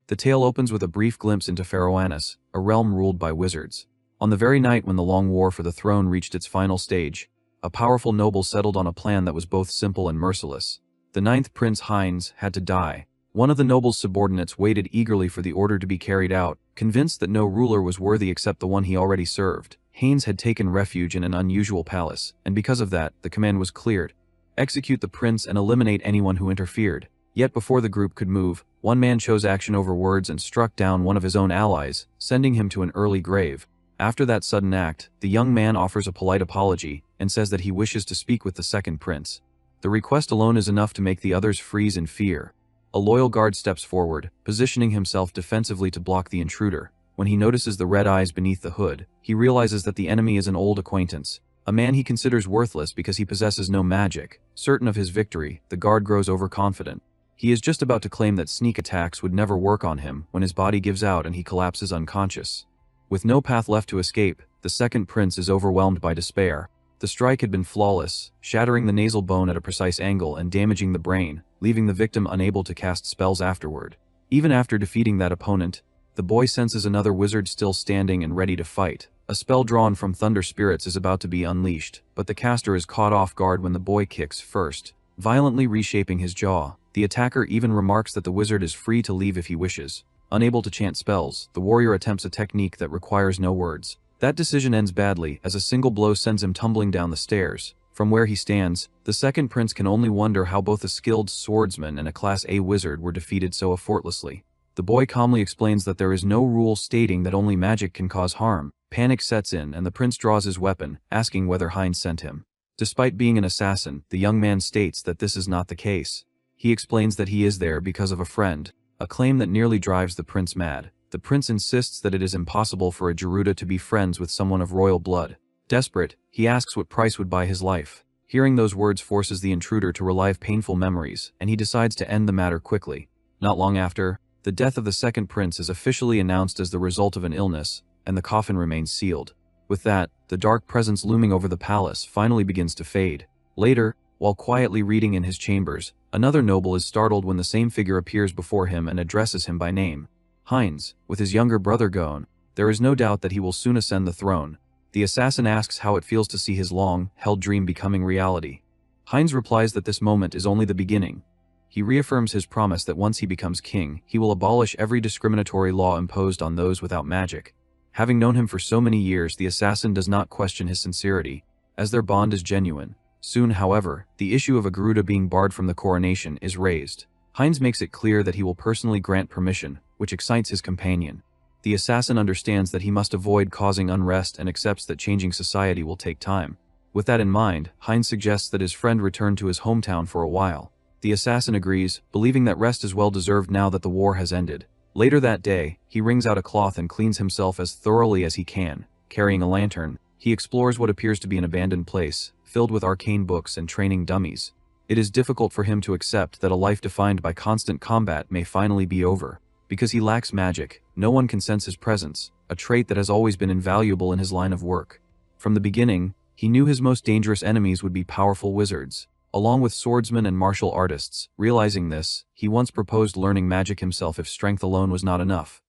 The tale opens with a brief glimpse into Pharaohannis, a realm ruled by wizards. On the very night when the long war for the throne reached its final stage, a powerful noble settled on a plan that was both simple and merciless. The ninth prince, Heinz, had to die. One of the noble's subordinates waited eagerly for the order to be carried out, convinced that no ruler was worthy except the one he already served. Heinz had taken refuge in an unusual palace, and because of that, the command was cleared: execute the prince and eliminate anyone who interfered. Yet before the group could move, one man chose action over words and struck down one of his own allies, sending him to an early grave. After that sudden act, the young man offers a polite apology and says that he wishes to speak with the second prince. The request alone is enough to make the others freeze in fear. A loyal guard steps forward, positioning himself defensively to block the intruder. When he notices the red eyes beneath the hood, he realizes that the enemy is an old acquaintance, a man he considers worthless because he possesses no magic. Certain of his victory, the guard grows overconfident. He is just about to claim that sneak attacks would never work on him when his body gives out and he collapses unconscious. With no path left to escape, the second prince is overwhelmed by despair. The strike had been flawless, shattering the nasal bone at a precise angle and damaging the brain, leaving the victim unable to cast spells afterward. Even after defeating that opponent, the boy senses another wizard still standing and ready to fight. A spell drawn from thunder spirits is about to be unleashed, but the caster is caught off guard when the boy kicks first, violently reshaping his jaw. The attacker even remarks that the wizard is free to leave if he wishes. Unable to chant spells, the warrior attempts a technique that requires no words. That decision ends badly, as a single blow sends him tumbling down the stairs. From where he stands, the second prince can only wonder how both a skilled swordsman and a Class A wizard were defeated so effortlessly. The boy calmly explains that there is no rule stating that only magic can cause harm. Panic sets in and the prince draws his weapon, asking whether Heinz sent him. Despite being an assassin, the young man states that this is not the case. He explains that he is there because of a friend, a claim that nearly drives the prince mad. The prince insists that it is impossible for a Gerudo to be friends with someone of royal blood. Desperate, he asks what price would buy his life. Hearing those words forces the intruder to relive painful memories, and he decides to end the matter quickly. Not long after, the death of the second prince is officially announced as the result of an illness, and the coffin remains sealed. With that, the dark presence looming over the palace finally begins to fade. Later, while quietly reading in his chambers, another noble is startled when the same figure appears before him and addresses him by name. Heinz, with his younger brother gone, there is no doubt that he will soon ascend the throne. The assassin asks how it feels to see his long-held dream becoming reality. Heinz replies that this moment is only the beginning. He reaffirms his promise that once he becomes king, he will abolish every discriminatory law imposed on those without magic. Having known him for so many years, the assassin does not question his sincerity, as their bond is genuine. Soon, however, the issue of a Gerudo being barred from the coronation is raised. Heinz makes it clear that he will personally grant permission, which excites his companion. The assassin understands that he must avoid causing unrest and accepts that changing society will take time. With that in mind, Heinz suggests that his friend return to his hometown for a while. The assassin agrees, believing that rest is well deserved now that the war has ended. Later that day, he wrings out a cloth and cleans himself as thoroughly as he can. Carrying a lantern, he explores what appears to be an abandoned place, filled with arcane books and training dummies. It is difficult for him to accept that a life defined by constant combat may finally be over. Because he lacks magic, no one can sense his presence, a trait that has always been invaluable in his line of work. From the beginning, he knew his most dangerous enemies would be powerful wizards, along with swordsmen and martial artists. Realizing this, he once proposed learning magic himself if strength alone was not enough.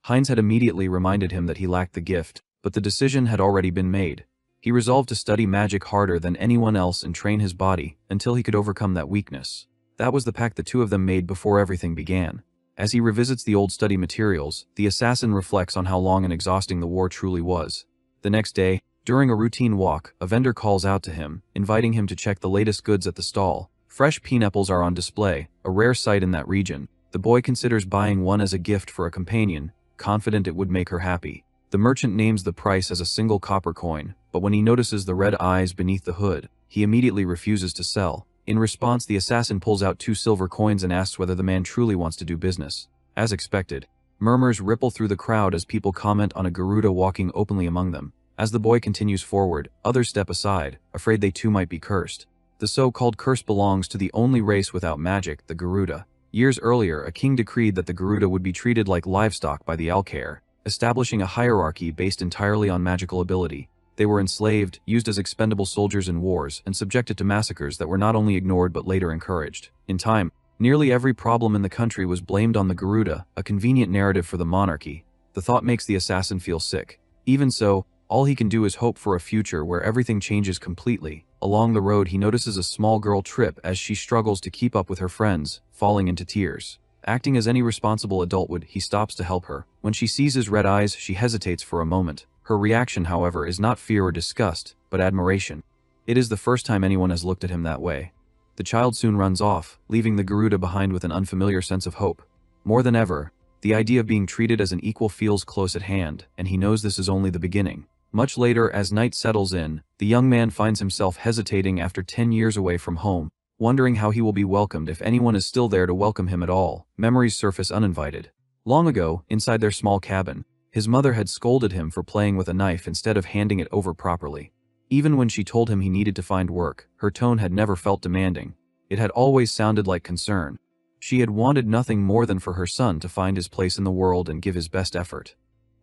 Heinz had immediately reminded him that he lacked the gift, but the decision had already been made. He resolved to study magic harder than anyone else and train his body until he could overcome that weakness. That was the pact the two of them made before everything began. As he revisits the old study materials, the assassin reflects on how long and exhausting the war truly was. The next day, during a routine walk, a vendor calls out to him, inviting him to check the latest goods at the stall. Fresh pineapples are on display, a rare sight in that region. The boy considers buying one as a gift for a companion, confident it would make her happy. The merchant names the price as a single copper coin, but when he notices the red eyes beneath the hood, he immediately refuses to sell. In response, the assassin pulls out 2 silver coins and asks whether the man truly wants to do business. As expected, murmurs ripple through the crowd as people comment on a Gerudo walking openly among them. As the boy continues forward, others step aside, afraid they too might be cursed. The so-called curse belongs to the only race without magic, the Gerudo. Years earlier, a king decreed that the Gerudo would be treated like livestock by the Alcair, establishing a hierarchy based entirely on magical ability. They were enslaved, used as expendable soldiers in wars, and subjected to massacres that were not only ignored but later encouraged. In time, Nearly every problem in the country was blamed on the Garuda, a convenient narrative for the monarchy. The thought makes the assassin feel sick. Even so, all he can do is hope for a future where everything changes completely. Along the road he notices a small girl trip as she struggles to keep up with her friends, falling into tears. Acting as any responsible adult would, he stops to help her. When she sees his red eyes, she hesitates for a moment. Her reaction, however, is not fear or disgust, but admiration. It is the first time anyone has looked at him that way. The child soon runs off, leaving the Garuda behind with an unfamiliar sense of hope. More than ever, the idea of being treated as an equal feels close at hand, and he knows this is only the beginning. Much later, as night settles in, the young man finds himself hesitating after 10 years away from home, wondering how he will be welcomed if anyone is still there to welcome him at all. Memories surface uninvited. Long ago, inside their small cabin, his mother had scolded him for playing with a knife instead of handing it over properly. Even when she told him he needed to find work, her tone had never felt demanding. It had always sounded like concern. She had wanted nothing more than for her son to find his place in the world and give his best effort.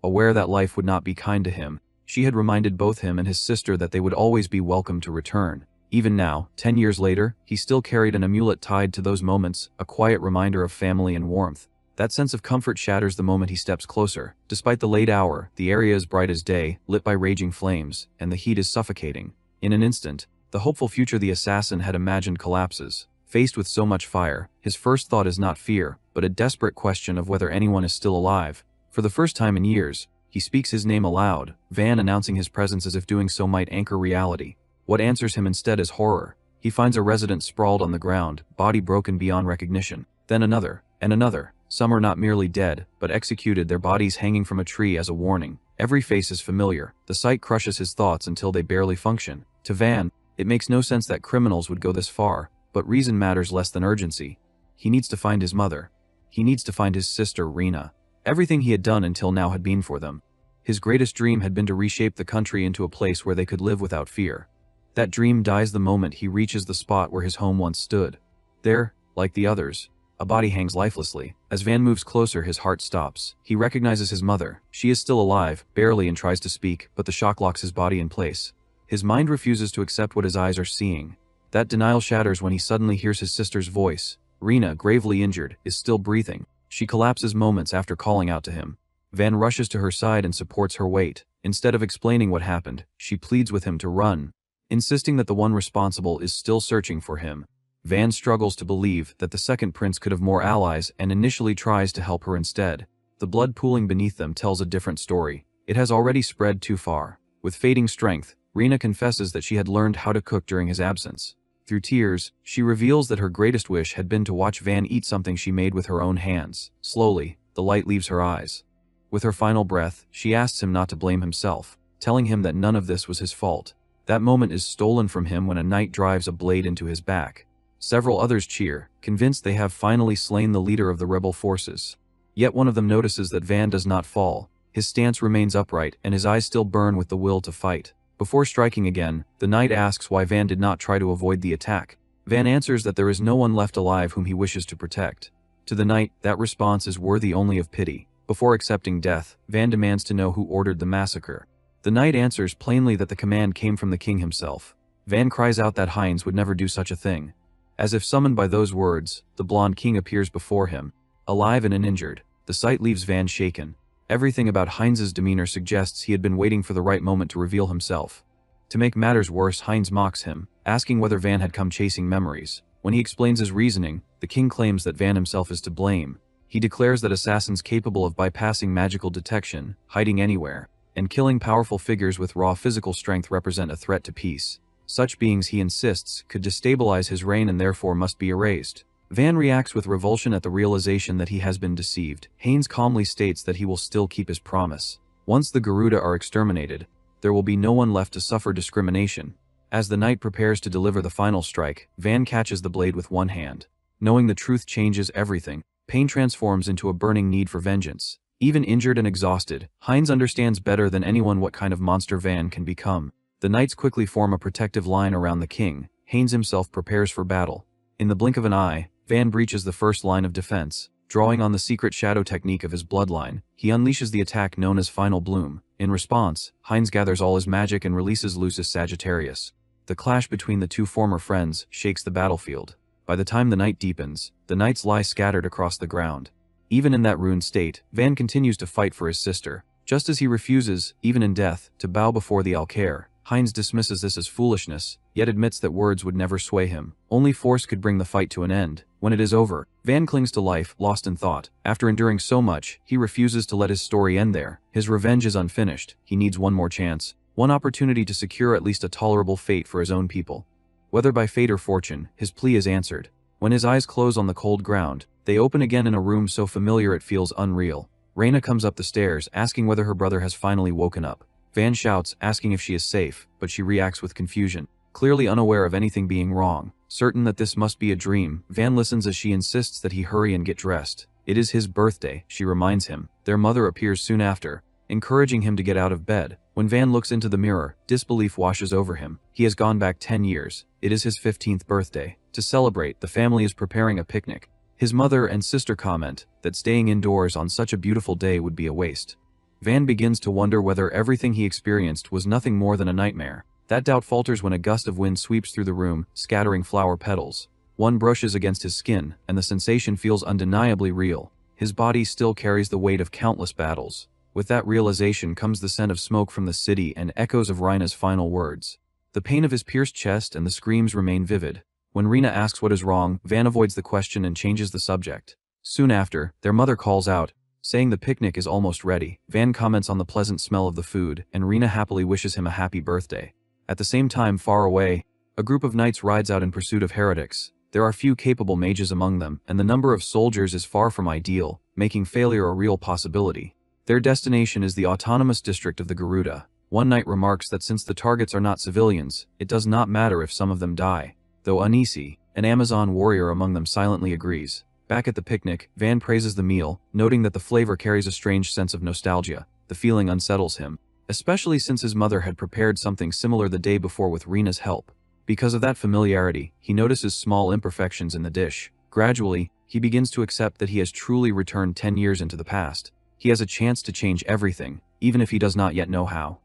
Aware that life would not be kind to him, she had reminded both him and his sister that they would always be welcome to return. Even now, 10 years later, he still carried an amulet tied to those moments, a quiet reminder of family and warmth. That sense of comfort shatters the moment he steps closer. Despite the late hour, the area is bright as day, lit by raging flames, and the heat is suffocating. In an instant, the hopeful future the assassin had imagined collapses. Faced with so much fire, his first thought is not fear, but a desperate question of whether anyone is still alive. For the first time in years, he speaks his name aloud, Van announcing his presence as if doing so might anchor reality. What answers him instead is horror. He finds a resident sprawled on the ground, body broken beyond recognition. Then another, and another. Some are not merely dead, but executed, their bodies hanging from a tree as a warning. Every face is familiar. The sight crushes his thoughts until they barely function. To Van, it makes no sense that criminals would go this far, but reason matters less than urgency. He needs to find his mother. He needs to find his sister, Rena. Everything he had done until now had been for them. His greatest dream had been to reshape the country into a place where they could live without fear. That dream dies the moment he reaches the spot where his home once stood. There, like the others, a body hangs lifelessly. As Van moves closer, his heart stops. He recognizes his mother. She is still alive, barely, and tries to speak, but the shock locks his body in place. His mind refuses to accept what his eyes are seeing. That denial shatters when he suddenly hears his sister's voice. Rena, gravely injured, is still breathing. She collapses moments after calling out to him. Van rushes to her side and supports her weight. Instead of explaining what happened, she pleads with him to run, insisting that the one responsible is still searching for him. Van struggles to believe that the second prince could have more allies and initially tries to help her instead. The blood pooling beneath them tells a different story. It has already spread too far. With fading strength, Rena confesses that she had learned how to cook during his absence. Through tears, she reveals that her greatest wish had been to watch Van eat something she made with her own hands. Slowly, the light leaves her eyes. With her final breath, she asks him not to blame himself, telling him that none of this was his fault. That moment is stolen from him when a knight drives a blade into his back. Several others cheer, convinced they have finally slain the leader of the rebel forces. Yet one of them notices that Van does not fall. His stance remains upright, and his eyes still burn with the will to fight. Before striking again, the knight asks why Van did not try to avoid the attack. Van answers that there is no one left alive whom he wishes to protect. To the knight, that response is worthy only of pity. Before accepting death, Van demands to know who ordered the massacre. The knight answers plainly that the command came from the king himself. Van cries out that Heinz would never do such a thing. As if summoned by those words, the blonde king appears before him, alive and uninjured. The sight leaves Van shaken. Everything about Heinz's demeanor suggests he had been waiting for the right moment to reveal himself. To make matters worse, Heinz mocks him, asking whether Van had come chasing memories. When he explains his reasoning, the king claims that Van himself is to blame. He declares that assassins capable of bypassing magical detection, hiding anywhere, and killing powerful figures with raw physical strength represent a threat to peace. Such beings, he insists, could destabilize his reign and therefore must be erased. Van reacts with revulsion at the realization that he has been deceived. Heinz calmly states that he will still keep his promise. Once the Garuda are exterminated, there will be no one left to suffer discrimination. As the knight prepares to deliver the final strike, Van catches the blade with one hand. Knowing the truth changes everything. Pain transforms into a burning need for vengeance. Even injured and exhausted, Heinz understands better than anyone what kind of monster Van can become. The knights quickly form a protective line around the king. Heinz himself prepares for battle. In the blink of an eye, Van breaches the first line of defense. Drawing on the secret shadow technique of his bloodline, he unleashes the attack known as Final Bloom. In response, Heinz gathers all his magic and releases Lucis Sagittarius. The clash between the two former friends shakes the battlefield. By the time the night deepens, the knights lie scattered across the ground. Even in that ruined state, Van continues to fight for his sister. Just as he refuses, even in death, to bow before the Alcaire, Heinz dismisses this as foolishness, yet admits that words would never sway him. Only force could bring the fight to an end. When it is over, Van clings to life, lost in thought. After enduring so much, he refuses to let his story end there. His revenge is unfinished. He needs one more chance, one opportunity to secure at least a tolerable fate for his own people. Whether by fate or fortune, his plea is answered. When his eyes close on the cold ground, they open again in a room so familiar it feels unreal. Reina comes up the stairs, asking whether her brother has finally woken up. Van shouts, asking if she is safe, but she reacts with confusion. Clearly unaware of anything being wrong, certain that this must be a dream, Van listens as she insists that he hurry and get dressed. It is his birthday, she reminds him. Their mother appears soon after, encouraging him to get out of bed. When Van looks into the mirror, disbelief washes over him. He has gone back 10 years. It is his 15th birthday. To celebrate, the family is preparing a picnic. His mother and sister comment that staying indoors on such a beautiful day would be a waste. Van begins to wonder whether everything he experienced was nothing more than a nightmare. That doubt falters when a gust of wind sweeps through the room, scattering flower petals. One brushes against his skin, and the sensation feels undeniably real. His body still carries the weight of countless battles. With that realization comes the scent of smoke from the city and echoes of Reina's final words. The pain of his pierced chest and the screams remain vivid. When Reina asks what is wrong, Van avoids the question and changes the subject. Soon after, their mother calls out, saying the picnic is almost ready. Van comments on the pleasant smell of the food, and Reina happily wishes him a happy birthday. At the same time, far away, a group of knights rides out in pursuit of heretics. There are few capable mages among them, and the number of soldiers is far from ideal, making failure a real possibility. Their destination is the autonomous district of the Garuda. One knight remarks that since the targets are not civilians, it does not matter if some of them die. Though Anisi, an Amazon warrior among them, silently agrees. Back at the picnic, Van praises the meal, noting that the flavor carries a strange sense of nostalgia. The feeling unsettles him, especially since his mother had prepared something similar the day before with Reina's help. Because of that familiarity, he notices small imperfections in the dish. Gradually, he begins to accept that he has truly returned 10 years into the past. He has a chance to change everything, even if he does not yet know how.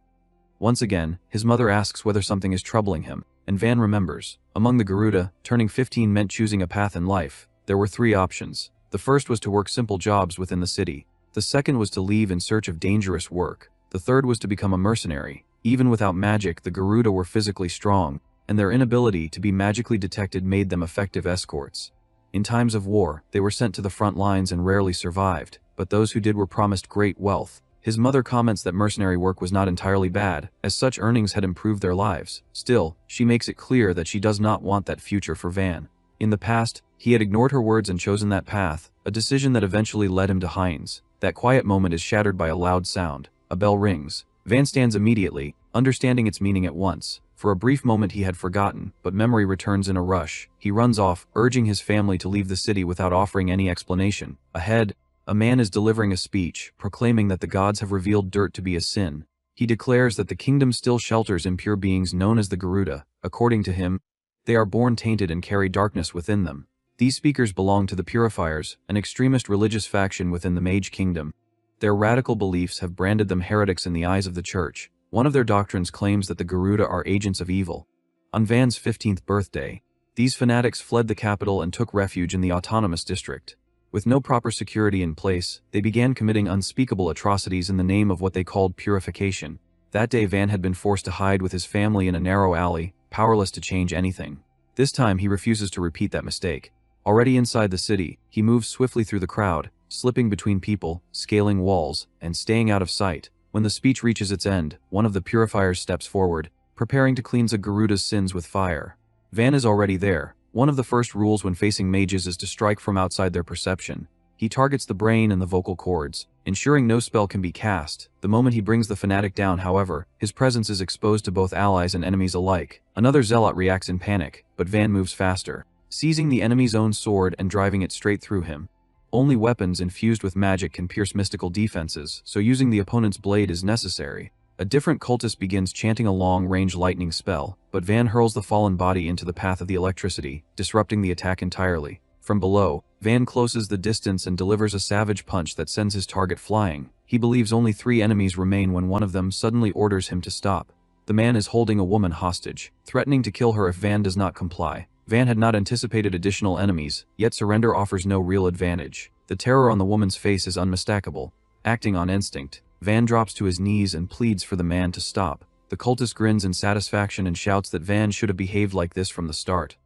Once again, his mother asks whether something is troubling him, and Van remembers. Among the Garuda, turning 15 meant choosing a path in life. There were 3 options. The first was to work simple jobs within the city. The second was to leave in search of dangerous work. The third was to become a mercenary. Even without magic, the Garuda were physically strong, and their inability to be magically detected made them effective escorts. In times of war, they were sent to the front lines and rarely survived, but those who did were promised great wealth. His mother comments that mercenary work was not entirely bad, as such earnings had improved their lives. Still, she makes it clear that she does not want that future for Van. In the past, he had ignored her words and chosen that path, a decision that eventually led him to Heinz. That quiet moment is shattered by a loud sound. A bell rings. Van stands immediately, understanding its meaning at once. For a brief moment he had forgotten, but memory returns in a rush. He runs off, urging his family to leave the city without offering any explanation. Ahead, a man is delivering a speech, proclaiming that the gods have revealed dirt to be a sin. He declares that the kingdom still shelters impure beings known as the Garuda. According to him, they are born tainted and carry darkness within them. These speakers belong to the Purifiers, an extremist religious faction within the Mage Kingdom. Their radical beliefs have branded them heretics in the eyes of the church. One of their doctrines claims that the Garuda are agents of evil. On Van's 15th birthday, these fanatics fled the capital and took refuge in the autonomous district. With no proper security in place, they began committing unspeakable atrocities in the name of what they called purification. That day Van had been forced to hide with his family in a narrow alley, powerless to change anything. This time he refuses to repeat that mistake. Already inside the city, he moves swiftly through the crowd, slipping between people, scaling walls, and staying out of sight. When the speech reaches its end, one of the purifiers steps forward, preparing to cleanse a Garuda's sins with fire. Van is already there. One of the first rules when facing mages is to strike from outside their perception. He targets the brain and the vocal cords, ensuring no spell can be cast. The moment he brings the fanatic down, however, his presence is exposed to both allies and enemies alike. Another zealot reacts in panic, but Van moves faster, seizing the enemy's own sword and driving it straight through him. Only weapons infused with magic can pierce mystical defenses, so using the opponent's blade is necessary. A different cultist begins chanting a long-range lightning spell, but Van hurls the fallen body into the path of the electricity, disrupting the attack entirely. From below, Van closes the distance and delivers a savage punch that sends his target flying. He believes only 3 enemies remain when one of them suddenly orders him to stop. The man is holding a woman hostage, threatening to kill her if Van does not comply. Van had not anticipated additional enemies, yet surrender offers no real advantage. The terror on the woman's face is unmistakable. Acting on instinct, Van drops to his knees and pleads for the man to stop. The cultist grins in satisfaction and shouts that Van should have behaved like this from the start.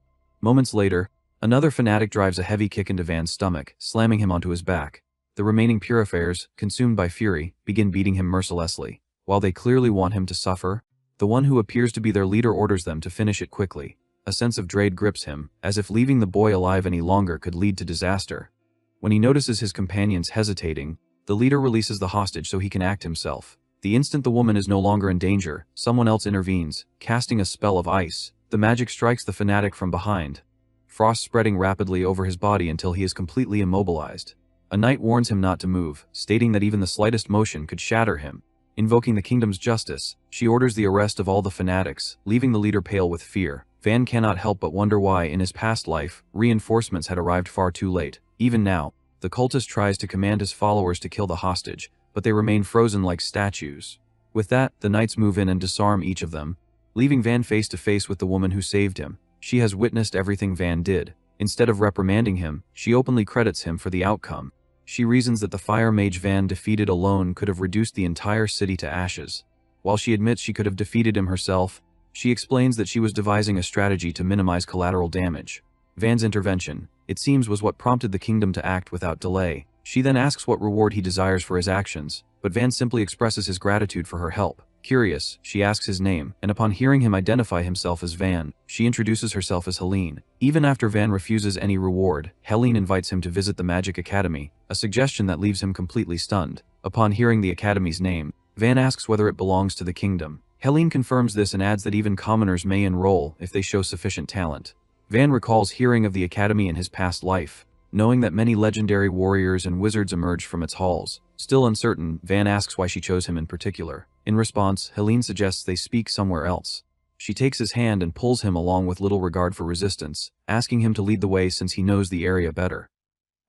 Moments later, another fanatic drives a heavy kick into Van's stomach, slamming him onto his back. The remaining purifiers, consumed by fury, begin beating him mercilessly. While they clearly want him to suffer, the one who appears to be their leader orders them to finish it quickly. A sense of dread grips him, as if leaving the boy alive any longer could lead to disaster. When he notices his companions hesitating, the leader releases the hostage so he can act himself. The instant the woman is no longer in danger, someone else intervenes, casting a spell of ice. The magic strikes the fanatic from behind, frost spreading rapidly over his body until he is completely immobilized. A knight warns him not to move, stating that even the slightest motion could shatter him. Invoking the kingdom's justice, she orders the arrest of all the fanatics, leaving the leader pale with fear. Van cannot help but wonder why, in his past life, reinforcements had arrived far too late. Even now, the cultist tries to command his followers to kill the hostage, but they remain frozen like statues. With that, the knights move in and disarm each of them, leaving Van face to face with the woman who saved him. She has witnessed everything Van did. Instead of reprimanding him, she openly credits him for the outcome. She reasons that the fire mage Van defeated alone could have reduced the entire city to ashes. While she admits she could have defeated him herself, she explains that she was devising a strategy to minimize collateral damage. Van's intervention, it seems, was what prompted the kingdom to act without delay. She then asks what reward he desires for his actions, but Van simply expresses his gratitude for her help. Curious, she asks his name, and upon hearing him identify himself as Van, she introduces herself as Helene. Even after Van refuses any reward, Helene invites him to visit the Magic Academy, a suggestion that leaves him completely stunned. Upon hearing the academy's name, Van asks whether it belongs to the kingdom. Helene confirms this and adds that even commoners may enroll if they show sufficient talent. Van recalls hearing of the academy in his past life, knowing that many legendary warriors and wizards emerged from its halls. Still uncertain, Van asks why she chose him in particular. In response, Helene suggests they speak somewhere else. She takes his hand and pulls him along with little regard for resistance, asking him to lead the way since he knows the area better.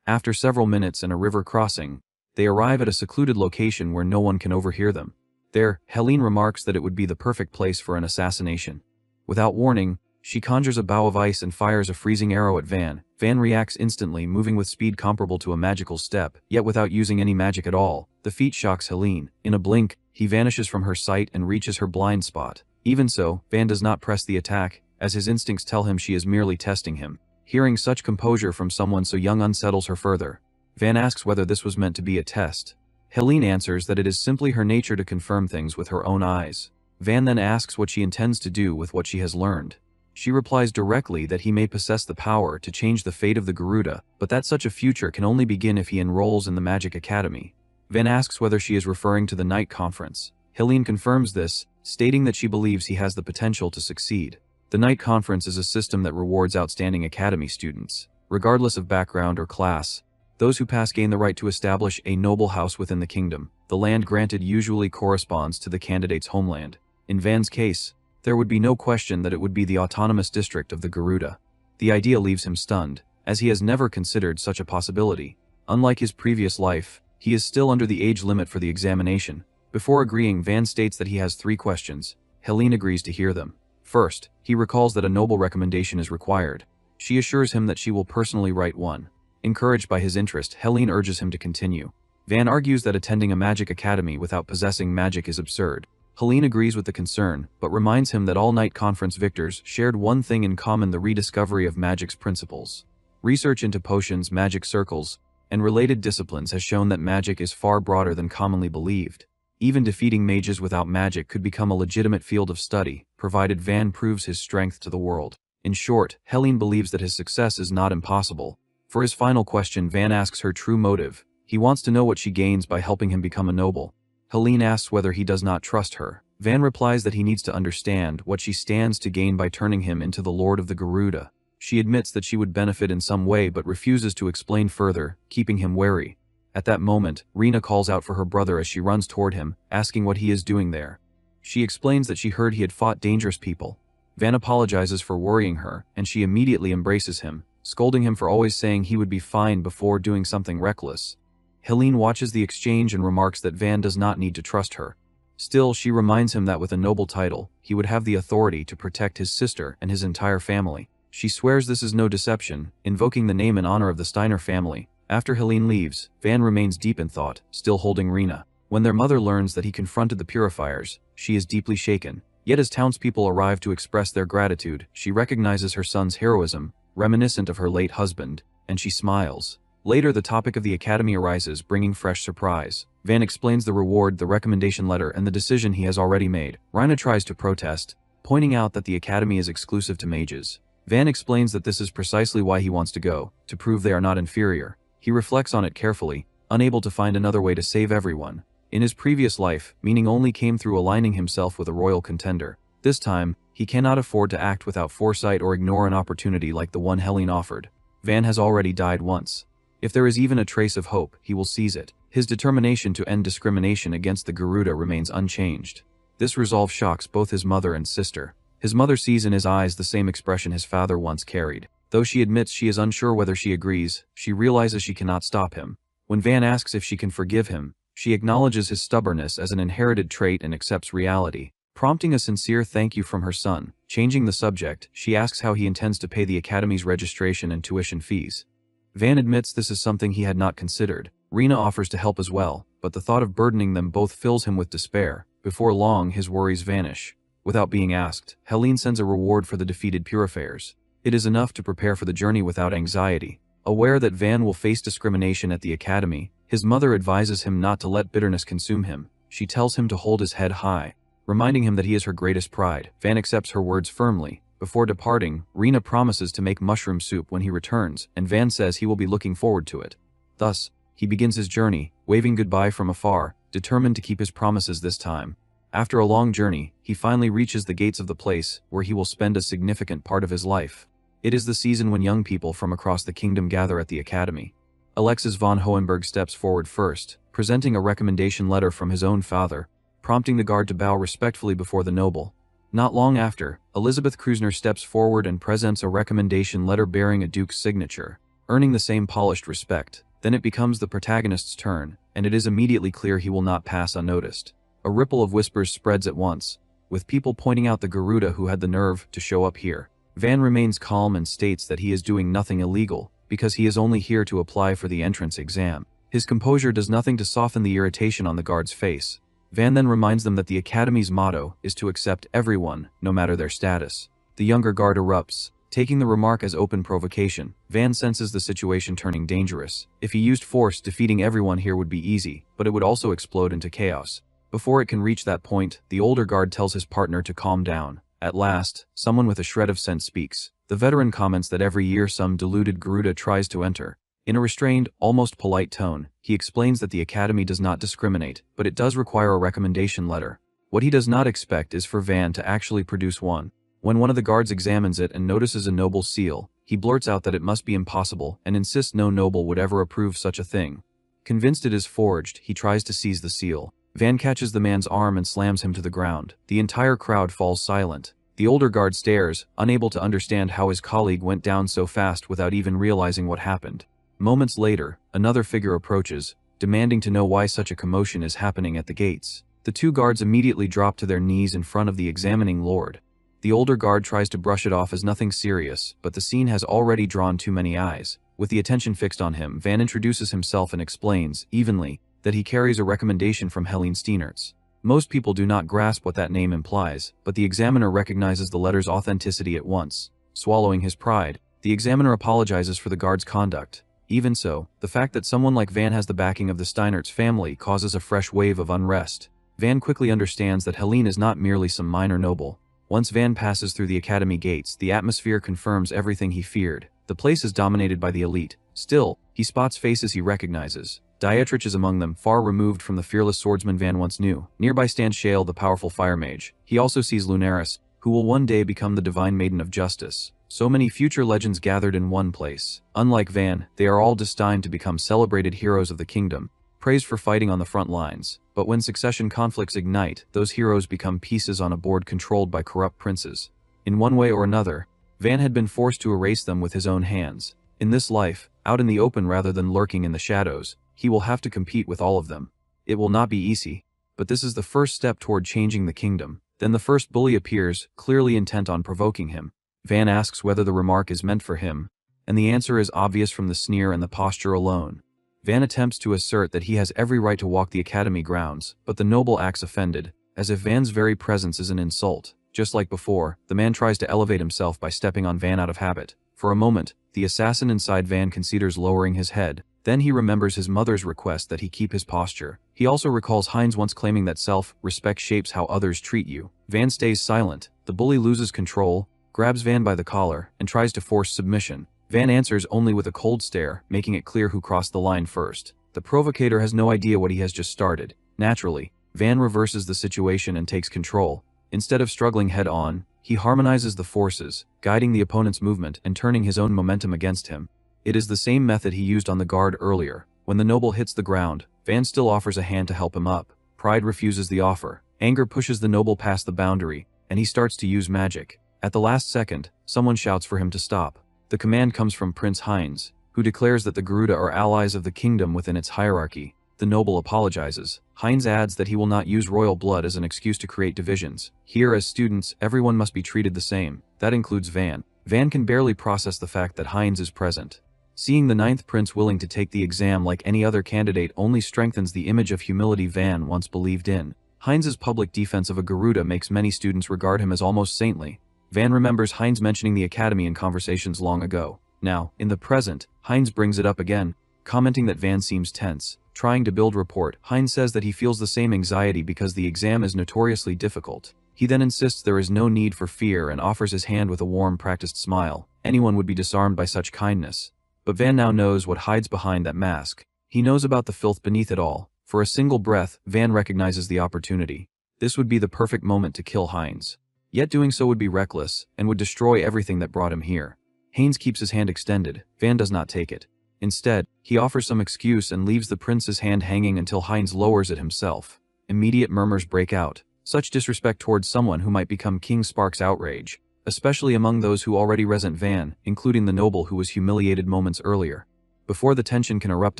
After several minutes and a river crossing, they arrive at a secluded location where no one can overhear them. There, Helene remarks that it would be the perfect place for an assassination. Without warning, she conjures a bow of ice and fires a freezing arrow at Van. Van reacts instantly, moving with speed comparable to a magical step, yet without using any magic at all. The feat shocks Helene. In a blink, he vanishes from her sight and reaches her blind spot. Even so, Van does not press the attack, as his instincts tell him she is merely testing him. Hearing such composure from someone so young unsettles her further. Van asks whether this was meant to be a test. Helene answers that it is simply her nature to confirm things with her own eyes. Van then asks what she intends to do with what she has learned. She replies directly that he may possess the power to change the fate of the Garuda, but that such a future can only begin if he enrolls in the Magic Academy. Van asks whether she is referring to the night conference. Helene confirms this, stating that she believes he has the potential to succeed. The night conference is a system that rewards outstanding academy students. Regardless of background or class, those who pass gain the right to establish a noble house within the kingdom. The land granted usually corresponds to the candidate's homeland. In Van's case, there would be no question that it would be the autonomous district of the Garuda. The idea leaves him stunned, as he has never considered such a possibility. Unlike his previous life, he is still under the age limit for the examination. Before agreeing, Van states that he has 3 questions. Helene agrees to hear them. First, he recalls that a noble recommendation is required. She assures him that she will personally write one. Encouraged by his interest, Helene urges him to continue. Van argues that attending a magic academy without possessing magic is absurd. Helene agrees with the concern, but reminds him that all night conference victors shared one thing in common: the rediscovery of magic's principles. Research into potions, magic circles, and related disciplines has shown that magic is far broader than commonly believed. Even defeating mages without magic could become a legitimate field of study, provided Van proves his strength to the world. In short, Helene believes that his success is not impossible. For his final question, Van asks her true motive. He wants to know what she gains by helping him become a noble. Helene asks whether he does not trust her. Van replies that he needs to understand what she stands to gain by turning him into the Lord of the Garuda. She admits that she would benefit in some way but refuses to explain further, keeping him wary. At that moment, Rena calls out for her brother as she runs toward him, asking what he is doing there. She explains that she heard he had fought dangerous people. Van apologizes for worrying her, and she immediately embraces him, scolding him for always saying he would be fine before doing something reckless. Helene watches the exchange and remarks that Van does not need to trust her. Still, she reminds him that with a noble title, he would have the authority to protect his sister and his entire family. She swears this is no deception, invoking the name and honor of the Steiner family. After Helene leaves, Van remains deep in thought, still holding Rena. When their mother learns that he confronted the purifiers, she is deeply shaken. Yet as townspeople arrive to express their gratitude, she recognizes her son's heroism, reminiscent of her late husband, and she smiles. Later the topic of the academy arises, bringing fresh surprise. Van explains the reward, the recommendation letter, and the decision he has already made. Rena tries to protest, pointing out that the academy is exclusive to mages. Van explains that this is precisely why he wants to go, to prove they are not inferior. He reflects on it carefully, unable to find another way to save everyone. In his previous life, meaning only came through aligning himself with a royal contender. This time, he cannot afford to act without foresight or ignore an opportunity like the one Helene offered. Van has already died once. If there is even a trace of hope, he will seize it. His determination to end discrimination against the Garuda remains unchanged. This resolve shocks both his mother and sister. His mother sees in his eyes the same expression his father once carried. Though she admits she is unsure whether she agrees, she realizes she cannot stop him. When Van asks if she can forgive him, she acknowledges his stubbornness as an inherited trait and accepts reality, prompting a sincere thank you from her son. Changing the subject, she asks how he intends to pay the academy's registration and tuition fees. Van admits this is something he had not considered. Rena offers to help as well, but the thought of burdening them both fills him with despair. Before long, his worries vanish. Without being asked, Helene sends a reward for the defeated purifiers. It is enough to prepare for the journey without anxiety. Aware that Van will face discrimination at the academy, his mother advises him not to let bitterness consume him. She tells him to hold his head high, reminding him that he is her greatest pride. Van accepts her words firmly. Before departing, Rena promises to make mushroom soup when he returns, and Van says he will be looking forward to it. Thus, he begins his journey, waving goodbye from afar, determined to keep his promises this time. After a long journey, he finally reaches the gates of the place where he will spend a significant part of his life. It is the season when young people from across the kingdom gather at the academy. Alexis von Hohenberg steps forward first, presenting a recommendation letter from his own father, prompting the guard to bow respectfully before the noble. Not long after, Elizabeth Krusner steps forward and presents a recommendation letter bearing a duke's signature, earning the same polished respect. Then it becomes the protagonist's turn, and it is immediately clear he will not pass unnoticed. A ripple of whispers spreads at once, with people pointing out the Garuda who had the nerve to show up here. Van remains calm and states that he is doing nothing illegal, because he is only here to apply for the entrance exam. His composure does nothing to soften the irritation on the guard's face. Van then reminds them that the academy's motto is to accept everyone, no matter their status. The younger guard erupts, taking the remark as open provocation. Van senses the situation turning dangerous. If he used force, defeating everyone here would be easy, but it would also explode into chaos. Before it can reach that point, the older guard tells his partner to calm down. At last, someone with a shred of sense speaks. The veteran comments that every year some deluded Garuda tries to enter. In a restrained, almost polite tone, he explains that the academy does not discriminate, but it does require a recommendation letter. What he does not expect is for Van to actually produce one. When one of the guards examines it and notices a noble's seal, he blurts out that it must be impossible and insists no noble would ever approve such a thing. Convinced it is forged, he tries to seize the seal. Van catches the man's arm and slams him to the ground. The entire crowd falls silent. The older guard stares, unable to understand how his colleague went down so fast without even realizing what happened. Moments later, another figure approaches, demanding to know why such a commotion is happening at the gates. The two guards immediately drop to their knees in front of the examining lord. The older guard tries to brush it off as nothing serious, but the scene has already drawn too many eyes. With the attention fixed on him, Van introduces himself and explains, evenly, that he carries a recommendation from Helene Steinertz. Most people do not grasp what that name implies, but the examiner recognizes the letter's authenticity at once. Swallowing his pride, the examiner apologizes for the guard's conduct. Even so, the fact that someone like Van has the backing of the Steinertz family causes a fresh wave of unrest. Van quickly understands that Helene is not merely some minor noble. Once Van passes through the academy gates, the atmosphere confirms everything he feared. The place is dominated by the elite. Still, he spots faces he recognizes. Dietrich is among them, far removed from the fearless swordsman Van once knew. Nearby stands Shale, the powerful fire mage. He also sees Lunaris, who will one day become the divine maiden of justice. So many future legends gathered in one place. Unlike Van, they are all destined to become celebrated heroes of the kingdom, praised for fighting on the front lines. But when succession conflicts ignite, those heroes become pieces on a board controlled by corrupt princes. In one way or another, Van had been forced to erase them with his own hands. In this life, out in the open rather than lurking in the shadows, he will have to compete with all of them. It will not be easy, but this is the first step toward changing the kingdom. Then the first bully appears, clearly intent on provoking him. Van asks whether the remark is meant for him, and the answer is obvious from the sneer and the posture alone. Van attempts to assert that he has every right to walk the academy grounds, but the noble acts offended, as if Van's very presence is an insult. Just like before, the man tries to elevate himself by stepping on Van out of habit. For a moment, the assassin inside Van considers lowering his head. Then he remembers his mother's request that he keep his posture. He also recalls Heinz once claiming that self-respect shapes how others treat you. Van stays silent. The bully loses control, grabs Van by the collar, and tries to force submission. Van answers only with a cold stare, making it clear who crossed the line first. The provocator has no idea what he has just started. Naturally, Van reverses the situation and takes control. Instead of struggling head-on, he harmonizes the forces, guiding the opponent's movement and turning his own momentum against him. It is the same method he used on the guard earlier. When the noble hits the ground, Van still offers a hand to help him up. Pride refuses the offer. Anger pushes the noble past the boundary, and he starts to use magic. At the last second, someone shouts for him to stop. The command comes from Prince Heinz, who declares that the Garuda are allies of the kingdom within its hierarchy. The noble apologizes. Heinz adds that he will not use royal blood as an excuse to create divisions. Here, as students, everyone must be treated the same. That includes Van. Van can barely process the fact that Heinz is present. Seeing the 9th prince willing to take the exam like any other candidate only strengthens the image of humility Van once believed in. Heinz's public defense of a Garuda makes many students regard him as almost saintly. Van remembers Heinz mentioning the academy in conversations long ago. Now, in the present, Heinz brings it up again, commenting that Van seems tense. Trying to build rapport, Heinz says that he feels the same anxiety because the exam is notoriously difficult. He then insists there is no need for fear and offers his hand with a warm, practiced smile. Anyone would be disarmed by such kindness. But Van now knows what hides behind that mask. He knows about the filth beneath it all. For a single breath, Van recognizes the opportunity. This would be the perfect moment to kill Heinz. Yet doing so would be reckless, and would destroy everything that brought him here. Heinz keeps his hand extended. Van does not take it. Instead, he offers some excuse and leaves the prince's hand hanging until Heinz lowers it himself. Immediate murmurs break out. Such disrespect towards someone who might become king sparks outrage, especially among those who already resent Van, including the noble who was humiliated moments earlier. Before the tension can erupt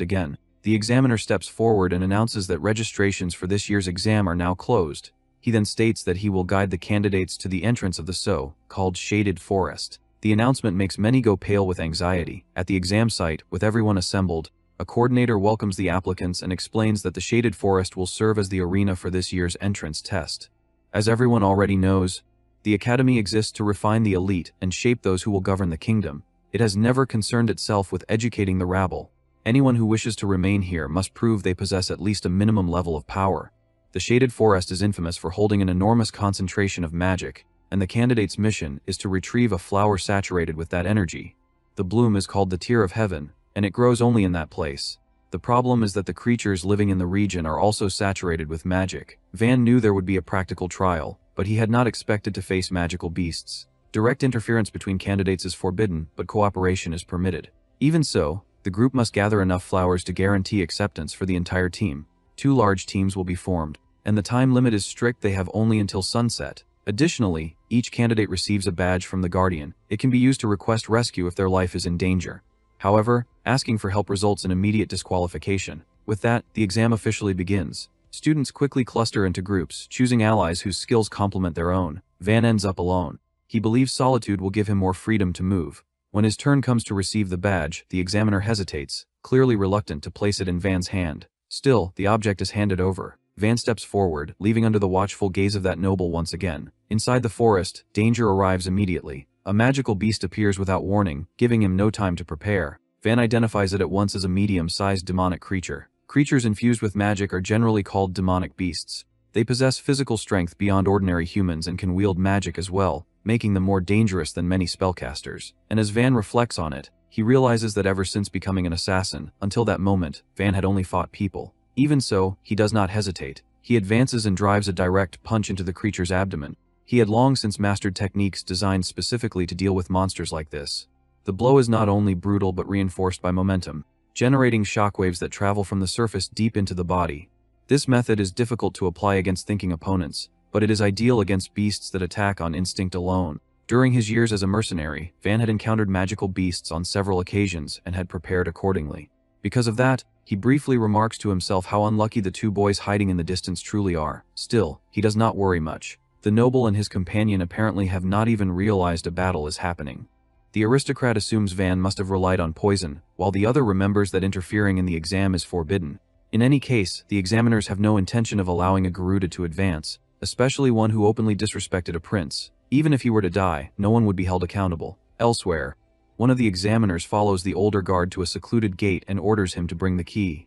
again, the examiner steps forward and announces that registrations for this year's exam are now closed. He then states that he will guide the candidates to the entrance of the so-called shaded forest. The announcement makes many go pale with anxiety. At the exam site, with everyone assembled, a coordinator welcomes the applicants and explains that the shaded forest will serve as the arena for this year's entrance test. As everyone already knows, the academy exists to refine the elite and shape those who will govern the kingdom. It has never concerned itself with educating the rabble. Anyone who wishes to remain here must prove they possess at least a minimum level of power. The shaded forest is infamous for holding an enormous concentration of magic, and the candidate's mission is to retrieve a flower saturated with that energy. The bloom is called the Tear of Heaven, and it grows only in that place. The problem is that the creatures living in the region are also saturated with magic. Van knew there would be a practical trial, but he had not expected to face magical beasts. Direct interference between candidates is forbidden, but cooperation is permitted. Even so, the group must gather enough flowers to guarantee acceptance for the entire team. 2 large teams will be formed, and the time limit is strict. They have only until sunset. Additionally, each candidate receives a badge from the Guardian. It can be used to request rescue if their life is in danger. However, asking for help results in immediate disqualification. With that, the exam officially begins. Students quickly cluster into groups, choosing allies whose skills complement their own. Van ends up alone. He believes solitude will give him more freedom to move. When his turn comes to receive the badge, the examiner hesitates, clearly reluctant to place it in Van's hand. Still, the object is handed over. Van steps forward, leaving under the watchful gaze of that noble once again. Inside the forest, danger arrives immediately. A magical beast appears without warning, giving him no time to prepare. Van identifies it at once as a medium-sized demonic creature. Creatures infused with magic are generally called demonic beasts. They possess physical strength beyond ordinary humans and can wield magic as well, making them more dangerous than many spellcasters. And as Van reflects on it, he realizes that ever since becoming an assassin, until that moment, Van had only fought people. Even so, he does not hesitate. He advances and drives a direct punch into the creature's abdomen. He had long since mastered techniques designed specifically to deal with monsters like this. The blow is not only brutal but reinforced by momentum, generating shockwaves that travel from the surface deep into the body. This method is difficult to apply against thinking opponents, but it is ideal against beasts that attack on instinct alone. During his years as a mercenary, Van had encountered magical beasts on several occasions and had prepared accordingly. Because of that, he briefly remarks to himself how unlucky the 2 boys hiding in the distance truly are. Still, he does not worry much. The The noble and his companion apparently have not even realized a battle is happening. The aristocrat assumes Van must have relied on poison, while the other remembers that interfering in the exam is forbidden. In any case, the examiners have no intention of allowing a Garuda to advance, especially one who openly disrespected a prince. Even if he were to die, no one would be held accountable. Elsewhere, one of the examiners follows the older guard to a secluded gate and orders him to bring the key.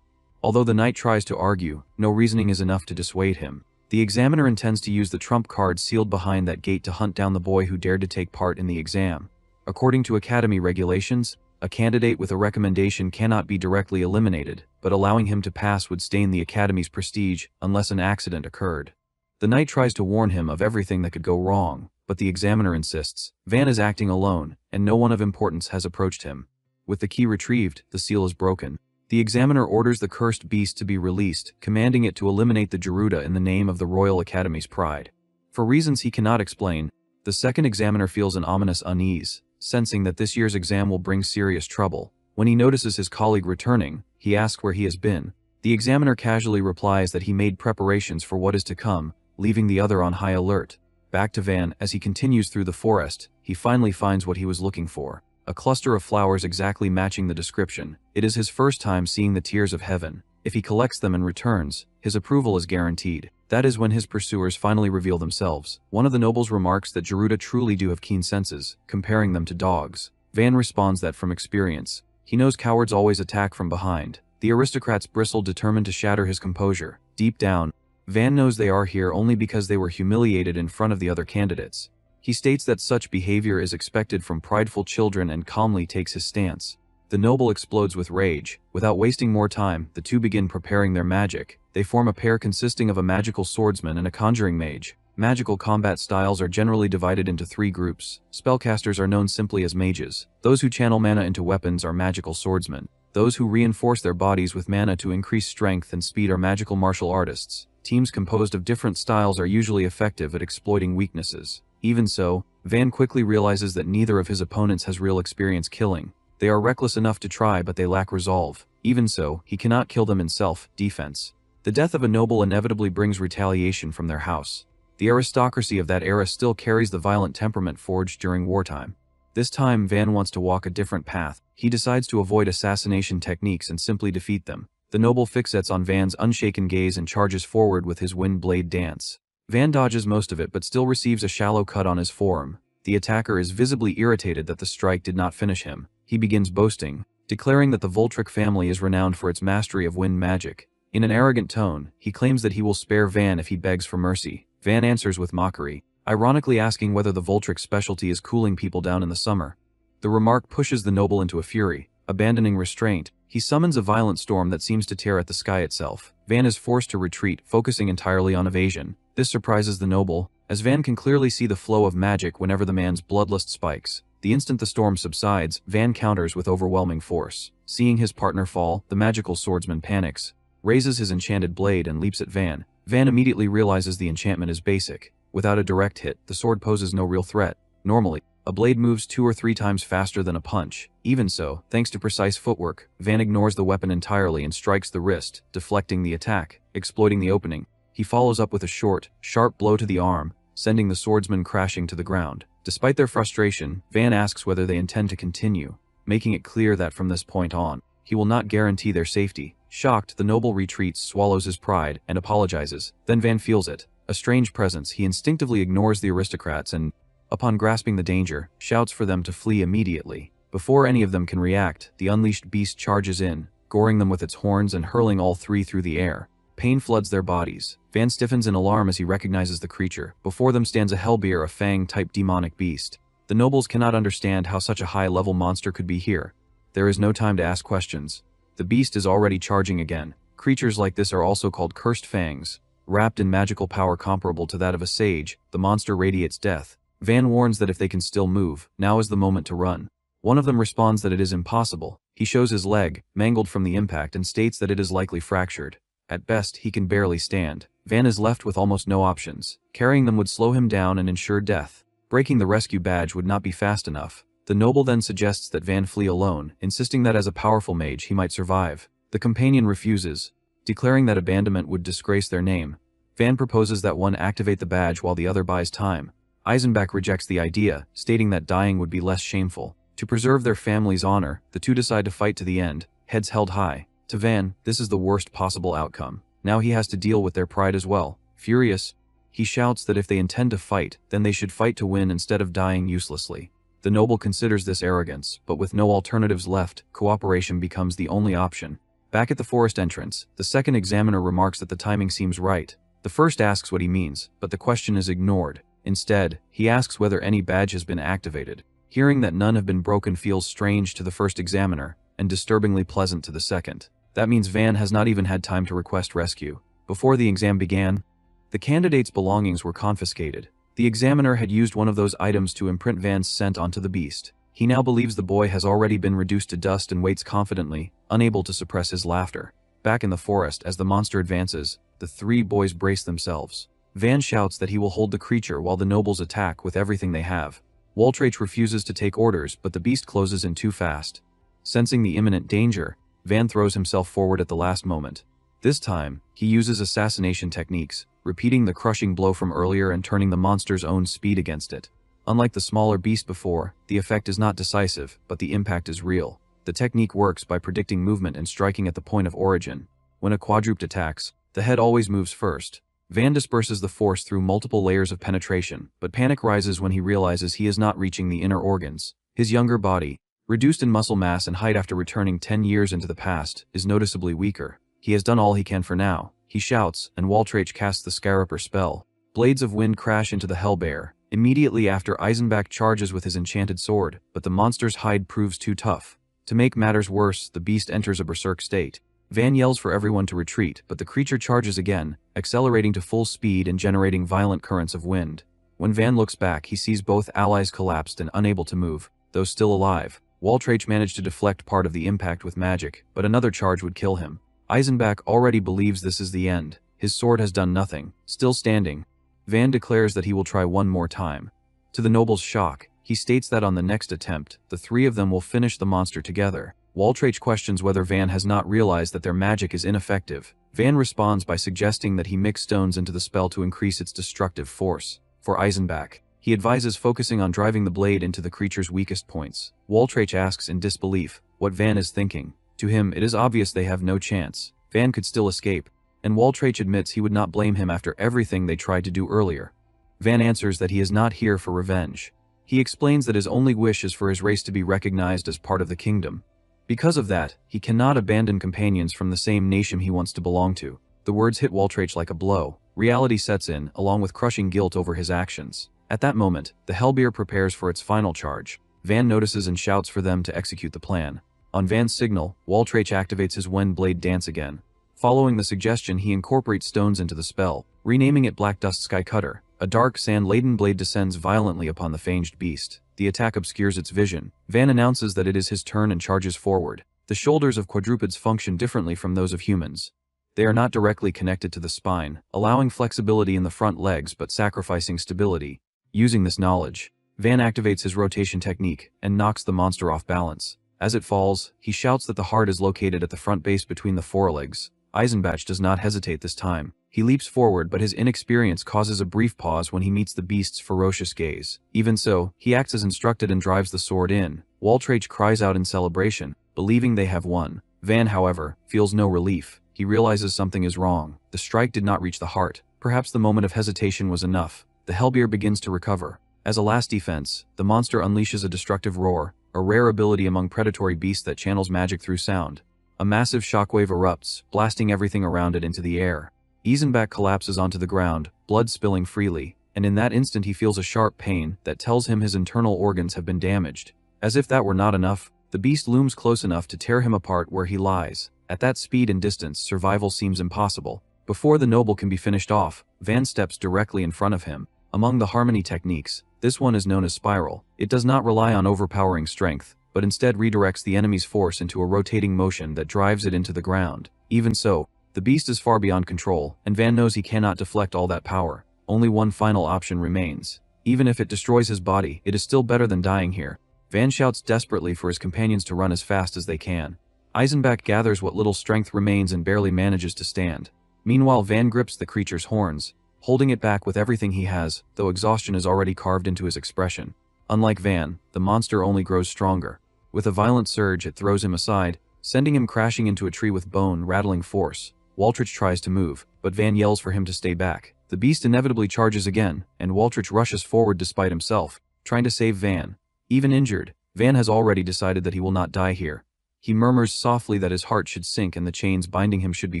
Although the knight tries to argue, no reasoning is enough to dissuade him. The examiner intends to use the trump card sealed behind that gate to hunt down the boy who dared to take part in the exam. According to academy regulations, a candidate with a recommendation cannot be directly eliminated, but allowing him to pass would stain the academy's prestige unless an accident occurred. The knight tries to warn him of everything that could go wrong, but the examiner insists. Van is acting alone, and no one of importance has approached him. With the key retrieved, the seal is broken. The examiner orders the cursed beast to be released, commanding it to eliminate the Garuda in the name of the Royal Academy's pride. For reasons he cannot explain, the second examiner feels an ominous unease, sensing that this year's exam will bring serious trouble. When he notices his colleague returning, he asks where he has been. The examiner casually replies that he made preparations for what is to come, leaving the other on high alert. Back to Van, as he continues through the forest, he finally finds what he was looking for. A cluster of flowers exactly matching the description. It is his first time seeing the tears of heaven. If he collects them and returns, his approval is guaranteed. That is when his pursuers finally reveal themselves. One of the nobles remarks that Garuda truly do have keen senses, comparing them to dogs. Van responds that from experience. He knows cowards always attack from behind. The aristocrats bristle, determined to shatter his composure. Deep down, Van knows they are here only because they were humiliated in front of the other candidates. He states that such behavior is expected from prideful children and calmly takes his stance. The noble explodes with rage. Without wasting more time, the two begin preparing their magic. They form a pair consisting of a magical swordsman and a conjuring mage. Magical combat styles are generally divided into three groups. Spellcasters are known simply as mages. Those who channel mana into weapons are magical swordsmen. Those who reinforce their bodies with mana to increase strength and speed are magical martial artists. Teams composed of different styles are usually effective at exploiting weaknesses. Even so, Van quickly realizes that neither of his opponents has real experience killing. They are reckless enough to try, but they lack resolve. Even so, he cannot kill them in self-defense. The death of a noble inevitably brings retaliation from their house. The aristocracy of that era still carries the violent temperament forged during wartime. This time, Van wants to walk a different path. He decides to avoid assassination techniques and simply defeat them. The noble fixates on Van's unshaken gaze and charges forward with his wind blade dance. Van dodges most of it but still receives a shallow cut on his forearm. The attacker is visibly irritated that the strike did not finish him. He begins boasting, declaring that the Voltric family is renowned for its mastery of wind magic. In an arrogant tone, he claims that he will spare Van if he begs for mercy. Van answers with mockery, ironically asking whether the Voltric's specialty is cooling people down in the summer. The remark pushes the noble into a fury. Abandoning restraint, he summons a violent storm that seems to tear at the sky itself. Van is forced to retreat, focusing entirely on evasion. This surprises the noble, as Van can clearly see the flow of magic whenever the man's bloodlust spikes. The instant the storm subsides, Van counters with overwhelming force. Seeing his partner fall, the magical swordsman panics, raises his enchanted blade and leaps at Van. Van immediately realizes the enchantment is basic. Without a direct hit, the sword poses no real threat. Normally, a blade moves 2 or 3 times faster than a punch. Even so, thanks to precise footwork, Van ignores the weapon entirely and strikes the wrist, deflecting the attack. Exploiting the opening, he follows up with a short, sharp blow to the arm, sending the swordsman crashing to the ground. Despite their frustration, Van asks whether they intend to continue, making it clear that from this point on, he will not guarantee their safety. Shocked, the noble retreats, swallows his pride, and apologizes. Then Van feels it. A strange presence. He instinctively ignores the aristocrats and, upon grasping the danger, shouts for them to flee immediately. Before any of them can react, the unleashed beast charges in, goring them with its horns and hurling all three through the air. Pain floods their bodies. Van stiffens in alarm as he recognizes the creature. Before them stands a hellbear, a fang-type demonic beast. The nobles cannot understand how such a high-level monster could be here. There is no time to ask questions. The beast is already charging again. Creatures like this are also called cursed fangs. Wrapped in magical power comparable to that of a sage, the monster radiates death. Van warns that if they can still move, now is the moment to run. One of them responds that it is impossible. He shows his leg, mangled from the impact, and states that it is likely fractured. At best, he can barely stand. Van is left with almost no options. Carrying them would slow him down and ensure death. Breaking the rescue badge would not be fast enough. The noble then suggests that Van flee alone, insisting that as a powerful mage he might survive. The companion refuses, declaring that abandonment would disgrace their name. Van proposes that one activate the badge while the other buys time. Eisenbach rejects the idea, stating that dying would be less shameful. To preserve their family's honor, the two decide to fight to the end, heads held high. To Van, this is the worst possible outcome. Now he has to deal with their pride as well. Furious, he shouts that if they intend to fight, then they should fight to win instead of dying uselessly. The noble considers this arrogance, but with no alternatives left, cooperation becomes the only option. Back at the forest entrance, the second examiner remarks that the timing seems right. The first asks what he means, but the question is ignored. Instead, he asks whether any badge has been activated. Hearing that none have been broken feels strange to the first examiner, and disturbingly pleasant to the second. That means Van has not even had time to request rescue. Before the exam began, the candidate's belongings were confiscated. The examiner had used one of those items to imprint Van's scent onto the beast. He now believes the boy has already been reduced to dust and waits confidently, unable to suppress his laughter. Back in the forest, as the monster advances, the three boys brace themselves. Van shouts that he will hold the creature while the nobles attack with everything they have. Waltraich refuses to take orders, but the beast closes in too fast. Sensing the imminent danger, Van throws himself forward at the last moment. This time, he uses assassination techniques, repeating the crushing blow from earlier and turning the monster's own speed against it. Unlike the smaller beast before, the effect is not decisive, but the impact is real. The technique works by predicting movement and striking at the point of origin. When a quadruped attacks, the head always moves first. Van disperses the force through multiple layers of penetration, but panic rises when he realizes he is not reaching the inner organs. His younger body, reduced in muscle mass and height after returning 10 years into the past, is noticeably weaker. He has done all he can for now. He shouts, and Waltraich casts the Scarab spell. Blades of wind crash into the hellbear. Immediately after, Eisenbach charges with his enchanted sword, but the monster's hide proves too tough. To make matters worse, the beast enters a berserk state. Van yells for everyone to retreat, but the creature charges again, accelerating to full speed and generating violent currents of wind. When Van looks back, he sees both allies collapsed and unable to move, though still alive. Waltraich managed to deflect part of the impact with magic, but another charge would kill him. Eisenbach already believes this is the end. His sword has done nothing. Still standing, Van declares that he will try one more time. To the noble's shock, he states that on the next attempt, the three of them will finish the monster together. Waltraich questions whether Van has not realized that their magic is ineffective. Van responds by suggesting that he mix stones into the spell to increase its destructive force. For Eisenbach, he advises focusing on driving the blade into the creature's weakest points. Waltraich asks in disbelief what Van is thinking. To him, it is obvious they have no chance. Van could still escape, and Waltraich admits he would not blame him after everything they tried to do earlier. Van answers that he is not here for revenge. He explains that his only wish is for his race to be recognized as part of the kingdom. Because of that, he cannot abandon companions from the same nation he wants to belong to. The words hit Waltraich like a blow. Reality sets in, along with crushing guilt over his actions. At that moment, the hellbear prepares for its final charge. Van notices and shouts for them to execute the plan. On Van's signal, Waltraich activates his wind blade dance again. Following the suggestion, he incorporates stones into the spell, renaming it Black Dust Sky Cutter. A dark, sand-laden blade descends violently upon the fanged beast. The attack obscures its vision. Van announces that it is his turn and charges forward. The shoulders of quadrupeds function differently from those of humans. They are not directly connected to the spine, allowing flexibility in the front legs but sacrificing stability. Using this knowledge, Van activates his rotation technique and knocks the monster off balance. As it falls, he shouts that the heart is located at the front base between the forelegs. Eisenbach does not hesitate this time. He leaps forward, but his inexperience causes a brief pause when he meets the beast's ferocious gaze. Even so, he acts as instructed and drives the sword in. Waltraich cries out in celebration, believing they have won. Van, however, feels no relief. He realizes something is wrong. The strike did not reach the heart. Perhaps the moment of hesitation was enough. The hellbear begins to recover. As a last defense, the monster unleashes a destructive roar, a rare ability among predatory beasts that channels magic through sound. A massive shockwave erupts, blasting everything around it into the air. Eisenbach collapses onto the ground, blood spilling freely, and in that instant he feels a sharp pain that tells him his internal organs have been damaged. As if that were not enough, the beast looms close enough to tear him apart where he lies. At that speed and distance, survival seems impossible. Before the noble can be finished off, Van steps directly in front of him. Among the harmony techniques, this one is known as Spiral. It does not rely on overpowering strength, but instead redirects the enemy's force into a rotating motion that drives it into the ground. Even so, the beast is far beyond control, and Van knows he cannot deflect all that power. Only one final option remains. Even if it destroys his body, it is still better than dying here. Van shouts desperately for his companions to run as fast as they can. Eisenbach gathers what little strength remains and barely manages to stand. Meanwhile, Van grips the creature's horns, holding it back with everything he has, though exhaustion is already carved into his expression. Unlike Van, the monster only grows stronger. With a violent surge, it throws him aside, sending him crashing into a tree with bone-rattling force. Waltrich tries to move, but Van yells for him to stay back. The beast inevitably charges again, and Waltrich rushes forward despite himself, trying to save Van. Even injured, Van has already decided that he will not die here. He murmurs softly that his heart should sink and the chains binding him should be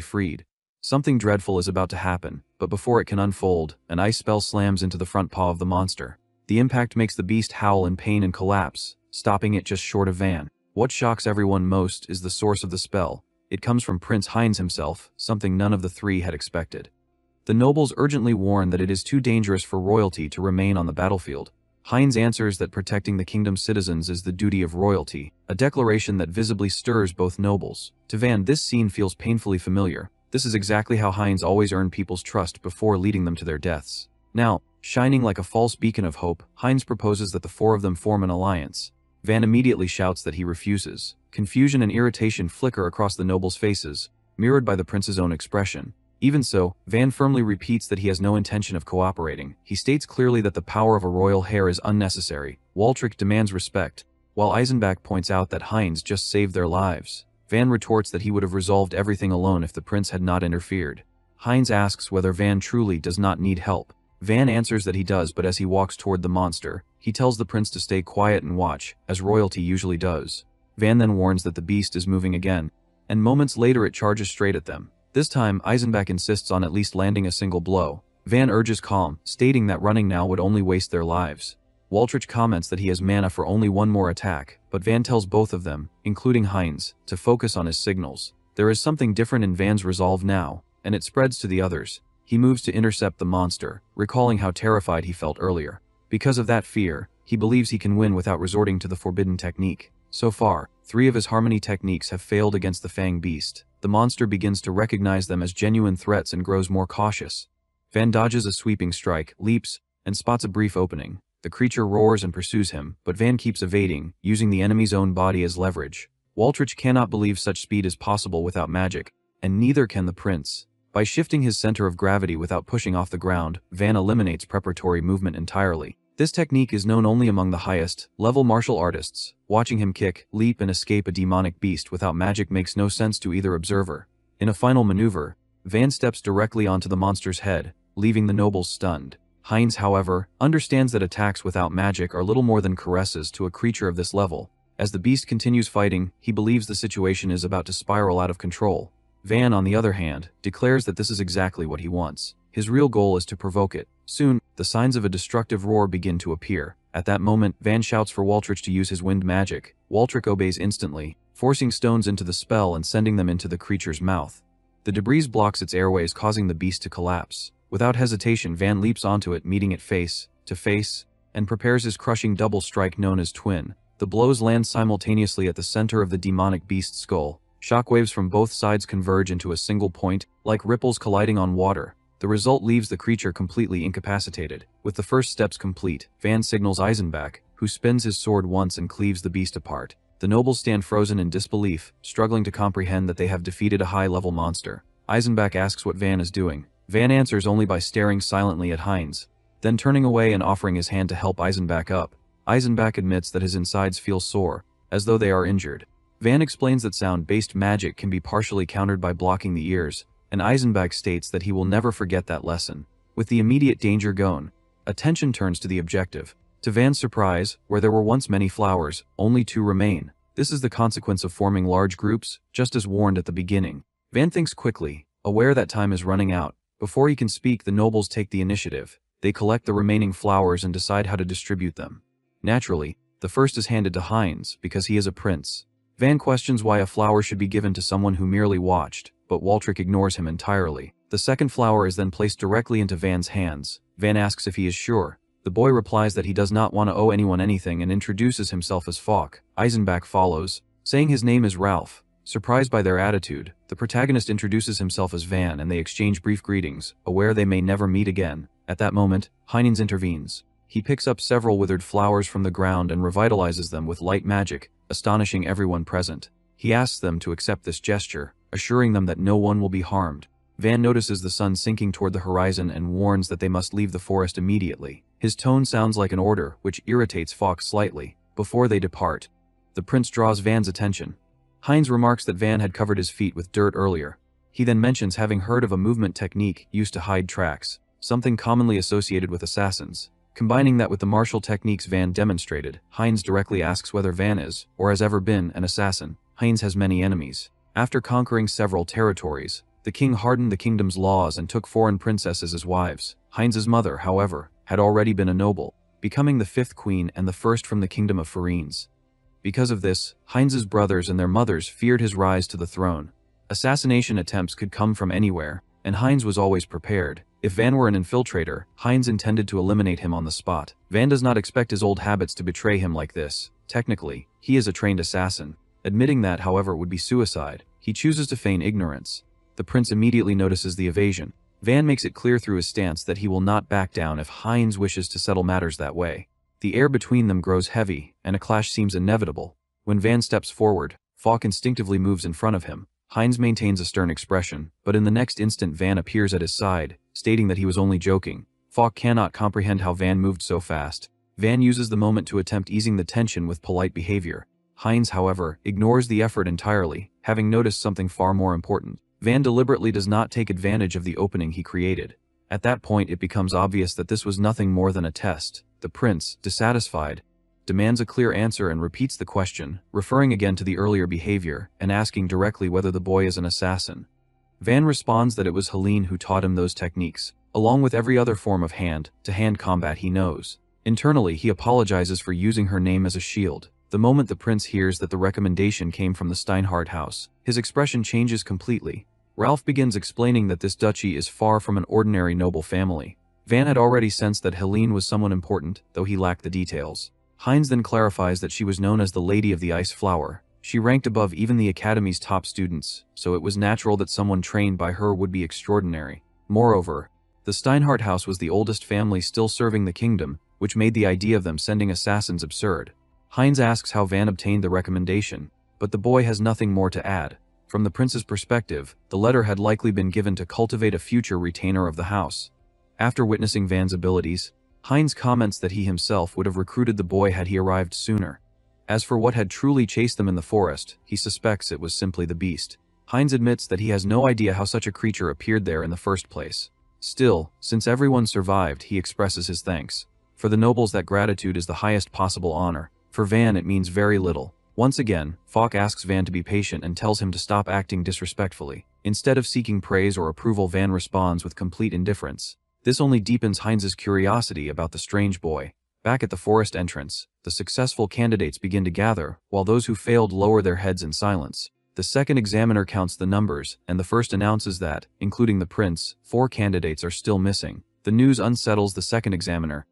freed. Something dreadful is about to happen, but before it can unfold, an ice spell slams into the front paw of the monster. The impact makes the beast howl in pain and collapse, stopping it just short of Van. What shocks everyone most is the source of the spell. It comes from Prince Heinz himself, something none of the three had expected. The nobles urgently warn that it is too dangerous for royalty to remain on the battlefield. Heinz answers that protecting the kingdom's citizens is the duty of royalty, a declaration that visibly stirs both nobles. To Van, this scene feels painfully familiar. This is exactly how Heinz always earned people's trust before leading them to their deaths. Now, shining like a false beacon of hope, Heinz proposes that the four of them form an alliance. Van immediately shouts that he refuses. Confusion and irritation flicker across the nobles' faces, mirrored by the prince's own expression. Even so, Van firmly repeats that he has no intention of cooperating. He states clearly that the power of a royal heir is unnecessary. Waltrich demands respect, while Eisenbach points out that Heinz just saved their lives. Van retorts that he would have resolved everything alone if the prince had not interfered. Heinz asks whether Van truly does not need help. Van answers that he does, but as he walks toward the monster, he tells the prince to stay quiet and watch, as royalty usually does. Van then warns that the beast is moving again, and moments later it charges straight at them. This time, Eisenbach insists on at least landing a single blow. Van urges calm, stating that running now would only waste their lives. Waltrich comments that he has mana for only one more attack, but Van tells both of them, including Heinz, to focus on his signals. There is something different in Van's resolve now, and it spreads to the others. He moves to intercept the monster, recalling how terrified he felt earlier. Because of that fear, he believes he can win without resorting to the forbidden technique. So far, 3 of his harmony techniques have failed against the Fang beast. The monster begins to recognize them as genuine threats and grows more cautious. Van dodges a sweeping strike, leaps, and spots a brief opening. The creature roars and pursues him, but Van keeps evading, using the enemy's own body as leverage. Waltrich cannot believe such speed is possible without magic, and neither can the prince. By shifting his center of gravity without pushing off the ground, Van eliminates preparatory movement entirely. This technique is known only among the highest-level martial artists. Watching him kick, leap, and escape a demonic beast without magic makes no sense to either observer. In a final maneuver, Van steps directly onto the monster's head, leaving the nobles stunned. Heinz, however, understands that attacks without magic are little more than caresses to a creature of this level. As the beast continues fighting, he believes the situation is about to spiral out of control. Van, on the other hand, declares that this is exactly what he wants. His real goal is to provoke it. Soon, the signs of a destructive roar begin to appear. At that moment, Van shouts for Waltrich to use his wind magic. Waltrich obeys instantly, forcing stones into the spell and sending them into the creature's mouth. The debris blocks its airways, causing the beast to collapse. Without hesitation, Van leaps onto it, meeting it face to face, and prepares his crushing double strike known as Twin. The blows land simultaneously at the center of the demonic beast's skull. Shockwaves from both sides converge into a single point, like ripples colliding on water. The result leaves the creature completely incapacitated. With the first steps complete, Van signals Eisenbach, who spins his sword once and cleaves the beast apart. The nobles stand frozen in disbelief, struggling to comprehend that they have defeated a high-level monster. Eisenbach asks what Van is doing. Van answers only by staring silently at Heinz, then turning away and offering his hand to help Eisenbach up. Eisenbach admits that his insides feel sore, as though they are injured. Van explains that sound-based magic can be partially countered by blocking the ears, and Eisenbach states that he will never forget that lesson. With the immediate danger gone, attention turns to the objective. To Van's surprise, where there were once many flowers, only 2 remain. This is the consequence of forming large groups, just as warned at the beginning. Van thinks quickly, aware that time is running out. Before he can speak, the nobles take the initiative. They collect the remaining flowers and decide how to distribute them. Naturally, the first is handed to Heinz, because he is a prince. Van questions why a flower should be given to someone who merely watched, but Waltrich ignores him entirely. The second flower is then placed directly into Van's hands. Van asks if he is sure. The boy replies that he does not want to owe anyone anything and introduces himself as Falk. Eisenbach follows, saying his name is Ralph. Surprised by their attitude, the protagonist introduces himself as Van and they exchange brief greetings, aware they may never meet again. At that moment, Heinz intervenes. He picks up several withered flowers from the ground and revitalizes them with light magic, astonishing everyone present. He asks them to accept this gesture, assuring them that no one will be harmed. Van notices the sun sinking toward the horizon and warns that they must leave the forest immediately. His tone sounds like an order, which irritates Falk slightly. Before they depart, the prince draws Van's attention. Heinz remarks that Van had covered his feet with dirt earlier. He then mentions having heard of a movement technique used to hide tracks, something commonly associated with assassins. Combining that with the martial techniques Van demonstrated, Heinz directly asks whether Van is, or has ever been, an assassin. Heinz has many enemies. After conquering several territories, the king hardened the kingdom's laws and took foreign princesses as wives. Heinz's mother, however, had already been a noble, becoming the 5th queen and the first from the kingdom of Firenze. Because of this, Heinz's brothers and their mothers feared his rise to the throne. Assassination attempts could come from anywhere, and Heinz was always prepared. If Van were an infiltrator, Heinz intended to eliminate him on the spot. Van does not expect his old habits to betray him like this. Technically, he is a trained assassin. Admitting that, however, would be suicide. He chooses to feign ignorance. The prince immediately notices the evasion. Van makes it clear through his stance that he will not back down if Heinz wishes to settle matters that way. The air between them grows heavy, and a clash seems inevitable. When Van steps forward, Falk instinctively moves in front of him. Heinz maintains a stern expression, but in the next instant Van appears at his side, stating that he was only joking. Falk cannot comprehend how Van moved so fast. Van uses the moment to attempt easing the tension with polite behavior. Heinz, however, ignores the effort entirely, having noticed something far more important. Van deliberately does not take advantage of the opening he created. At that point, it becomes obvious that this was nothing more than a test. The prince, dissatisfied, demands a clear answer and repeats the question, referring again to the earlier behavior and asking directly whether the boy is an assassin. Van responds that it was Helene who taught him those techniques, along with every other form of hand-to-hand combat he knows. Internally, he apologizes for using her name as a shield. The moment the prince hears that the recommendation came from the Steinhardt house, his expression changes completely. Ralph begins explaining that this duchy is far from an ordinary noble family. Van had already sensed that Helene was someone important, though he lacked the details. Heinz then clarifies that she was known as the Lady of the Ice Flower. She ranked above even the Academy's top students, so it was natural that someone trained by her would be extraordinary. Moreover, the Steinhardt house was the oldest family still serving the kingdom, which made the idea of them sending assassins absurd. Heinz asks how Van obtained the recommendation, but the boy has nothing more to add. From the prince's perspective, the letter had likely been given to cultivate a future retainer of the house. After witnessing Van's abilities, Heinz comments that he himself would have recruited the boy had he arrived sooner. As for what had truly chased them in the forest, he suspects it was simply the beast. Heinz admits that he has no idea how such a creature appeared there in the first place. Still, since everyone survived, he expresses his thanks. For the nobles, that gratitude is the highest possible honor. For Van, it means very little. Once again, Falk asks Van to be patient and tells him to stop acting disrespectfully. Instead of seeking praise or approval, Van responds with complete indifference. This only deepens Heinz's curiosity about the strange boy. Back at the forest entrance, the successful candidates begin to gather, while those who failed lower their heads in silence. The second examiner counts the numbers, and the first announces that, including the prince, 4 candidates are still missing. The news unsettles the second examiner,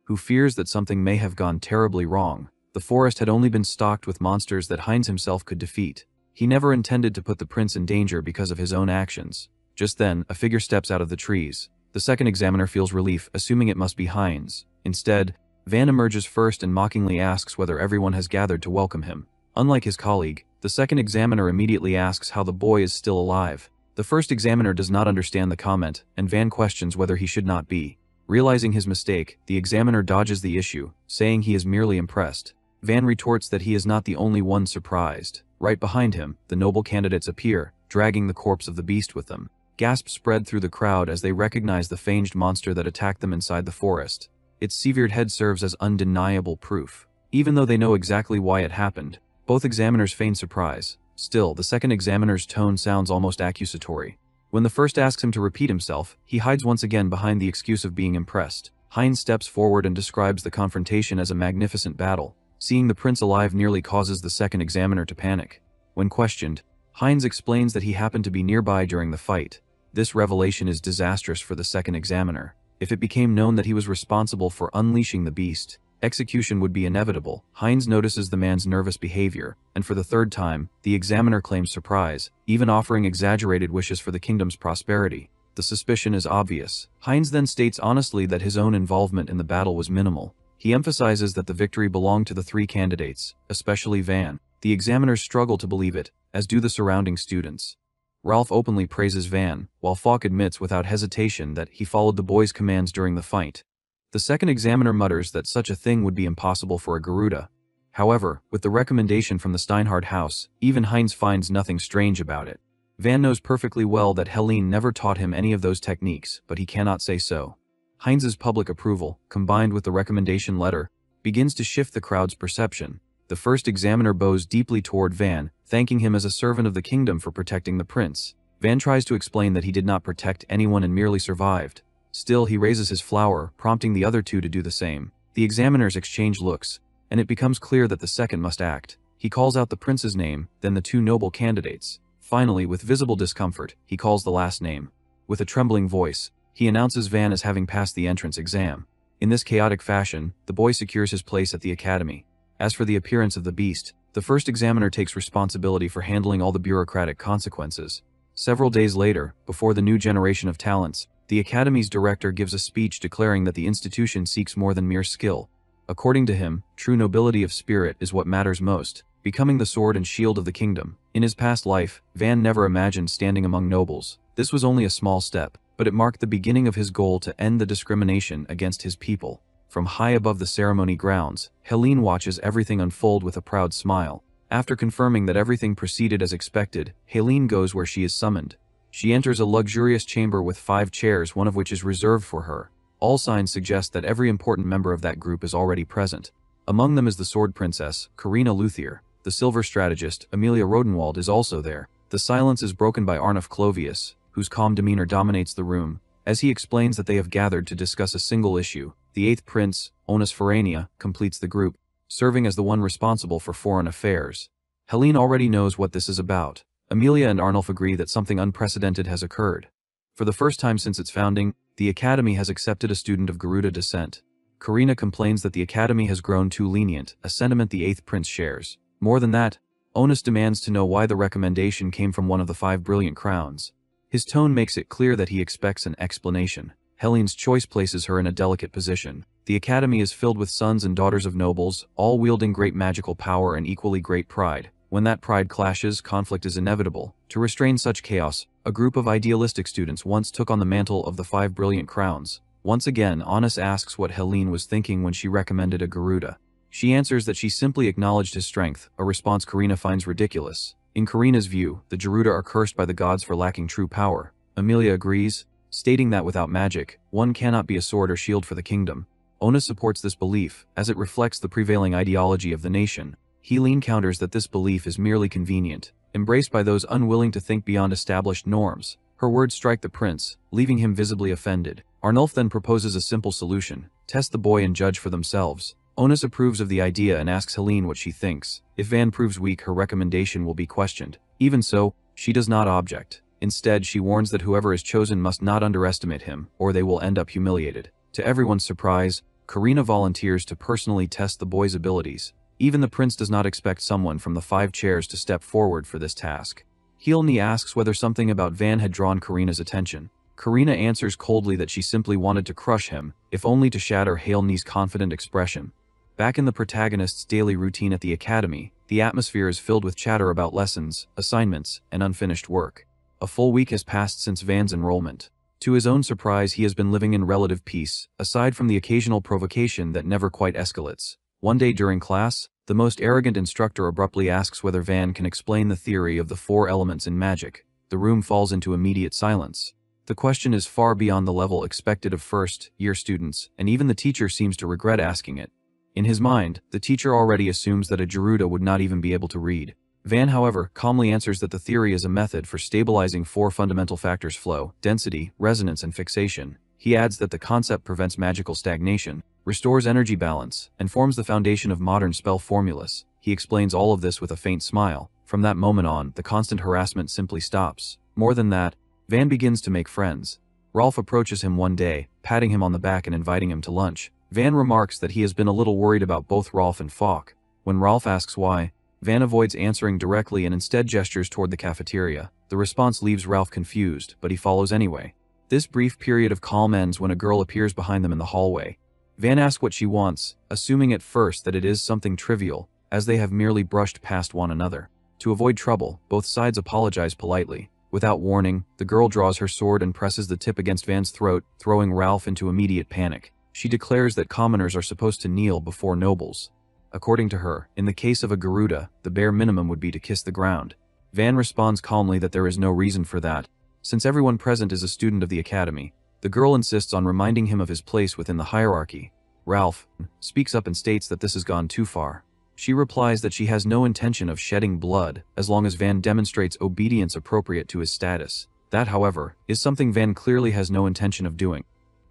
who fears that something may have gone terribly wrong. The forest had only been stocked with monsters that Heinz himself could defeat. He never intended to put the prince in danger because of his own actions. Just then, a figure steps out of the trees. The second examiner feels relief, assuming it must be Heinz. Instead, Van emerges first and mockingly asks whether everyone has gathered to welcome him. Unlike his colleague, the second examiner immediately asks how the boy is still alive. The first examiner does not understand the comment, and Van questions whether he should not be. Realizing his mistake, the examiner dodges the issue, saying he is merely impressed. Van retorts that he is not the only one surprised. Right behind him, the noble candidates appear, dragging the corpse of the beast with them. Gasps spread through the crowd as they recognize the fanged monster that attacked them inside the forest. Its severed head serves as undeniable proof. Even though they know exactly why it happened, both examiners feign surprise. Still, the second examiner's tone sounds almost accusatory. When the first asks him to repeat himself, he hides once again behind the excuse of being impressed. Heinz steps forward and describes the confrontation as a magnificent battle. Seeing the prince alive nearly causes the second examiner to panic. When questioned, Heinz explains that he happened to be nearby during the fight. This revelation is disastrous for the second examiner. If it became known that he was responsible for unleashing the beast, execution would be inevitable. Heinz notices the man's nervous behavior, and for the third time, the examiner claims surprise, even offering exaggerated wishes for the kingdom's prosperity. The suspicion is obvious. Heinz then states honestly that his own involvement in the battle was minimal. He emphasizes that the victory belonged to the 3 candidates, especially Van. The examiners struggle to believe it, as do the surrounding students. Ralph openly praises Van, while Falk admits without hesitation that he followed the boy's commands during the fight. The second examiner mutters that such a thing would be impossible for a Garuda. However, with the recommendation from the Steinhardt house, even Heinz finds nothing strange about it. Van knows perfectly well that Helene never taught him any of those techniques, but he cannot say so. Heinz's public approval, combined with the recommendation letter, begins to shift the crowd's perception. The first examiner bows deeply toward Van, thanking him as a servant of the kingdom for protecting the prince. Van tries to explain that he did not protect anyone and merely survived. Still, he raises his flower, prompting the other two to do the same. The examiners exchange looks, and it becomes clear that the second must act. He calls out the prince's name, then the two noble candidates. Finally, with visible discomfort, he calls the last name. With a trembling voice, he announces Van as having passed the entrance exam. In this chaotic fashion, the boy secures his place at the academy. As for the appearance of the beast, the first examiner takes responsibility for handling all the bureaucratic consequences. Several days later, before the new generation of talents, the academy's director gives a speech declaring that the institution seeks more than mere skill. According to him, true nobility of spirit is what matters most, becoming the sword and shield of the kingdom. In his past life, Van never imagined standing among nobles. This was only a small step, but it marked the beginning of his goal to end the discrimination against his people. From high above the ceremony grounds, Helene watches everything unfold with a proud smile. After confirming that everything proceeded as expected, Helene goes where she is summoned. She enters a luxurious chamber with 5 chairs, one of which is reserved for her. All signs suggest that every important member of that group is already present. Among them is the Sword Princess, Karina Luthier. The Silver Strategist, Amelia Rodenwald, is also there. The silence is broken by Arnulf Clovius, whose calm demeanor dominates the room, as he explains that they have gathered to discuss a single issue. The 8th Prince, Onus Ferrania, completes the group, serving as the one responsible for foreign affairs. Helene already knows what this is about. Amelia and Arnulf agree that something unprecedented has occurred. For the first time since its founding, the Academy has accepted a student of Garuda descent. Karina complains that the Academy has grown too lenient, a sentiment the 8th Prince shares. More than that, Onus demands to know why the recommendation came from one of the 5 brilliant crowns. His tone makes it clear that he expects an explanation. Helene's choice places her in a delicate position. The Academy is filled with sons and daughters of nobles, all wielding great magical power and equally great pride. When that pride clashes, conflict is inevitable. To restrain such chaos, a group of idealistic students once took on the mantle of the 5 brilliant crowns. Once again, Onus asks what Helene was thinking when she recommended a Garuda. She answers that she simply acknowledged his strength, a response Karina finds ridiculous. In Karina's view, the Garuda are cursed by the gods for lacking true power. Amelia agrees, stating that without magic, one cannot be a sword or shield for the kingdom. Onus supports this belief, as it reflects the prevailing ideology of the nation. Helene counters that this belief is merely convenient, embraced by those unwilling to think beyond established norms. Her words strike the prince, leaving him visibly offended. Arnulf then proposes a simple solution: test the boy and judge for themselves. Onus approves of the idea and asks Helene what she thinks. If Van proves weak, her recommendation will be questioned. Even so, she does not object. Instead, she warns that whoever is chosen must not underestimate him, or they will end up humiliated. To everyone's surprise, Karina volunteers to personally test the boy's abilities. Even the prince does not expect someone from the 5 chairs to step forward for this task. Helene asks whether something about Van had drawn Karina's attention. Karina answers coldly that she simply wanted to crush him, if only to shatter Helene's confident expression. Back in the protagonist's daily routine at the academy, the atmosphere is filled with chatter about lessons, assignments, and unfinished work. A full week has passed since Van's enrollment. To his own surprise, he has been living in relative peace, aside from the occasional provocation that never quite escalates. One day during class, the most arrogant instructor abruptly asks whether Van can explain the theory of the 4 elements in magic. The room falls into immediate silence. The question is far beyond the level expected of first-year students, and even the teacher seems to regret asking it. In his mind, the teacher already assumes that a Garuda would not even be able to read. Van, however, calmly answers that the theory is a method for stabilizing 4 fundamental factors: flow, density, resonance, and fixation. He adds that the concept prevents magical stagnation, restores energy balance, and forms the foundation of modern spell formulas. He explains all of this with a faint smile. From that moment on, the constant harassment simply stops. More than that, Van begins to make friends. Rolf approaches him one day, patting him on the back and inviting him to lunch. Van remarks that he has been a little worried about both Rolf and Falk. When Rolf asks why, Van avoids answering directly and instead gestures toward the cafeteria. The response leaves Ralph confused, but he follows anyway. This brief period of calm ends when a girl appears behind them in the hallway. Van asks what she wants, assuming at first that it is something trivial, as they have merely brushed past one another. To avoid trouble, both sides apologize politely. Without warning, the girl draws her sword and presses the tip against Van's throat, throwing Ralph into immediate panic. She declares that commoners are supposed to kneel before nobles. According to her, in the case of a Garuda, the bare minimum would be to kiss the ground. Van responds calmly that there is no reason for that. Since everyone present is a student of the academy, the girl insists on reminding him of his place within the hierarchy. Ralph speaks up and states that this has gone too far. She replies that she has no intention of shedding blood as long as Van demonstrates obedience appropriate to his status. That, however, is something Van clearly has no intention of doing.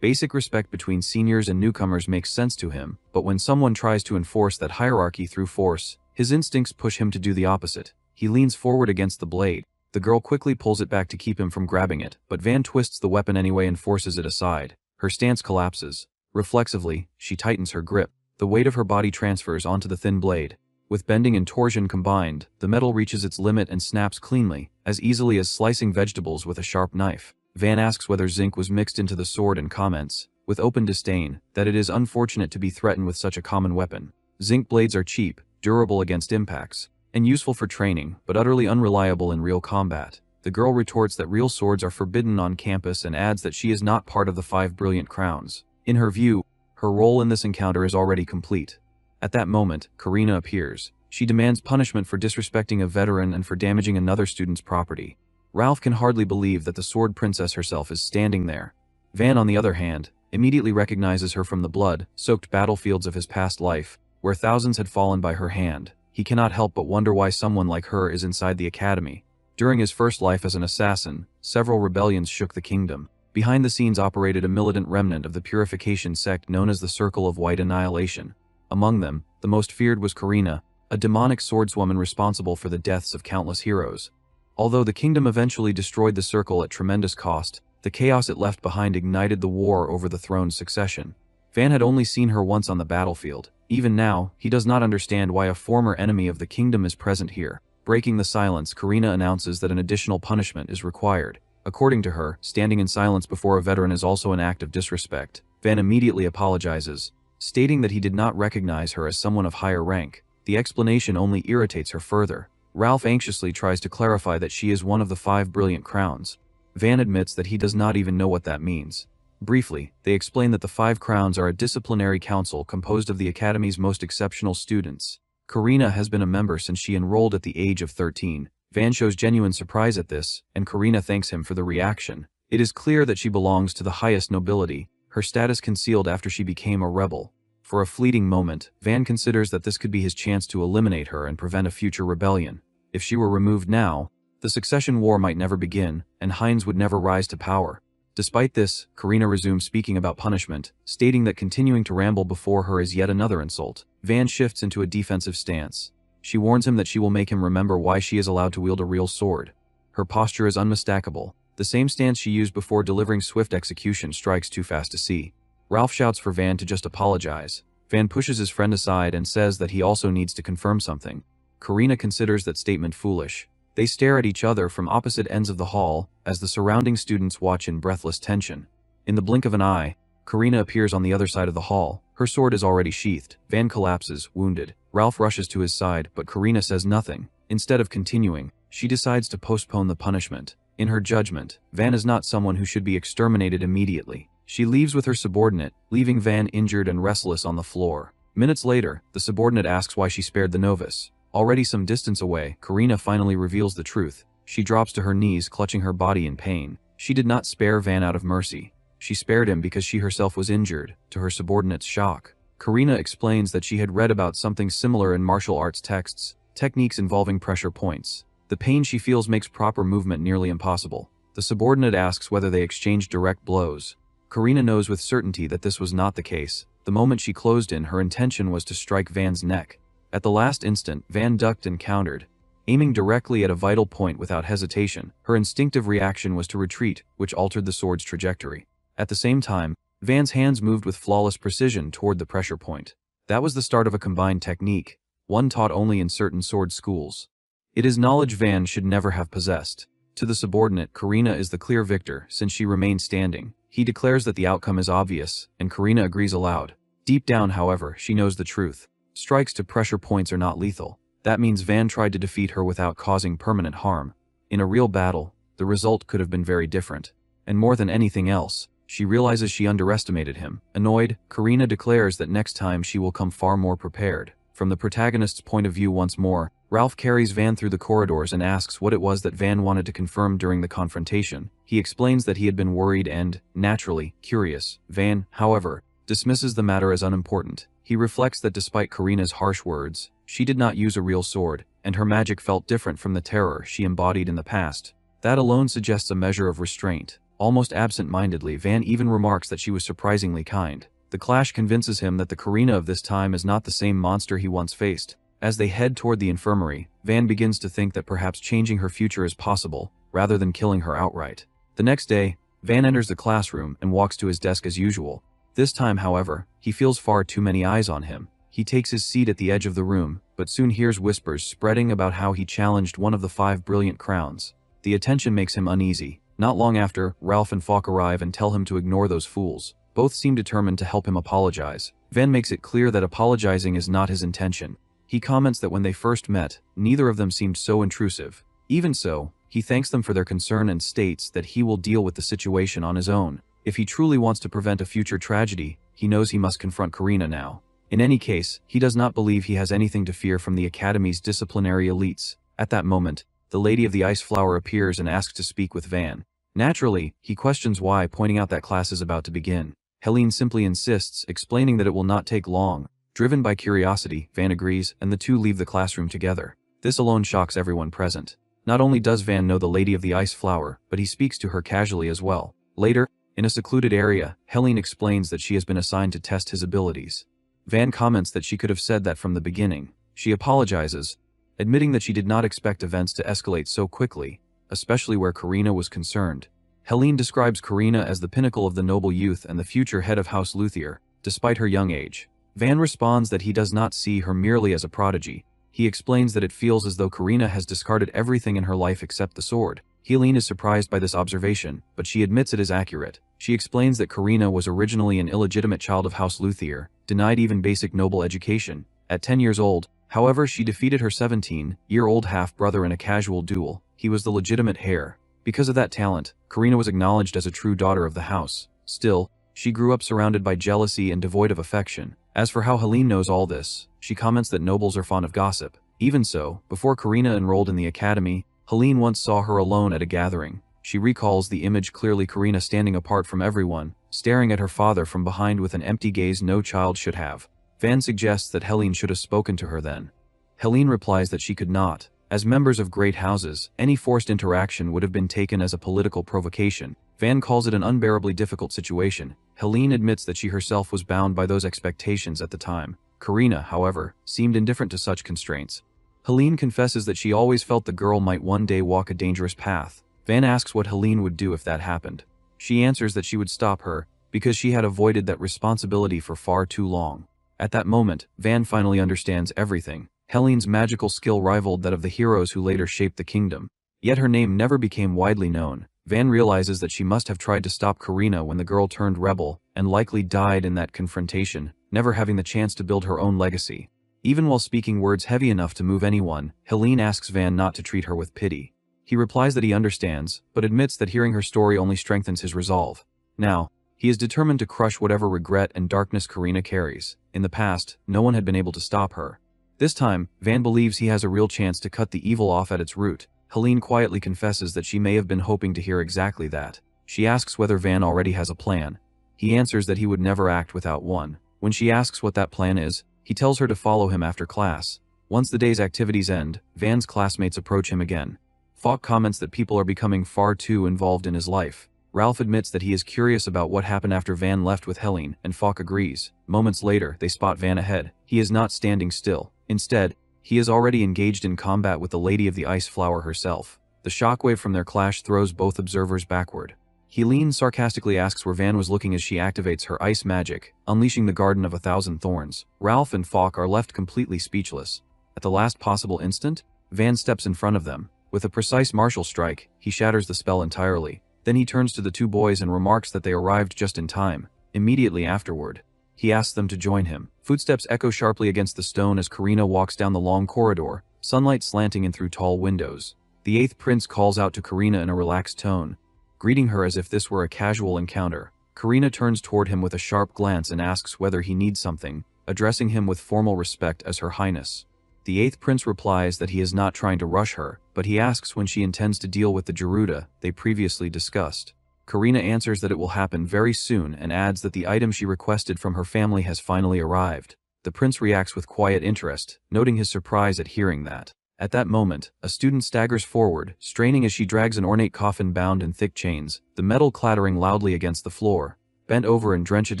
Basic respect between seniors and newcomers makes sense to him, but when someone tries to enforce that hierarchy through force, his instincts push him to do the opposite. He leans forward against the blade. The girl quickly pulls it back to keep him from grabbing it, but Van twists the weapon anyway and forces it aside. Her stance collapses. Reflexively, she tightens her grip. The weight of her body transfers onto the thin blade. With bending and torsion combined, the metal reaches its limit and snaps cleanly, as easily as slicing vegetables with a sharp knife. Van asks whether zinc was mixed into the sword and comments, with open disdain, that it is unfortunate to be threatened with such a common weapon. Zinc blades are cheap, durable against impacts, and useful for training, but utterly unreliable in real combat. The girl retorts that real swords are forbidden on campus and adds that she is not part of the 5 brilliant crowns. In her view, her role in this encounter is already complete. At that moment, Karina appears. She demands punishment for disrespecting a veteran and for damaging another student's property. Ralph can hardly believe that the sword princess herself is standing there. Van, on the other hand, immediately recognizes her from the blood-soaked battlefields of his past life, where thousands had fallen by her hand. He cannot help but wonder why someone like her is inside the academy. During his first life as an assassin, several rebellions shook the kingdom. Behind the scenes operated a militant remnant of the purification sect known as the Circle of White Annihilation. Among them, the most feared was Karina, a demonic swordswoman responsible for the deaths of countless heroes. Although the kingdom eventually destroyed the circle at tremendous cost, the chaos it left behind ignited the war over the throne's succession. Van had only seen her once on the battlefield. Even now, he does not understand why a former enemy of the kingdom is present here. Breaking the silence, Karina announces that an additional punishment is required. According to her, standing in silence before a veteran is also an act of disrespect. Van immediately apologizes, stating that he did not recognize her as someone of higher rank. The explanation only irritates her further. Ralph anxiously tries to clarify that she is one of the 5 brilliant crowns. Van admits that he does not even know what that means. Briefly, they explain that the 5 crowns are a disciplinary council composed of the academy's most exceptional students. Karina has been a member since she enrolled at the age of 13. Van shows genuine surprise at this, and Karina thanks him for the reaction. It is clear that she belongs to the highest nobility, her status concealed after she became a rebel. For a fleeting moment, Van considers that this could be his chance to eliminate her and prevent a future rebellion. If she were removed now, the succession war might never begin, and Heinz would never rise to power. Despite this, Karina resumes speaking about punishment, stating that continuing to ramble before her is yet another insult. Van shifts into a defensive stance. She warns him that she will make him remember why she is allowed to wield a real sword. Her posture is unmistakable. The same stance she used before delivering swift execution strikes too fast to see. Ralph shouts for Van to just apologize. Van pushes his friend aside and says that he also needs to confirm something. Karina considers that statement foolish. They stare at each other from opposite ends of the hall as the surrounding students watch in breathless tension. In the blink of an eye, Karina appears on the other side of the hall. Her sword is already sheathed. Van collapses, wounded. Ralph rushes to his side, but Karina says nothing. Instead of continuing, she decides to postpone the punishment. In her judgment, Van is not someone who should be exterminated immediately. She leaves with her subordinate, leaving Van injured and restless on the floor. Minutes later, the subordinate asks why she spared the novice. Already some distance away, Karina finally reveals the truth. She drops to her knees, clutching her body in pain. She did not spare Van out of mercy. She spared him because she herself was injured, to her subordinate's shock. Karina explains that she had read about something similar in martial arts texts, techniques involving pressure points. The pain she feels makes proper movement nearly impossible. The subordinate asks whether they exchanged direct blows. Karina knows with certainty that this was not the case. The moment she closed in, her intention was to strike Van's neck. At the last instant, Van ducked and countered. Aiming directly at a vital point without hesitation, her instinctive reaction was to retreat, which altered the sword's trajectory. At the same time, Van's hands moved with flawless precision toward the pressure point. That was the start of a combined technique, one taught only in certain sword schools. It is knowledge Van should never have possessed. To the subordinate, Karina is the clear victor since she remained standing. He declares that the outcome is obvious, and Karina agrees aloud. Deep down, however, she knows the truth. Strikes to pressure points are not lethal. That means Van tried to defeat her without causing permanent harm. In a real battle, the result could have been very different. And more than anything else, she realizes she underestimated him. Annoyed, Karina declares that next time she will come far more prepared. From the protagonist's point of view once more, Ralph carries Van through the corridors and asks what it was that Van wanted to confirm during the confrontation. He explains that he had been worried and, naturally, curious. Van, however, dismisses the matter as unimportant. He reflects that despite Karina's harsh words, she did not use a real sword, and her magic felt different from the terror she embodied in the past. That alone suggests a measure of restraint. Almost absent-mindedly, Van even remarks that she was surprisingly kind. The clash convinces him that the Karina of this time is not the same monster he once faced. As they head toward the infirmary, Van begins to think that perhaps changing her future is possible, rather than killing her outright. The next day, Van enters the classroom and walks to his desk as usual. This time, however, he feels far too many eyes on him. He takes his seat at the edge of the room, but soon hears whispers spreading about how he challenged one of the 5 brilliant crowns. The attention makes him uneasy. Not long after, Ralph and Falk arrive and tell him to ignore those fools. Both seem determined to help him apologize. Van makes it clear that apologizing is not his intention. He comments that when they first met, neither of them seemed so intrusive. Even so, he thanks them for their concern and states that he will deal with the situation on his own. If he truly wants to prevent a future tragedy, he knows he must confront Karina now. In any case, he does not believe he has anything to fear from the Academy's disciplinary elites. At that moment, the Lady of the Ice Flower appears and asks to speak with Van. Naturally, he questions why, pointing out that class is about to begin. Helene simply insists, explaining that it will not take long. Driven by curiosity, Van agrees, and the two leave the classroom together. This alone shocks everyone present. Not only does Van know the Lady of the Ice Flower, but he speaks to her casually as well. Later, in a secluded area, Helene explains that she has been assigned to test his abilities. Van comments that she could have said that from the beginning. She apologizes, admitting that she did not expect events to escalate so quickly, especially where Karina was concerned. Helene describes Karina as the pinnacle of the noble youth and the future head of House Luthier, despite her young age. Van responds that he does not see her merely as a prodigy. He explains that it feels as though Karina has discarded everything in her life except the sword. Helene is surprised by this observation, but she admits it is accurate. She explains that Karina was originally an illegitimate child of House Luthier, denied even basic noble education. At 10 years old, however, she defeated her 17-year-old half-brother in a casual duel. He was the legitimate heir. Because of that talent, Karina was acknowledged as a true daughter of the house. Still, she grew up surrounded by jealousy and devoid of affection. As for how Helene knows all this, she comments that nobles are fond of gossip. Even so, before Karina enrolled in the academy, Helene once saw her alone at a gathering. She recalls the image clearly: Karina standing apart from everyone, staring at her father from behind with an empty gaze no child should have. Van suggests that Helene should have spoken to her then. Helene replies that she could not. As members of great houses, any forced interaction would have been taken as a political provocation. Van calls it an unbearably difficult situation. Helene admits that she herself was bound by those expectations at the time. Karina, however, seemed indifferent to such constraints. Helene confesses that she always felt the girl might one day walk a dangerous path. Van asks what Helene would do if that happened. She answers that she would stop her, because she had avoided that responsibility for far too long. At that moment, Van finally understands everything. Helene's magical skill rivaled that of the heroes who later shaped the kingdom. Yet her name never became widely known. Van realizes that she must have tried to stop Karina when the girl turned rebel, and likely died in that confrontation, never having the chance to build her own legacy. Even while speaking words heavy enough to move anyone, Helene asks Van not to treat her with pity. He replies that he understands, but admits that hearing her story only strengthens his resolve. Now, he is determined to crush whatever regret and darkness Karina carries. In the past, no one had been able to stop her. This time, Van believes he has a real chance to cut the evil off at its root. Helene quietly confesses that she may have been hoping to hear exactly that. She asks whether Van already has a plan. He answers that he would never act without one. When she asks what that plan is, he tells her to follow him after class. Once the day's activities end, Van's classmates approach him again. Falk comments that people are becoming far too involved in his life. Ralph admits that he is curious about what happened after Van left with Helene, and Falk agrees. Moments later, they spot Van ahead. He is not standing still. Instead, he is already engaged in combat with the Lady of the Ice Flower herself. The shockwave from their clash throws both observers backward. Helene sarcastically asks where Van was looking as she activates her ice magic, unleashing the Garden of 1,000 Thorns. Ralph and Falk are left completely speechless. At the last possible instant, Van steps in front of them. With a precise martial strike, he shatters the spell entirely. Then he turns to the two boys and remarks that they arrived just in time. Immediately afterward, he asks them to join him. Footsteps echo sharply against the stone as Karina walks down the long corridor, sunlight slanting in through tall windows. The 8th prince calls out to Karina in a relaxed tone, greeting her as if this were a casual encounter. Karina turns toward him with a sharp glance and asks whether he needs something, addressing him with formal respect as Her Highness. The 8th prince replies that he is not trying to rush her, but he asks when she intends to deal with the Garuda they previously discussed. Karina answers that it will happen very soon and adds that the item she requested from her family has finally arrived. The prince reacts with quiet interest, noting his surprise at hearing that. At that moment, a student staggers forward, straining as she drags an ornate coffin bound in thick chains, the metal clattering loudly against the floor. Bent over and drenched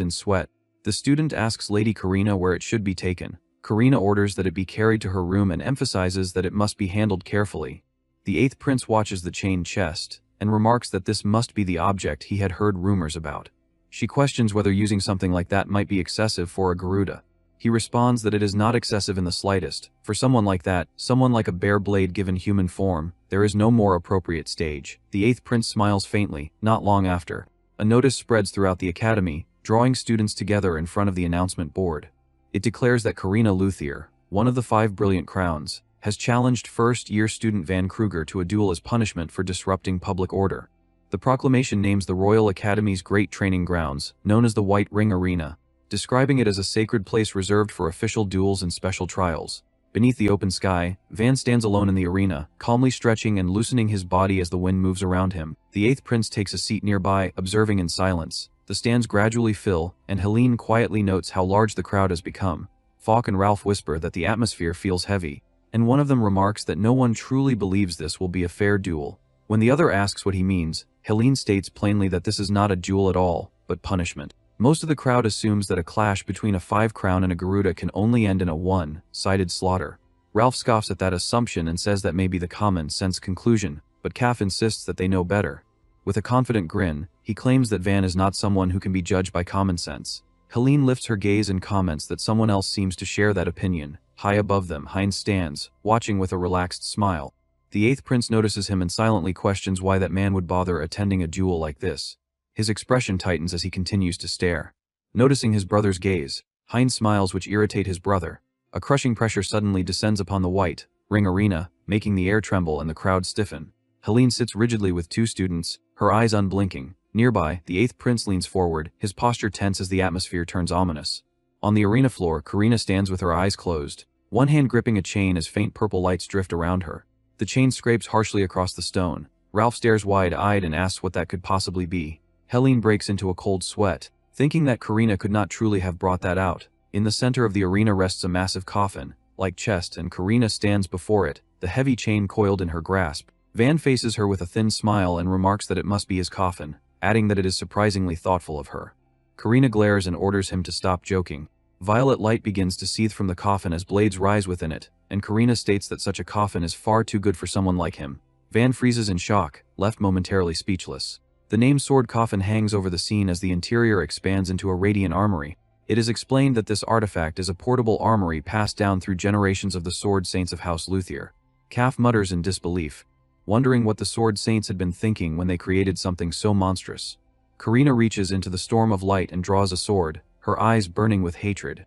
in sweat, the student asks Lady Karina where it should be taken. Karina orders that it be carried to her room and emphasizes that it must be handled carefully. The 8th prince watches the chained chest, and remarks that this must be the object he had heard rumors about. She questions whether using something like that might be excessive for a Garuda. He responds that it is not excessive in the slightest. For someone like that, someone like a bare blade given human form, there is no more appropriate stage. The 8th prince smiles faintly. Not long after, a notice spreads throughout the academy, drawing students together in front of the announcement board. It declares that Karina Luthier, one of the 5 brilliant crowns, has challenged first-year student Van Kruger to a duel as punishment for disrupting public order. The proclamation names the Royal Academy's great training grounds, known as the White Ring Arena, describing it as a sacred place reserved for official duels and special trials. Beneath the open sky, Van stands alone in the arena, calmly stretching and loosening his body as the wind moves around him. The 8th prince takes a seat nearby, observing in silence. The stands gradually fill, and Helene quietly notes how large the crowd has become. Falk and Ralph whisper that the atmosphere feels heavy, and one of them remarks that no one truly believes this will be a fair duel. When the other asks what he means, Helene states plainly that this is not a duel at all, but punishment. Most of the crowd assumes that a clash between a 5-crown and a Garuda can only end in a one-sided slaughter. Ralph scoffs at that assumption and says that may be the common-sense conclusion, but Kaff insists that they know better. With a confident grin, he claims that Van is not someone who can be judged by common sense. Helene lifts her gaze and comments that someone else seems to share that opinion. High above them, Heinz stands, watching with a relaxed smile. The 8th prince notices him and silently questions why that man would bother attending a duel like this. His expression tightens as he continues to stare. Noticing his brother's gaze, Heinz smiles which irritate his brother. A crushing pressure suddenly descends upon the White Ring Arena, making the air tremble and the crowd stiffen. Helene sits rigidly with 2 students, her eyes unblinking. Nearby, the 8th prince leans forward, his posture tense as the atmosphere turns ominous. On the arena floor, Karina stands with her eyes closed, one hand gripping a chain as faint purple lights drift around her. The chain scrapes harshly across the stone. Ralph stares wide-eyed and asks what that could possibly be. Helene breaks into a cold sweat, thinking that Karina could not truly have brought that out. In the center of the arena rests a massive coffin, like chest, and Karina stands before it, the heavy chain coiled in her grasp. Van faces her with a thin smile and remarks that it must be his coffin, adding that it is surprisingly thoughtful of her. Karina glares and orders him to stop joking. Violet light begins to seethe from the coffin as blades rise within it, and Karina states that such a coffin is far too good for someone like him. Van freezes in shock, left momentarily speechless. The named sword coffin hangs over the scene as the interior expands into a radiant armory. It is explained that this artifact is a portable armory passed down through generations of the sword saints of House Luthier. Kaff mutters in disbelief, wondering what the sword saints had been thinking when they created something so monstrous. Karina reaches into the storm of light and draws a sword, her eyes burning with hatred.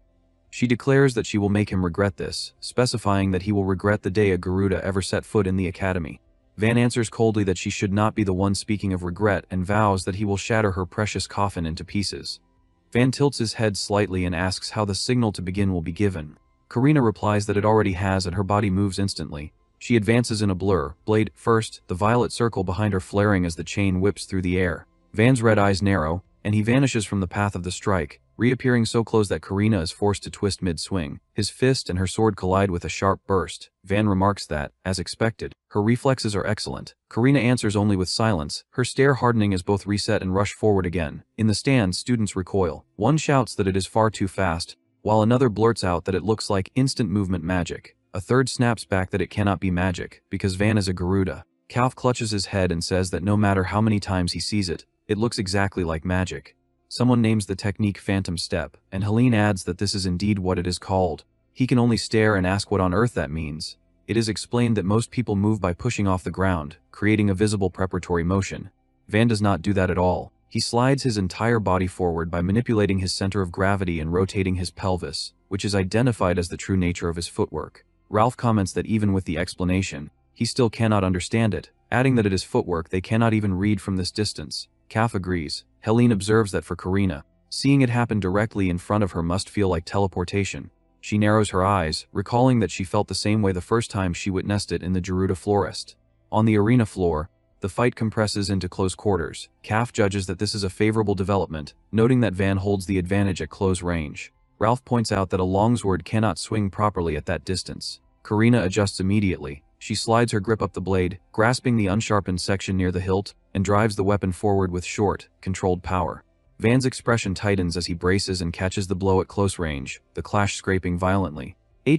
She declares that she will make him regret this, specifying that he will regret the day a Garuda ever set foot in the academy. Van answers coldly that she should not be the one speaking of regret and vows that he will shatter her precious coffin into pieces. Van tilts his head slightly and asks how the signal to begin will be given. Karina replies that it already has and her body moves instantly. She advances in a blur, blade first, the violet circle behind her flaring as the chain whips through the air. Van's red eyes narrow, and he vanishes from the path of the strike, reappearing so close that Karina is forced to twist mid-swing. His fist and her sword collide with a sharp burst. Van remarks that, as expected, her reflexes are excellent. Karina answers only with silence, her stare hardening as both reset and rush forward again. In the stands, students recoil. One shouts that it is far too fast, while another blurts out that it looks like instant movement magic. A third snaps back that it cannot be magic, because Van is a Garuda. Kaff clutches his head and says that no matter how many times he sees it, it looks exactly like magic. Someone names the technique Phantom Step, and Helene adds that this is indeed what it is called. He can only stare and ask what on earth that means. It is explained that most people move by pushing off the ground, creating a visible preparatory motion. Van does not do that at all. He slides his entire body forward by manipulating his center of gravity and rotating his pelvis, which is identified as the true nature of his footwork. Ralph comments that even with the explanation, He still cannot understand it, adding that it is footwork they cannot even read from this distance. Kaf agrees. Helene observes that for Karina, seeing it happen directly in front of her must feel like teleportation. She narrows her eyes, recalling that she felt the same way the first time she witnessed it in the Gerudo Florist. On the arena floor, the fight compresses into close quarters. Kaf judges that this is a favorable development, noting that Van holds the advantage at close range. Ralph points out that a longsword cannot swing properly at that distance. Karina adjusts immediately. She slides her grip up the blade, grasping the unsharpened section near the hilt, and drives the weapon forward with short, controlled power. Van's expression tightens as he braces and catches the blow at close range, the clash scraping violently.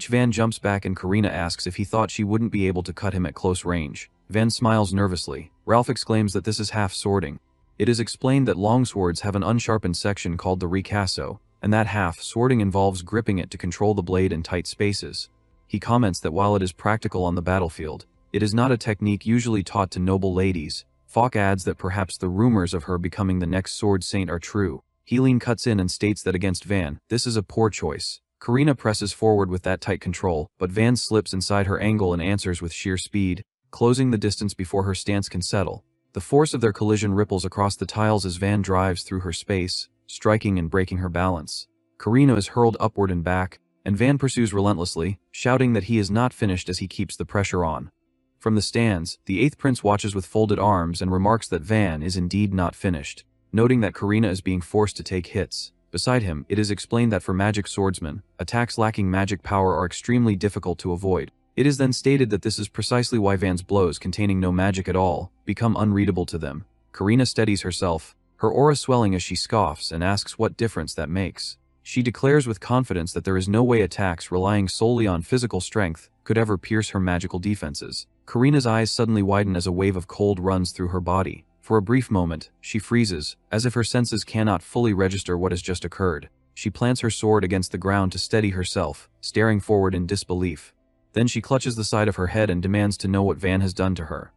Van jumps back and Karina asks if he thought she wouldn't be able to cut him at close range. Van smiles nervously. Ralph exclaims that this is half swording. It is explained that longswords have an unsharpened section called the ricasso, and that half swording involves gripping it to control the blade in tight spaces. He comments that while it is practical on the battlefield, it is not a technique usually taught to noble ladies. Falk adds that perhaps the rumors of her becoming the next sword saint are true. Helene cuts in and states that against Van, this is a poor choice. Karina presses forward with that tight control, but Van slips inside her angle and answers with sheer speed, closing the distance before her stance can settle. The force of their collision ripples across the tiles as Van drives through her space, striking and breaking her balance. Karina is hurled upward and back, and Van pursues relentlessly, shouting that he is not finished as he keeps the pressure on. From the stands, the Eighth Prince watches with folded arms and remarks that Van is indeed not finished, noting that Karina is being forced to take hits. Beside him, it is explained that for magic swordsmen, attacks lacking magic power are extremely difficult to avoid. It is then stated that this is precisely why Van's blows containing no magic at all become unreadable to them. Karina steadies herself, her aura swelling as she scoffs and asks what difference that makes. She declares with confidence that there is no way attacks relying solely on physical strength could ever pierce her magical defenses. Karina's eyes suddenly widen as a wave of cold runs through her body. For a brief moment, she freezes, as if her senses cannot fully register what has just occurred. She plants her sword against the ground to steady herself, staring forward in disbelief. Then she clutches the side of her head and demands to know what Van has done to her.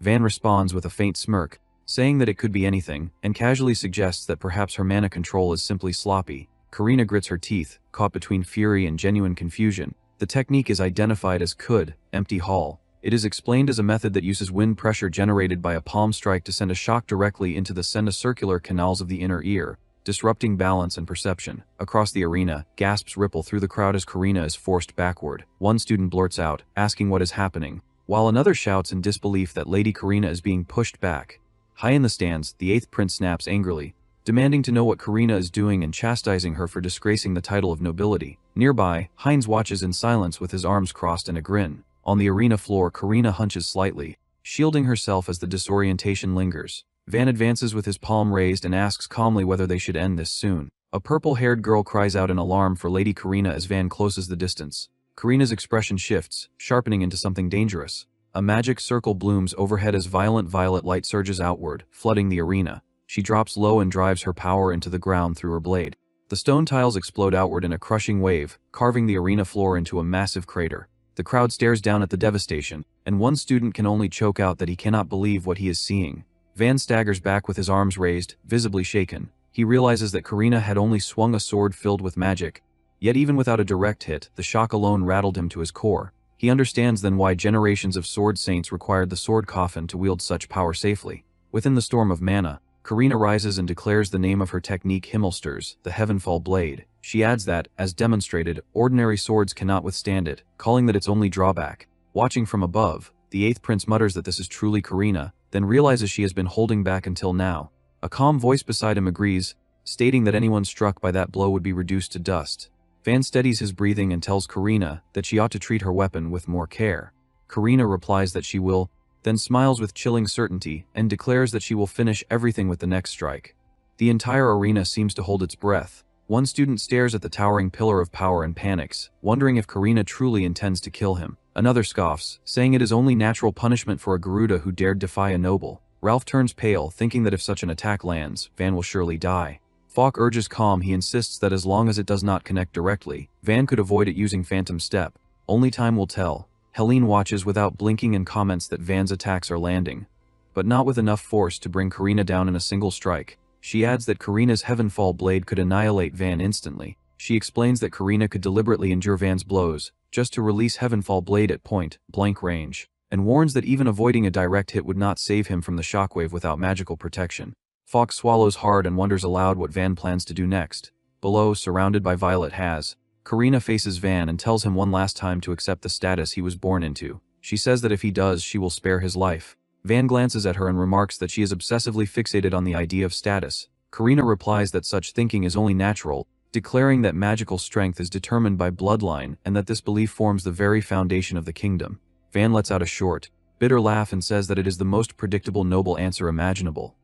Van responds with a faint smirk, saying that it could be anything, and casually suggests that perhaps her mana control is simply sloppy. Karina grits her teeth, caught between fury and genuine confusion. The technique is identified as Could, Empty Hall. It is explained as a method that uses wind pressure generated by a palm strike to send a shock directly into the semicircular canals of the inner ear, disrupting balance and perception. Across the arena, gasps ripple through the crowd as Karina is forced backward. One student blurts out, asking what is happening, while another shouts in disbelief that Lady Karina is being pushed back. High in the stands, the Eighth Prince snaps angrily, demanding to know what Karina is doing and chastising her for disgracing the title of nobility. Nearby, Heinz watches in silence with his arms crossed and a grin. On the arena floor, Karina hunches slightly, shielding herself as the disorientation lingers. Van advances with his palm raised and asks calmly whether they should end this soon. A purple-haired girl cries out in alarm for Lady Karina as Van closes the distance. Karina's expression shifts, sharpening into something dangerous. A magic circle blooms overhead as violent violet light surges outward, flooding the arena. She drops low and drives her power into the ground through her blade. The stone tiles explode outward in a crushing wave, carving the arena floor into a massive crater. The crowd stares down at the devastation, and one student can only choke out that he cannot believe what he is seeing. Van staggers back with his arms raised, visibly shaken. He realizes that Karina had only swung a sword filled with magic. Yet even without a direct hit, the shock alone rattled him to his core. He understands then why generations of sword saints required the sword coffin to wield such power safely. Within the storm of mana, Karina rises and declares the name of her technique Himmelsters, the Heavenfall Blade. She adds that, as demonstrated, ordinary swords cannot withstand it, calling that its only drawback. Watching from above, the Eighth Prince mutters that this is truly Karina, then realizes she has been holding back until now. A calm voice beside him agrees, stating that anyone struck by that blow would be reduced to dust. Van steadies his breathing and tells Karina that she ought to treat her weapon with more care. Karina replies that she will, then smiles with chilling certainty and declares that she will finish everything with the next strike. The entire arena seems to hold its breath. One student stares at the towering pillar of power and panics, wondering if Karina truly intends to kill him. Another scoffs, saying it is only natural punishment for a Garuda who dared defy a noble. Ralph turns pale, thinking that if such an attack lands, Van will surely die. Falk urges calm. He insists that as long as it does not connect directly, Van could avoid it using Phantom Step. Only time will tell. Helene watches without blinking and comments that Van's attacks are landing, but not with enough force to bring Karina down in a single strike. She adds that Karina's Heavenfall Blade could annihilate Van instantly. She explains that Karina could deliberately endure Van's blows, just to release Heavenfall Blade at point-blank range, and warns that even avoiding a direct hit would not save him from the shockwave without magical protection. Fox swallows hard and wonders aloud what Van plans to do next. Below, surrounded by Violet Has, Karina faces Van and tells him one last time to accept the status he was born into. She says that if he does, she will spare his life. Van glances at her and remarks that she is obsessively fixated on the idea of status. Karina replies that such thinking is only natural, declaring that magical strength is determined by bloodline and that this belief forms the very foundation of the kingdom. Van lets out a short, bitter laugh and says that it is the most predictable noble answer imaginable.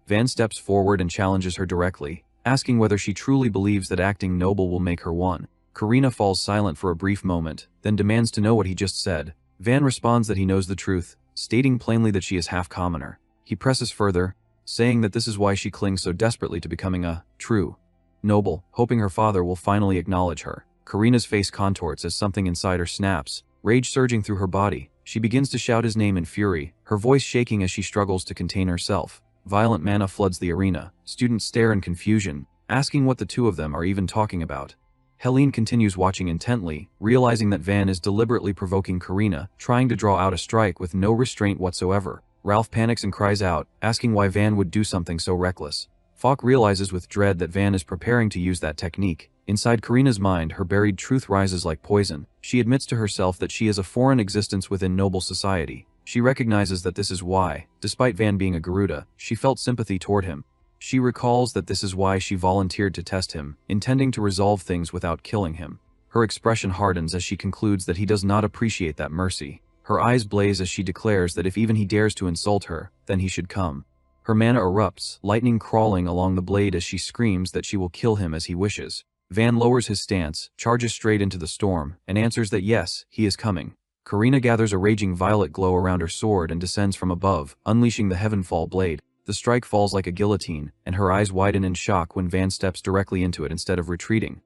Van steps forward and challenges her directly, asking whether she truly believes that acting noble will make her one. Karina falls silent for a brief moment, then demands to know what he just said. Van responds that he knows the truth, stating plainly that she is half commoner. He presses further, saying that this is why she clings so desperately to becoming a true noble, hoping her father will finally acknowledge her. Karina's face contorts as something inside her snaps, rage surging through her body. She begins to shout his name in fury, her voice shaking as she struggles to contain herself. Violent mana floods the arena. Students stare in confusion, asking what the two of them are even talking about. Helene continues watching intently, realizing that Van is deliberately provoking Karina, trying to draw out a strike with no restraint whatsoever. Ralph panics and cries out, asking why Van would do something so reckless. Falk realizes with dread that Van is preparing to use that technique. Inside Karina's mind, her buried truth rises like poison. She admits to herself that she is a foreign existence within noble society. She recognizes that this is why, despite Van being a Garuda, she felt sympathy toward him. She recalls that this is why she volunteered to test him, intending to resolve things without killing him. Her expression hardens as she concludes that he does not appreciate that mercy. Her eyes blaze as she declares that if even he dares to insult her, then he should come. Her mana erupts, lightning crawling along the blade as she screams that she will kill him as he wishes. Van lowers his stance, charges straight into the storm, and answers that yes, he is coming. Karina gathers a raging violet glow around her sword and descends from above, unleashing the Heavenfall blade. The strike falls like a guillotine, and her eyes widen in shock when Van steps directly into it instead of retreating.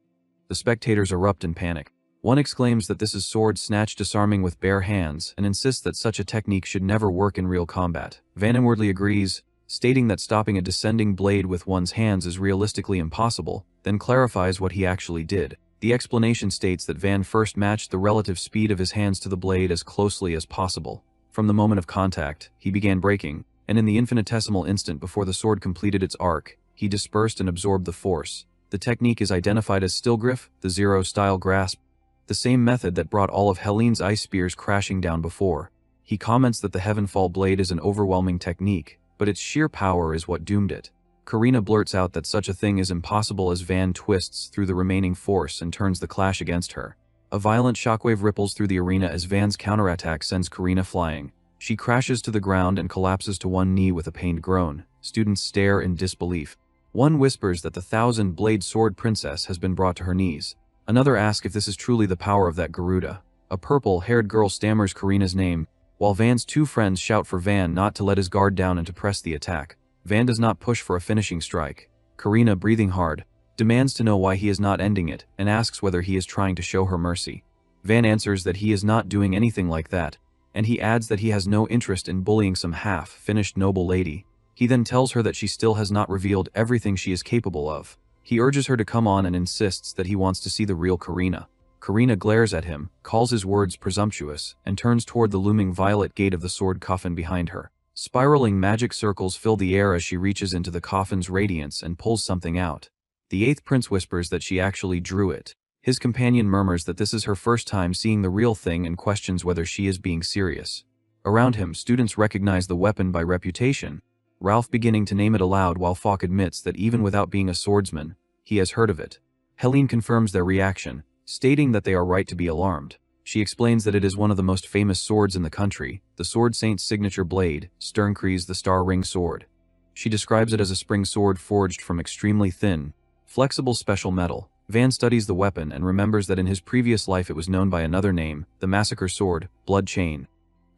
The spectators erupt in panic. One exclaims that this is sword snatch disarming with bare hands and insists that such a technique should never work in real combat. Van inwardly agrees, stating that stopping a descending blade with one's hands is realistically impossible, then clarifies what he actually did. The explanation states that Van first matched the relative speed of his hands to the blade as closely as possible. From the moment of contact, he began breaking, and in the infinitesimal instant before the sword completed its arc, he dispersed and absorbed the force. The technique is identified as Stillgrip, the Zero-style grasp, the same method that brought all of Helene's ice spears crashing down before. He comments that the Heavenfall blade is an overwhelming technique, but its sheer power is what doomed it. Karina blurts out that such a thing is impossible as Van twists through the remaining force and turns the clash against her. A violent shockwave ripples through the arena as Van's counterattack sends Karina flying. She crashes to the ground and collapses to one knee with a pained groan. Students stare in disbelief. One whispers that the thousand-blade sword princess has been brought to her knees. Another asks if this is truly the power of that Garuda. A purple-haired girl stammers Karina's name, while Van's two friends shout for Van not to let his guard down and to press the attack. Van does not push for a finishing strike. Karina, breathing hard, demands to know why he is not ending it and asks whether he is trying to show her mercy. Van answers that he is not doing anything like that, and he adds that he has no interest in bullying some half-finished noble lady. He then tells her that she still has not revealed everything she is capable of. He urges her to come on and insists that he wants to see the real Karina. Karina glares at him, calls his words presumptuous, and turns toward the looming violet gate of the sword coffin behind her. Spiraling magic circles fill the air as she reaches into the coffin's radiance and pulls something out. The eighth prince whispers that she actually drew it. His companion murmurs that this is her first time seeing the real thing and questions whether she is being serious. Around him, students recognize the weapon by reputation, Ralph beginning to name it aloud while Falk admits that even without being a swordsman, he has heard of it. Helene confirms their reaction, stating that they are right to be alarmed. She explains that it is one of the most famous swords in the country, the Sword Saint's signature blade, Sternkreis the Star Ring Sword. She describes it as a spring sword forged from extremely thin, flexible special metal. Van studies the weapon and remembers that in his previous life it was known by another name, the Massacre Sword, Blood Chain.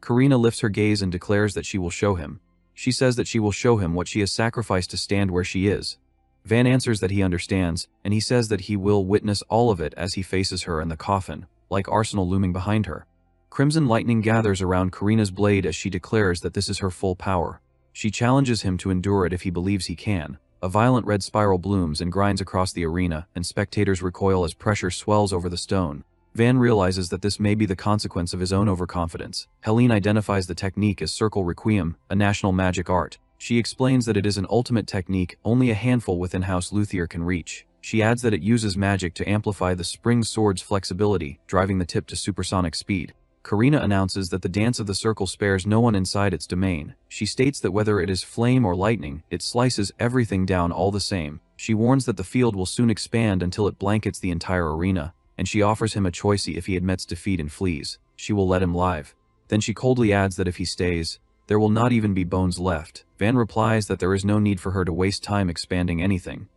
Karina lifts her gaze and declares that she will show him. She says that she will show him what she has sacrificed to stand where she is. Van answers that he understands, and he says that he will witness all of it as he faces her in the coffin, like Arsenal looming behind her. Crimson lightning gathers around Karina's blade as she declares that this is her full power. She challenges him to endure it if he believes he can. A violent red spiral blooms and grinds across the arena, and spectators recoil as pressure swells over the stone. Van realizes that this may be the consequence of his own overconfidence. Helene identifies the technique as Circle Requiem, a national magic art. She explains that it is an ultimate technique only a handful within House Luthier can reach. She adds that it uses magic to amplify the spring sword's flexibility, driving the tip to supersonic speed. Karina announces that the dance of the circle spares no one inside its domain. She states that whether it is flame or lightning, it slices everything down all the same. She warns that the field will soon expand until it blankets the entire arena, and she offers him a choice if he admits defeat and flees. She will let him live. Then she coldly adds that if he stays, there will not even be bones left. Van replies that there is no need for her to waste time expanding anything.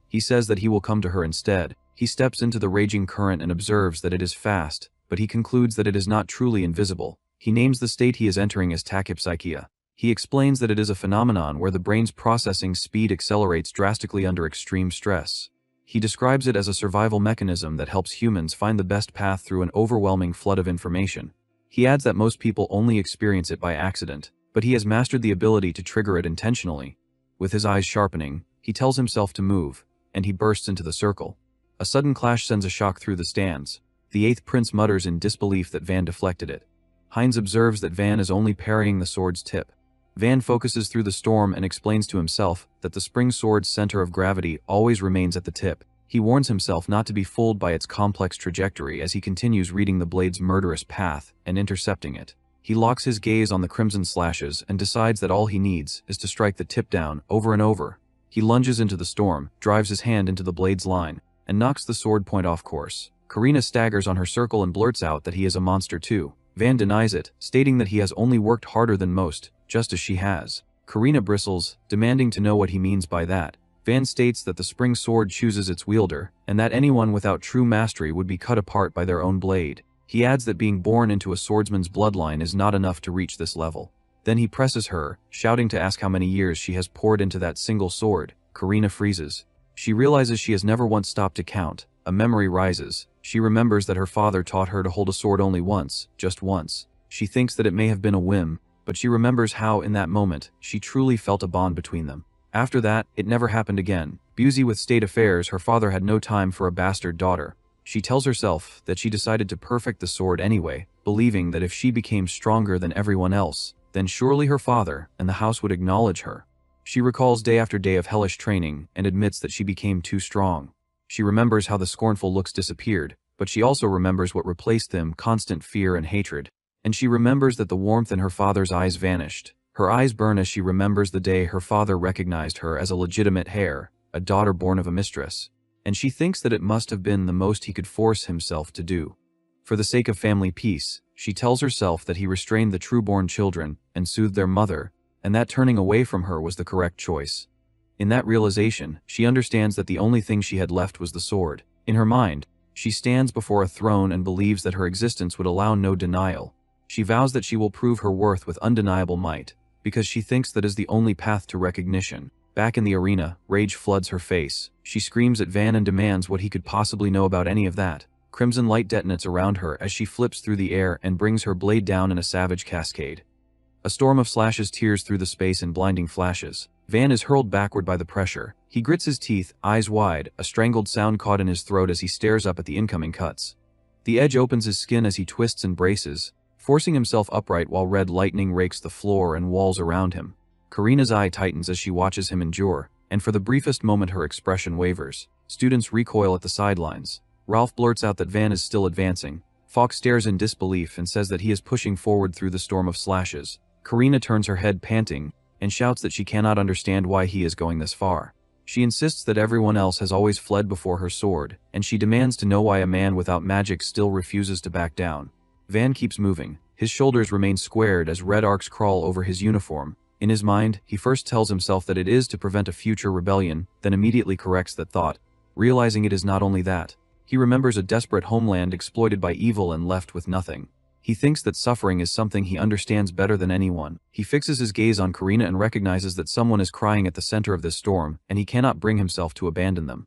He says that he will come to her instead. He steps into the raging current and observes that it is fast, but he concludes that it is not truly invisible. He names the state he is entering as tachypsychia. He explains that it is a phenomenon where the brain's processing speed accelerates drastically under extreme stress. He describes it as a survival mechanism that helps humans find the best path through an overwhelming flood of information. He adds that most people only experience it by accident, but he has mastered the ability to trigger it intentionally. With his eyes sharpening, he tells himself to move, and he bursts into the circle. A sudden clash sends a shock through the stands. The eighth prince mutters in disbelief that Van deflected it. Heinz observes that Van is only parrying the sword's tip. Van focuses through the storm and explains to himself that the spring sword's center of gravity always remains at the tip. He warns himself not to be fooled by its complex trajectory as he continues reading the blade's murderous path and intercepting it. He locks his gaze on the crimson slashes and decides that all he needs is to strike the tip down over and over. He lunges into the storm, drives his hand into the blade's line, and knocks the sword point off course. Karina staggers on her circle and blurts out that he is a monster too. Van denies it, stating that he has only worked harder than most, just as she has. Karina bristles, demanding to know what he means by that. Van states that the spring sword chooses its wielder, and that anyone without true mastery would be cut apart by their own blade. He adds that being born into a swordsman's bloodline is not enough to reach this level. Then he presses her, shouting to ask how many years she has poured into that single sword. Karina freezes. She realizes she has never once stopped to count. A memory rises. She remembers that her father taught her to hold a sword only once, just once. She thinks that it may have been a whim, but she remembers how, in that moment, she truly felt a bond between them. After that, it never happened again. Busy with state affairs, her father had no time for a bastard daughter. She tells herself that she decided to perfect the sword anyway, believing that if she became stronger than everyone else, then surely her father and the house would acknowledge her. She recalls day after day of hellish training and admits that she became too strong. She remembers how the scornful looks disappeared, but she also remembers what replaced them: constant fear and hatred. And she remembers that the warmth in her father's eyes vanished. Her eyes burn as she remembers the day her father recognized her as a legitimate heir, a daughter born of a mistress. And she thinks that it must have been the most he could force himself to do. For the sake of family peace, she tells herself that he restrained the true-born children and soothed their mother, and that turning away from her was the correct choice. In that realization, she understands that the only thing she had left was the sword. In her mind, she stands before a throne and believes that her existence would allow no denial. She vows that she will prove her worth with undeniable might, because she thinks that is the only path to recognition. Back in the arena, rage floods her face. She screams at Van and demands what he could possibly know about any of that. Crimson light detonates around her as she flips through the air and brings her blade down in a savage cascade. A storm of slashes tears through the space in blinding flashes. Van is hurled backward by the pressure. He grits his teeth, eyes wide, a strangled sound caught in his throat as he stares up at the incoming cuts. The edge opens his skin as he twists and braces, forcing himself upright while red lightning rakes the floor and walls around him. Karina's eye tightens as she watches him endure, and for the briefest moment her expression wavers. Students recoil at the sidelines. Ralph blurts out that Van is still advancing. Fox stares in disbelief and says that he is pushing forward through the storm of slashes. Karina turns her head panting, and shouts that she cannot understand why he is going this far. She insists that everyone else has always fled before her sword, and she demands to know why a man without magic still refuses to back down. Van keeps moving. His shoulders remain squared as red arcs crawl over his uniform. In his mind, he first tells himself that it is to prevent a future rebellion, then immediately corrects that thought, realizing it is not only that. He remembers a desperate homeland exploited by evil and left with nothing. He thinks that suffering is something he understands better than anyone. He fixes his gaze on Karina and recognizes that someone is crying at the center of this storm, and he cannot bring himself to abandon them.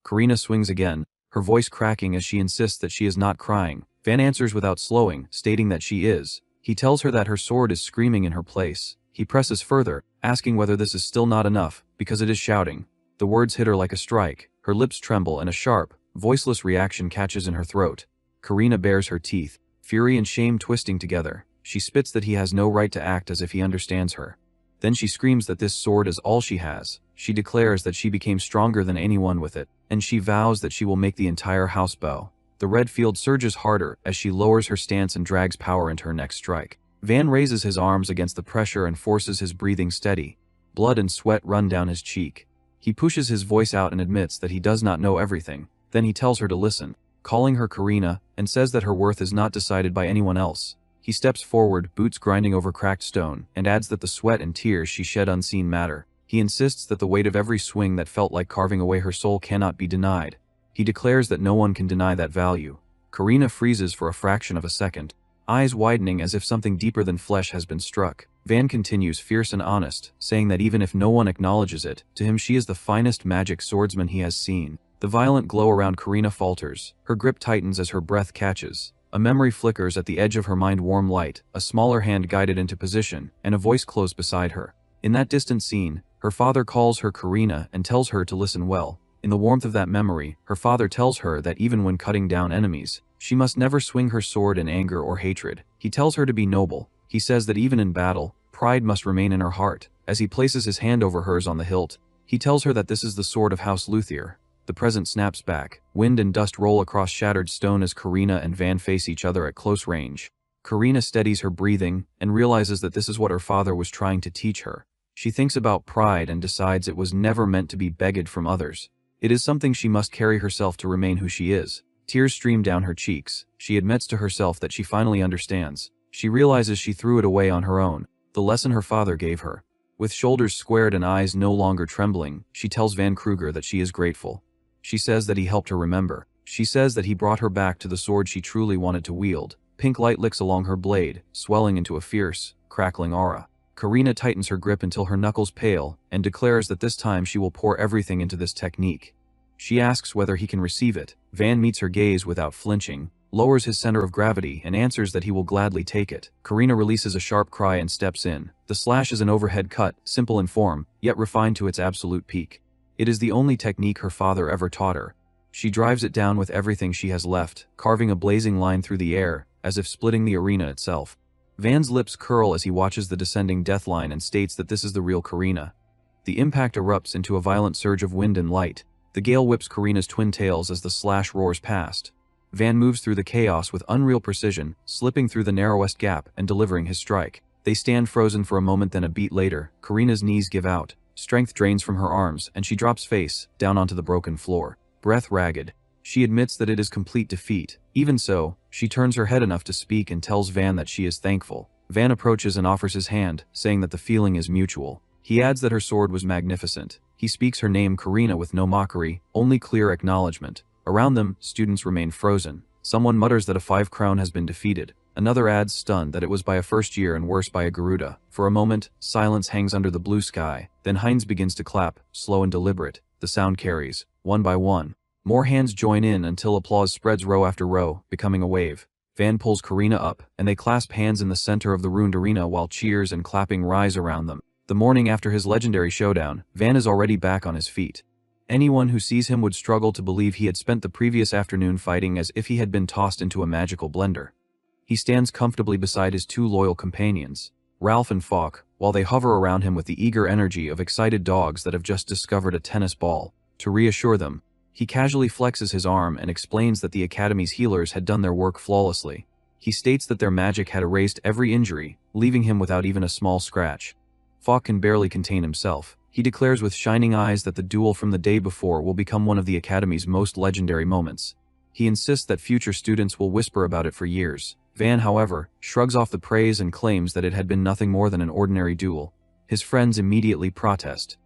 Karina swings again, her voice cracking as she insists that she is not crying. Van answers without slowing, stating that she is. He tells her that her sword is screaming in her place. He presses further, asking whether this is still not enough, because it is shouting. The words hit her like a strike. Her lips tremble and a sharp, voiceless reaction catches in her throat. Karina bares her teeth, fury and shame twisting together. She spits that he has no right to act as if he understands her. Then she screams that this sword is all she has. She declares that she became stronger than anyone with it, and she vows that she will make the entire house bow. The red field surges harder as she lowers her stance and drags power into her next strike. Van raises his arms against the pressure and forces his breathing steady. Blood and sweat run down his cheek. He pushes his voice out and admits that he does not know everything. Then he tells her to listen, calling her Karina, and says that her worth is not decided by anyone else. He steps forward, boots grinding over cracked stone, and adds that the sweat and tears she shed unseen matter. He insists that the weight of every swing that felt like carving away her soul cannot be denied. He declares that no one can deny that value. Karina freezes for a fraction of a second, eyes widening as if something deeper than flesh has been struck. Van continues fierce and honest, saying that even if no one acknowledges it, to him she is the finest magic swordsman he has seen. The violent glow around Karina falters, her grip tightens as her breath catches. A memory flickers at the edge of her mind, warm light, a smaller hand guided into position, and a voice close beside her. In that distant scene, her father calls her Karina and tells her to listen well. In the warmth of that memory, her father tells her that even when cutting down enemies, she must never swing her sword in anger or hatred. He tells her to be noble. He says that even in battle, pride must remain in her heart. As he places his hand over hers on the hilt, he tells her that this is the sword of House Luthier. The present snaps back. Wind and dust roll across shattered stone as Karina and Van face each other at close range. Karina steadies her breathing and realizes that this is what her father was trying to teach her. She thinks about pride and decides it was never meant to be begged from others. It is something she must carry herself to remain who she is. Tears stream down her cheeks. She admits to herself that she finally understands. She realizes she threw it away on her own, the lesson her father gave her. With shoulders squared and eyes no longer trembling, she tells Van Kruger that she is grateful. She says that he helped her remember. She says that he brought her back to the sword she truly wanted to wield. Pink light licks along her blade, swelling into a fierce, crackling aura. Karina tightens her grip until her knuckles pale, and declares that this time she will pour everything into this technique. She asks whether he can receive it. Van meets her gaze without flinching, lowers his center of gravity, and answers that he will gladly take it. Karina releases a sharp cry and steps in. The slash is an overhead cut, simple in form, yet refined to its absolute peak. It is the only technique her father ever taught her. She drives it down with everything she has left, carving a blazing line through the air, as if splitting the arena itself. Van's lips curl as he watches the descending death line and states that this is the real Karina. The impact erupts into a violent surge of wind and light. The gale whips Karina's twin tails as the slash roars past. Van moves through the chaos with unreal precision, slipping through the narrowest gap and delivering his strike. They stand frozen for a moment, then a beat later, Karina's knees give out. Strength drains from her arms, and she drops face down onto the broken floor, breath ragged. She admits that it is complete defeat. Even so, she turns her head enough to speak and tells Van that she is thankful. Van approaches and offers his hand, saying that the feeling is mutual. He adds that her sword was magnificent. He speaks her name Karina with no mockery, only clear acknowledgement. Around them, students remain frozen. Someone mutters that a 5-crown has been defeated. Another adds, stunned, that it was by a first year and worse by a Garuda. For a moment, silence hangs under the blue sky. Then Heinz begins to clap, slow and deliberate. The sound carries, one by one. More hands join in until applause spreads row after row, becoming a wave. Van pulls Karina up, and they clasp hands in the center of the ruined arena while cheers and clapping rise around them. The morning after his legendary showdown, Van is already back on his feet. Anyone who sees him would struggle to believe he had spent the previous afternoon fighting as if he had been tossed into a magical blender. He stands comfortably beside his 2 loyal companions, Ralph and Falk, while they hover around him with the eager energy of excited dogs that have just discovered a tennis ball. To reassure them, he casually flexes his arm and explains that the Academy's healers had done their work flawlessly. He states that their magic had erased every injury, leaving him without even a small scratch. Falk can barely contain himself. He declares with shining eyes that the duel from the day before will become one of the Academy's most legendary moments. He insists that future students will whisper about it for years. Van, however, shrugs off the praise and claims that it had been nothing more than an ordinary duel. His friends immediately protest.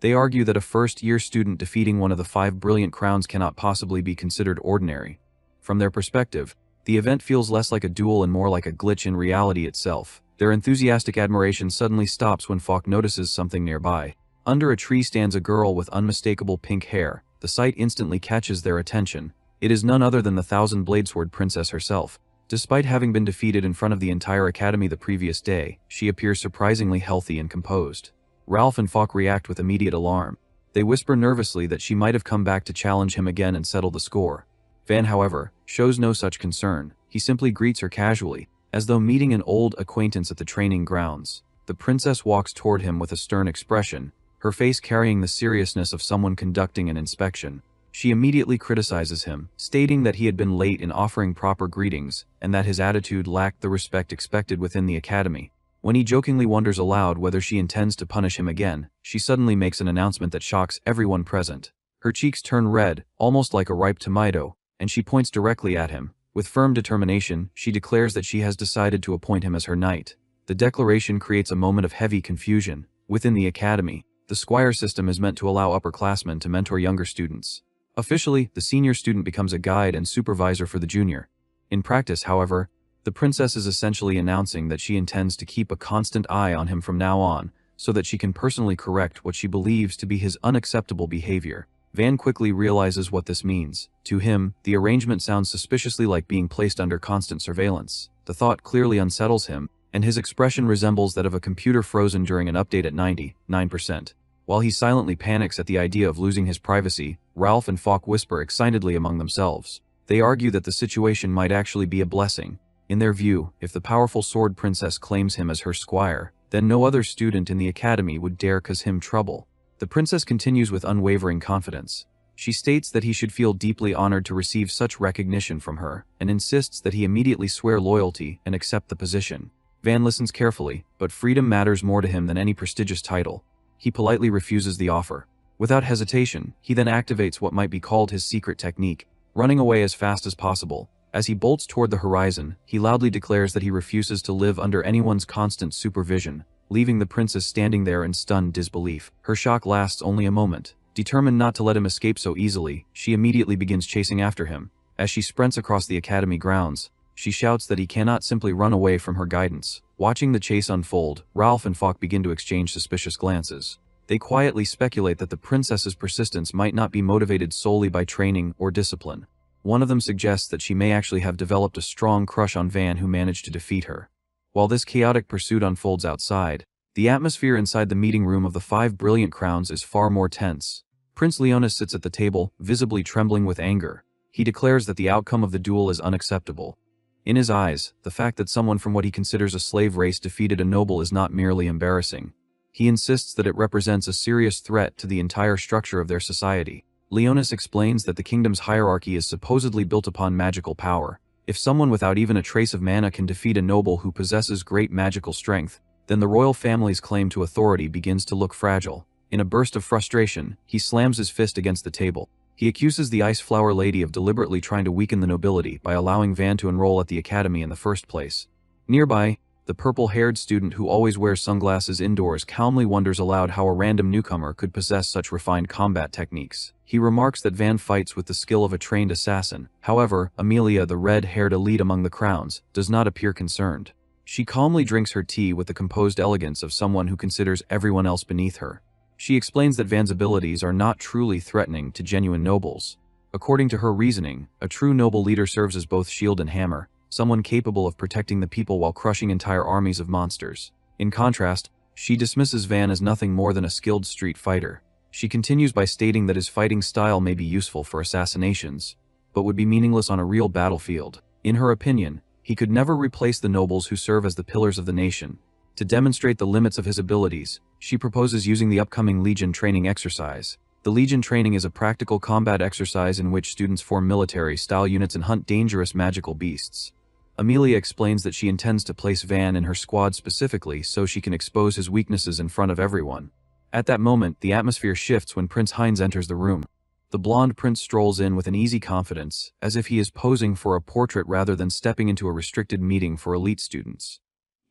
They argue that a first-year student defeating one of the 5 brilliant crowns cannot possibly be considered ordinary. From their perspective, the event feels less like a duel and more like a glitch in reality itself. Their enthusiastic admiration suddenly stops when Falk notices something nearby. Under a tree stands a girl with unmistakable pink hair. The sight instantly catches their attention. It is none other than the Thousand Bladesword Princess herself. Despite having been defeated in front of the entire Academy the previous day, she appears surprisingly healthy and composed. Ralph and Falk react with immediate alarm. They whisper nervously that she might have come back to challenge him again and settle the score. Van, however, shows no such concern. He simply greets her casually, as though meeting an old acquaintance at the training grounds. The princess walks toward him with a stern expression, her face carrying the seriousness of someone conducting an inspection. She immediately criticizes him, stating that he had been late in offering proper greetings, and that his attitude lacked the respect expected within the academy. When he jokingly wonders aloud whether she intends to punish him again, she suddenly makes an announcement that shocks everyone present. Her cheeks turn red, almost like a ripe tomato, and she points directly at him. With firm determination, she declares that she has decided to appoint him as her knight. The declaration creates a moment of heavy confusion. Within the academy, the squire system is meant to allow upperclassmen to mentor younger students. Officially, the senior student becomes a guide and supervisor for the junior. In practice, however, the princess is essentially announcing that she intends to keep a constant eye on him from now on, so that she can personally correct what she believes to be his unacceptable behavior. Van quickly realizes what this means. To him, the arrangement sounds suspiciously like being placed under constant surveillance. The thought clearly unsettles him, and his expression resembles that of a computer frozen during an update at 99%. While he silently panics at the idea of losing his privacy, Ralph and Falk whisper excitedly among themselves. They argue that the situation might actually be a blessing. In their view, if the powerful sword princess claims him as her squire, then no other student in the academy would dare cause him trouble. The princess continues with unwavering confidence. She states that he should feel deeply honored to receive such recognition from her, and insists that he immediately swear loyalty and accept the position. Van listens carefully, but freedom matters more to him than any prestigious title. He politely refuses the offer. Without hesitation, he then activates what might be called his secret technique, running away as fast as possible. As he bolts toward the horizon, he loudly declares that he refuses to live under anyone's constant supervision, leaving the princess standing there in stunned disbelief. Her shock lasts only a moment. Determined not to let him escape so easily, she immediately begins chasing after him. As she sprints across the academy grounds, she shouts that he cannot simply run away from her guidance. Watching the chase unfold, Ralph and Falk begin to exchange suspicious glances. They quietly speculate that the princess's persistence might not be motivated solely by training or discipline. One of them suggests that she may actually have developed a strong crush on Van, who managed to defeat her. While this chaotic pursuit unfolds outside, the atmosphere inside the meeting room of the Five Brilliant Crowns is far more tense. Prince Leonis sits at the table, visibly trembling with anger. He declares that the outcome of the duel is unacceptable. In his eyes, the fact that someone from what he considers a slave race defeated a noble is not merely embarrassing. He insists that it represents a serious threat to the entire structure of their society. Leonis explains that the kingdom's hierarchy is supposedly built upon magical power. If someone without even a trace of mana can defeat a noble who possesses great magical strength, then the royal family's claim to authority begins to look fragile. In a burst of frustration, he slams his fist against the table. He accuses the Ice Flower Lady of deliberately trying to weaken the nobility by allowing Van to enroll at the academy in the first place. Nearby, the purple-haired student who always wears sunglasses indoors calmly wonders aloud how a random newcomer could possess such refined combat techniques. He remarks that Van fights with the skill of a trained assassin. However, Amelia, the red-haired elite among the crowns, does not appear concerned. She calmly drinks her tea with the composed elegance of someone who considers everyone else beneath her. She explains that Van's abilities are not truly threatening to genuine nobles. According to her reasoning, a true noble leader serves as both shield and hammer, someone capable of protecting the people while crushing entire armies of monsters. In contrast, she dismisses Van as nothing more than a skilled street fighter. She continues by stating that his fighting style may be useful for assassinations, but would be meaningless on a real battlefield. In her opinion, he could never replace the nobles who serve as the pillars of the nation. To demonstrate the limits of his abilities, she proposes using the upcoming Legion training exercise. The Legion training is a practical combat exercise in which students form military-style units and hunt dangerous magical beasts. Amelia explains that she intends to place Van in her squad specifically so she can expose his weaknesses in front of everyone. At that moment, the atmosphere shifts when Prince Heinz enters the room. The blonde prince strolls in with an easy confidence, as if he is posing for a portrait rather than stepping into a restricted meeting for elite students.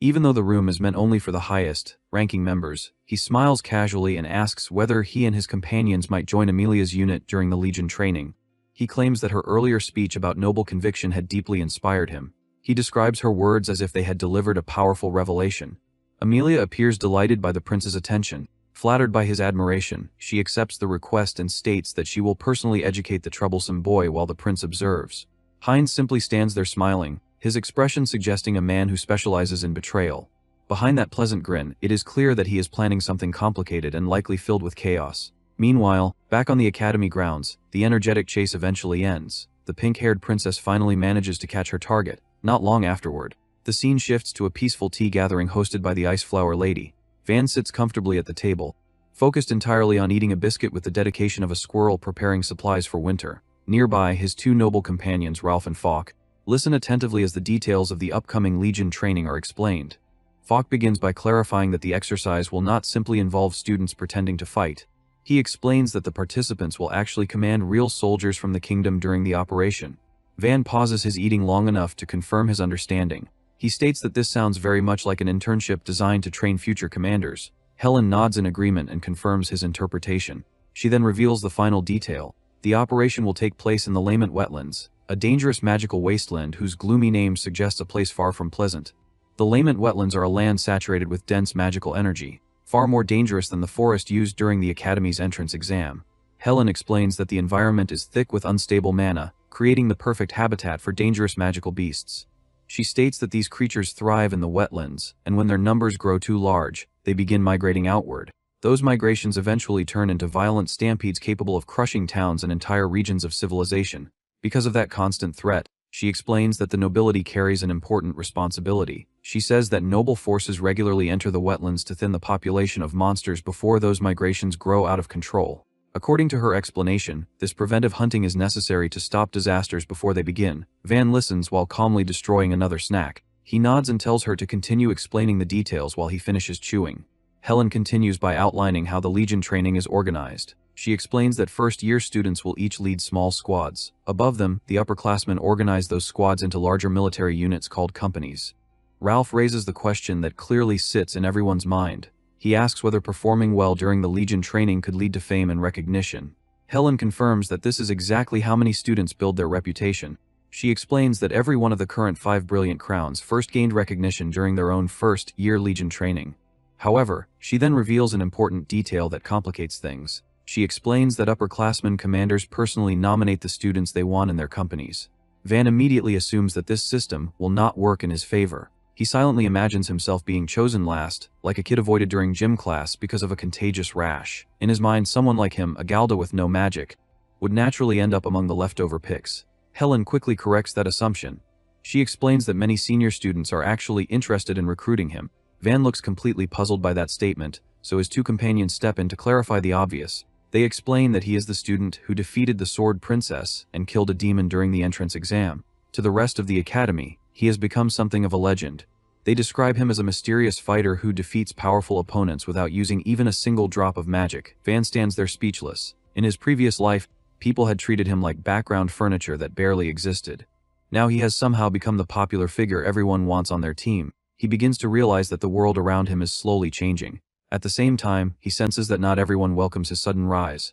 Even though the room is meant only for the highest-ranking members, he smiles casually and asks whether he and his companions might join Amelia's unit during the Legion training. He claims that her earlier speech about noble conviction had deeply inspired him. He describes her words as if they had delivered a powerful revelation. Amelia appears delighted by the prince's attention. Flattered by his admiration, she accepts the request and states that she will personally educate the troublesome boy while the prince observes. Heinz simply stands there smiling, his expression suggesting a man who specializes in betrayal. Behind that pleasant grin, it is clear that he is planning something complicated and likely filled with chaos. Meanwhile, back on the academy grounds, the energetic chase eventually ends. the pink-haired princess finally manages to catch her target. Not long afterward, the scene shifts to a peaceful tea gathering hosted by the Ice Flower Lady. Van sits comfortably at the table, focused entirely on eating a biscuit with the dedication of a squirrel preparing supplies for winter. Nearby, his two noble companions, Ralph and Falk, listen attentively as the details of the upcoming Legion training are explained. Falk begins by clarifying that the exercise will not simply involve students pretending to fight. He explains that the participants will actually command real soldiers from the kingdom during the operation. Van pauses his eating long enough to confirm his understanding. He states that this sounds very much like an internship designed to train future commanders. Helen nods in agreement and confirms his interpretation. She then reveals the final detail. The operation will take place in the Lament Wetlands, a dangerous magical wasteland whose gloomy name suggests a place far from pleasant. The Lament Wetlands are a land saturated with dense magical energy, far more dangerous than the forest used during the Academy's entrance exam. Helen explains that the environment is thick with unstable mana, creating the perfect habitat for dangerous magical beasts. She states that these creatures thrive in the wetlands, and when their numbers grow too large, they begin migrating outward. Those migrations eventually turn into violent stampedes capable of crushing towns and entire regions of civilization. Because of that constant threat, she explains that the nobility carries an important responsibility. She says that noble forces regularly enter the wetlands to thin the population of monsters before those migrations grow out of control. According to her explanation, this preventive hunting is necessary to stop disasters before they begin. Van listens while calmly destroying another snack. He nods and tells her to continue explaining the details while he finishes chewing. Helen continues by outlining how the Legion training is organized. She explains that first-year students will each lead small squads. Above them, the upperclassmen organize those squads into larger military units called companies. Ralph raises the question that clearly sits in everyone's mind. He asks whether performing well during the Legion training could lead to fame and recognition. Helen confirms that this is exactly how many students build their reputation. She explains that every one of the current 5 brilliant crowns first gained recognition during their own first-year Legion training. However, she then reveals an important detail that complicates things. She explains that upperclassmen commanders personally nominate the students they want in their companies. Van immediately assumes that this system will not work in his favor. He silently imagines himself being chosen last, like a kid avoided during gym class because of a contagious rash. In his mind, someone like him, a Galda with no magic, would naturally end up among the leftover picks. Helen quickly corrects that assumption. She explains that many senior students are actually interested in recruiting him. Van looks completely puzzled by that statement, so his two companions step in to clarify the obvious. They explain that he is the student who defeated the Sword Princess and killed a demon during the entrance exam. To the rest of the academy, he has become something of a legend. They describe him as a mysterious fighter who defeats powerful opponents without using even a single drop of magic. Van stands there speechless. In his previous life, people had treated him like background furniture that barely existed. Now he has somehow become the popular figure everyone wants on their team. He begins to realize that the world around him is slowly changing. At the same time, he senses that not everyone welcomes his sudden rise.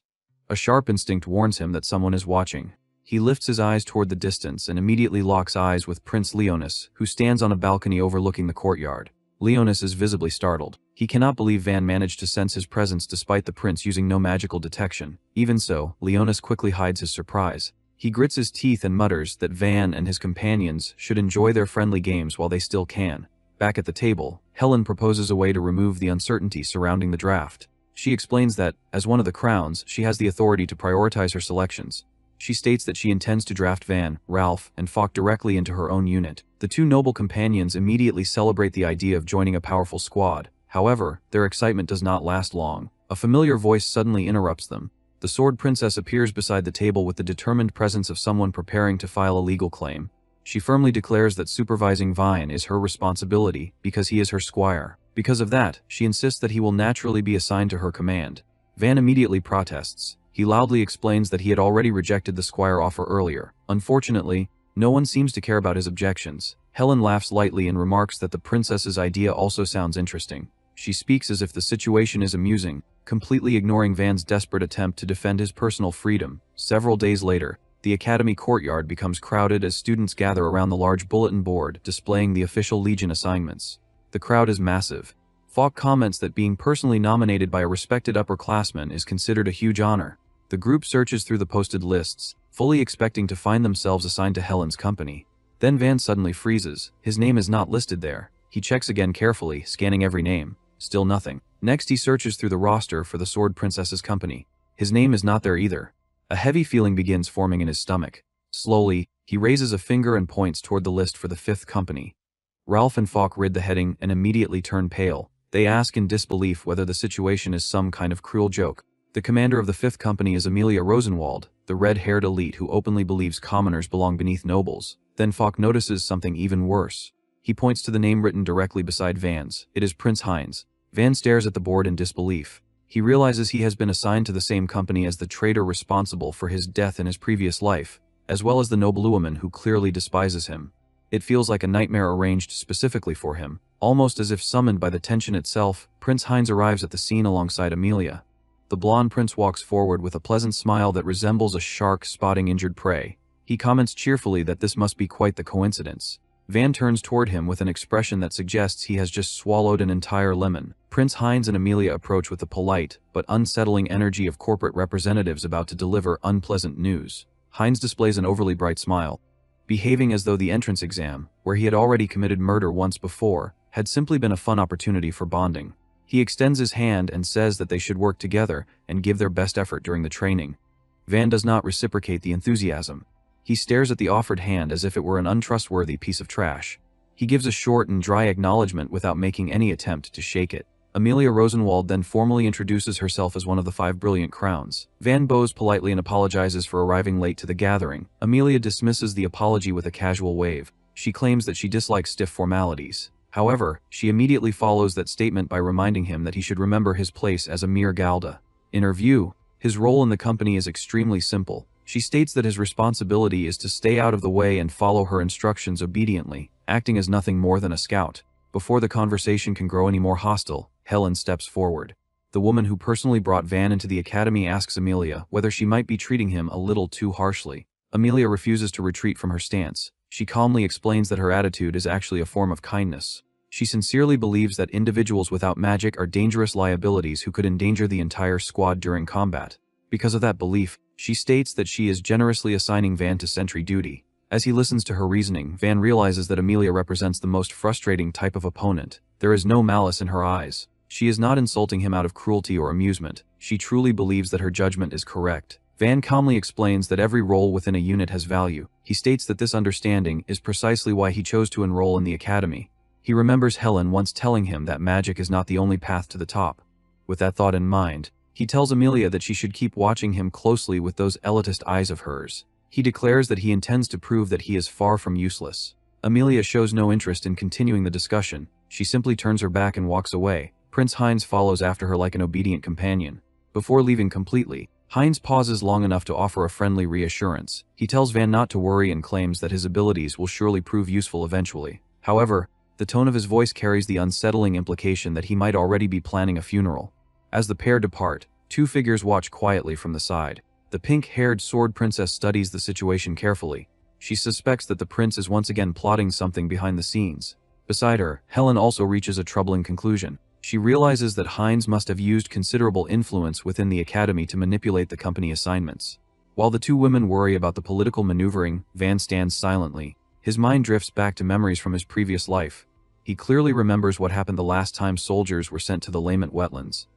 A sharp instinct warns him that someone is watching. He lifts his eyes toward the distance and immediately locks eyes with Prince Leonis, who stands on a balcony overlooking the courtyard. Leonis is visibly startled. He cannot believe Van managed to sense his presence despite the prince using no magical detection. Even so, Leonis quickly hides his surprise. He grits his teeth and mutters that Van and his companions should enjoy their friendly games while they still can. Back at the table, Helen proposes a way to remove the uncertainty surrounding the draft. She explains that, as one of the crowns, she has the authority to prioritize her selections. She states that she intends to draft Van, Ralph, and Falk directly into her own unit. The two noble companions immediately celebrate the idea of joining a powerful squad. However, their excitement does not last long. A familiar voice suddenly interrupts them. The Sword Princess appears beside the table with the determined presence of someone preparing to file a legal claim. She firmly declares that supervising Vine is her responsibility because he is her squire. Because of that, she insists that he will naturally be assigned to her command. Van immediately protests. He loudly explains that he had already rejected the squire offer earlier. Unfortunately, no one seems to care about his objections. Helen laughs lightly and remarks that the princess's idea also sounds interesting. She speaks as if the situation is amusing, completely ignoring Van's desperate attempt to defend his personal freedom. Several days later, the academy courtyard becomes crowded as students gather around the large bulletin board displaying the official Legion assignments. The crowd is massive. Falk comments that being personally nominated by a respected upperclassman is considered a huge honor. The group searches through the posted lists, fully expecting to find themselves assigned to Helen's company. Then Van suddenly freezes. His name is not listed there. He checks again carefully, scanning every name. Still nothing. Next he searches through the roster for the Sword Princess's company. His name is not there either. A heavy feeling begins forming in his stomach. Slowly, he raises a finger and points toward the list for the 5th company. Ralph and Falk read the heading and immediately turn pale. They ask in disbelief whether the situation is some kind of cruel joke. The commander of the 5th company is Amelia Rosenwald, the red-haired elite who openly believes commoners belong beneath nobles. Then Falk notices something even worse. He points to the name written directly beside Van's. It is Prince Heinz. Van stares at the board in disbelief. He realizes he has been assigned to the same company as the traitor responsible for his death in his previous life, as well as the noblewoman who clearly despises him. It feels like a nightmare arranged specifically for him. Almost as if summoned by the tension itself, Prince Heinz arrives at the scene alongside Amelia. The blonde prince walks forward with a pleasant smile that resembles a shark spotting injured prey. He comments cheerfully that this must be quite the coincidence. Van turns toward him with an expression that suggests he has just swallowed an entire lemon. Prince Heinz and Amelia approach with the polite but unsettling energy of corporate representatives about to deliver unpleasant news. Heinz displays an overly bright smile, behaving as though the entrance exam, where he had already committed murder once before, had simply been a fun opportunity for bonding. He extends his hand and says that they should work together and give their best effort during the training. Van does not reciprocate the enthusiasm. He stares at the offered hand as if it were an untrustworthy piece of trash. He gives a short and dry acknowledgement without making any attempt to shake it. Amelia Rosenwald then formally introduces herself as one of the 5 brilliant crowns. Van bows politely and apologizes for arriving late to the gathering. Amelia dismisses the apology with a casual wave. She claims that she dislikes stiff formalities. However, she immediately follows that statement by reminding him that he should remember his place as a mere Galda. In her view, his role in the company is extremely simple. She states that his responsibility is to stay out of the way and follow her instructions obediently, acting as nothing more than a scout. Before the conversation can grow any more hostile, Helen steps forward. The woman who personally brought Van into the academy asks Amelia whether she might be treating him a little too harshly. Amelia refuses to retreat from her stance. She calmly explains that her attitude is actually a form of kindness. She sincerely believes that individuals without magic are dangerous liabilities who could endanger the entire squad during combat. Because of that belief, she states that she is generously assigning Van to sentry duty. As he listens to her reasoning, Van realizes that Amelia represents the most frustrating type of opponent. There is no malice in her eyes. She is not insulting him out of cruelty or amusement. She truly believes that her judgment is correct. Van calmly explains that every role within a unit has value. He states that this understanding is precisely why he chose to enroll in the academy. He remembers Helen once telling him that magic is not the only path to the top. With that thought in mind, he tells Amelia that she should keep watching him closely with those elitist eyes of hers. He declares that he intends to prove that he is far from useless. Amelia shows no interest in continuing the discussion. She simply turns her back and walks away. Prince Heinz follows after her like an obedient companion. Before leaving completely, Heinz pauses long enough to offer a friendly reassurance. He tells Van not to worry and claims that his abilities will surely prove useful eventually. However, the tone of his voice carries the unsettling implication that he might already be planning a funeral. As the pair depart, 2 figures watch quietly from the side. The pink-haired sword princess studies the situation carefully. She suspects that the prince is once again plotting something behind the scenes. Beside her, Helen also reaches a troubling conclusion. She realizes that Heinz must have used considerable influence within the academy to manipulate the company assignments. While the 2 women worry about the political maneuvering, Van stands silently. His mind drifts back to memories from his previous life. He clearly remembers what happened the last time soldiers were sent to the Lament wetlands.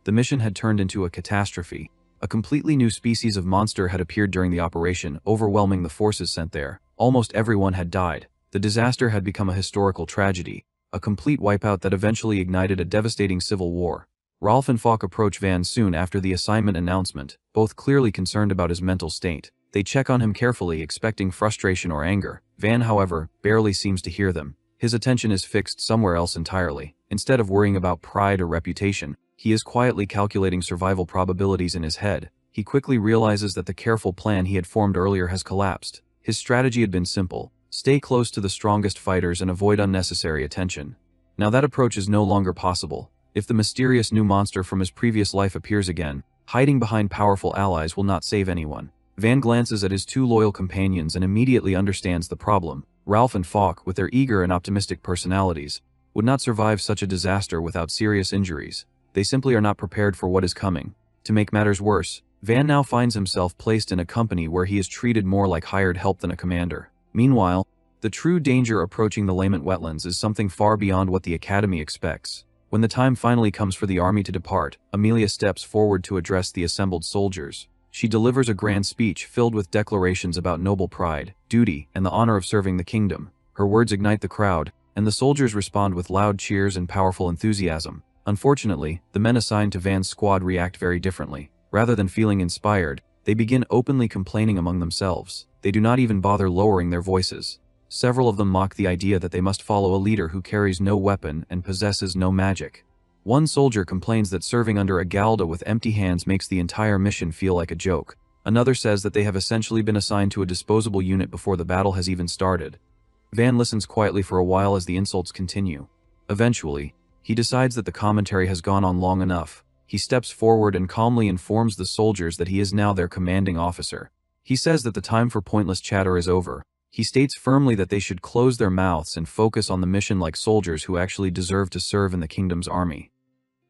The mission had turned into a catastrophe. A completely new species of monster had appeared during the operation, overwhelming the forces sent there. Almost everyone had died. The disaster had become a historical tragedy, a complete wipeout that eventually ignited a devastating civil war. Ralph and Falk approach Van soon after the assignment announcement, both clearly concerned about his mental state. They check on him carefully, expecting frustration or anger. Van, however, barely seems to hear them. His attention is fixed somewhere else entirely. Instead of worrying about pride or reputation, he is quietly calculating survival probabilities in his head. He quickly realizes that the careful plan he had formed earlier has collapsed. His strategy had been simple: stay close to the strongest fighters and avoid unnecessary attention. Now that approach is no longer possible. If the mysterious new monster from his previous life appears again, hiding behind powerful allies will not save anyone. Van glances at his 2 loyal companions and immediately understands the problem. Ralph and Falk, with their eager and optimistic personalities, would not survive such a disaster without serious injuries. They simply are not prepared for what is coming. To make matters worse, Van now finds himself placed in a company where he is treated more like hired help than a commander. Meanwhile, the true danger approaching the Lament wetlands is something far beyond what the academy expects. When the time finally comes for the army to depart, Amelia steps forward to address the assembled soldiers. She delivers a grand speech filled with declarations about noble pride, duty, and the honor of serving the kingdom. Her words ignite the crowd, and the soldiers respond with loud cheers and powerful enthusiasm. Unfortunately, the men assigned to Van's squad react very differently. Rather than feeling inspired, they begin openly complaining among themselves. They do not even bother lowering their voices. Several of them mock the idea that they must follow a leader who carries no weapon and possesses no magic. One soldier complains that serving under a Galda with empty hands makes the entire mission feel like a joke. Another says that they have essentially been assigned to a disposable unit before the battle has even started. Van listens quietly for a while as the insults continue. Eventually, he decides that the commentary has gone on long enough. He steps forward and calmly informs the soldiers that he is now their commanding officer. He says that the time for pointless chatter is over. He states firmly that they should close their mouths and focus on the mission like soldiers who actually deserve to serve in the kingdom's army.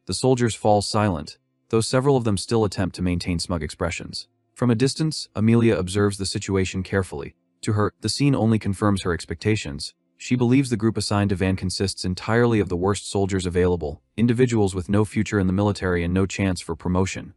The soldiers fall silent, though several of them still attempt to maintain smug expressions. From a distance, Amelia observes the situation carefully. To her, the scene only confirms her expectations. She believes the group assigned to Van consists entirely of the worst soldiers available, individuals with no future in the military and no chance for promotion.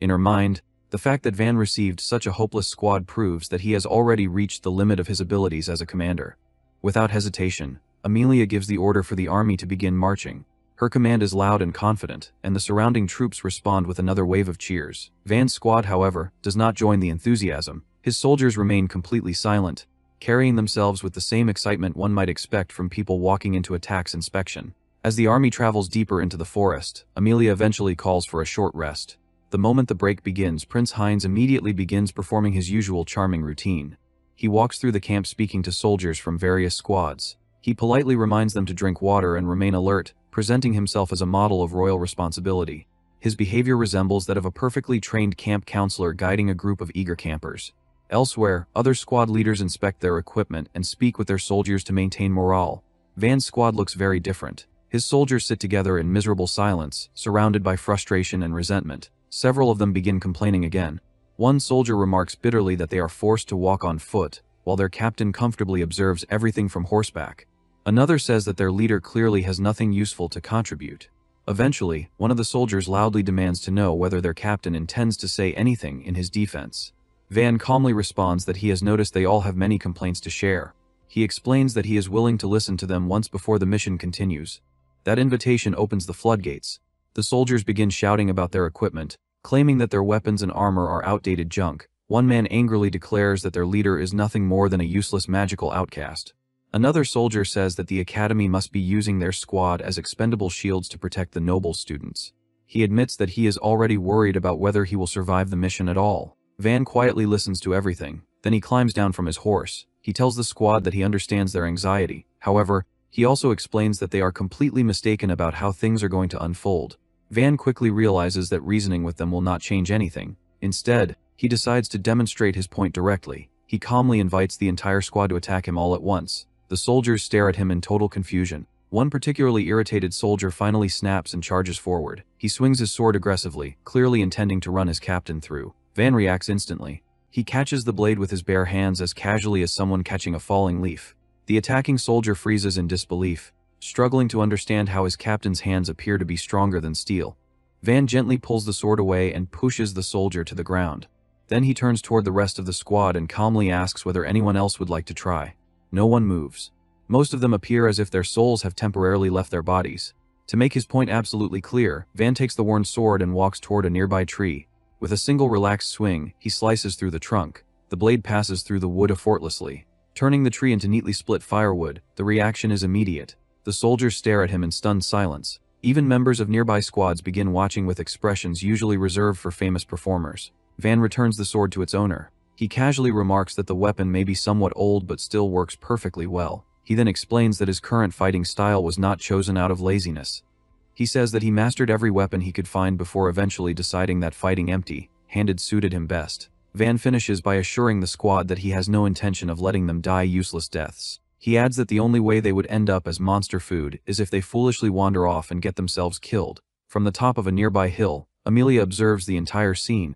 In her mind, the fact that Van received such a hopeless squad proves that he has already reached the limit of his abilities as a commander. Without hesitation, Amelia gives the order for the army to begin marching. Her command is loud and confident, and the surrounding troops respond with another wave of cheers. Van's squad, however, does not join the enthusiasm. His soldiers remain completely silent, carrying themselves with the same excitement one might expect from people walking into a tax inspection. As the army travels deeper into the forest, Amelia eventually calls for a short rest. The moment the break begins, Prince Heinz immediately begins performing his usual charming routine. He walks through the camp speaking to soldiers from various squads. He politely reminds them to drink water and remain alert, presenting himself as a model of royal responsibility. His behavior resembles that of a perfectly trained camp counselor guiding a group of eager campers. Elsewhere, other squad leaders inspect their equipment and speak with their soldiers to maintain morale. Van's squad looks very different. His soldiers sit together in miserable silence, surrounded by frustration and resentment. Several of them begin complaining again. One soldier remarks bitterly that they are forced to walk on foot, while their captain comfortably observes everything from horseback. Another says that their leader clearly has nothing useful to contribute. Eventually, one of the soldiers loudly demands to know whether their captain intends to say anything in his defense. Van calmly responds that he has noticed they all have many complaints to share. He explains that he is willing to listen to them once before the mission continues. That invitation opens the floodgates. The soldiers begin shouting about their equipment, claiming that their weapons and armor are outdated junk. One man angrily declares that their leader is nothing more than a useless magical outcast. Another soldier says that the academy must be using their squad as expendable shields to protect the noble students. He admits that he is already worried about whether he will survive the mission at all. Van quietly listens to everything, then he climbs down from his horse. He tells the squad that he understands their anxiety. However, he also explains that they are completely mistaken about how things are going to unfold. Van quickly realizes that reasoning with them will not change anything. Instead, he decides to demonstrate his point directly. He calmly invites the entire squad to attack him all at once. The soldiers stare at him in total confusion. One particularly irritated soldier finally snaps and charges forward. He swings his sword aggressively, clearly intending to run his captain through. Van reacts instantly. He catches the blade with his bare hands as casually as someone catching a falling leaf. The attacking soldier freezes in disbelief, struggling to understand how his captain's hands appear to be stronger than steel. Van gently pulls the sword away and pushes the soldier to the ground. Then he turns toward the rest of the squad and calmly asks whether anyone else would like to try. No one moves. Most of them appear as if their souls have temporarily left their bodies. To make his point absolutely clear, Van takes the worn sword and walks toward a nearby tree. With a single relaxed swing, he slices through the trunk. The blade passes through the wood effortlessly, turning the tree into neatly split firewood. The reaction is immediate. The soldiers stare at him in stunned silence. Even members of nearby squads begin watching with expressions usually reserved for famous performers. Van returns the sword to its owner. He casually remarks that the weapon may be somewhat old but still works perfectly well. He then explains that his current fighting style was not chosen out of laziness. He says that he mastered every weapon he could find before eventually deciding that fighting empty-handed suited him best. Van finishes by assuring the squad that he has no intention of letting them die useless deaths. He adds that the only way they would end up as monster food is if they foolishly wander off and get themselves killed. From the top of a nearby hill, Amelia observes the entire scene.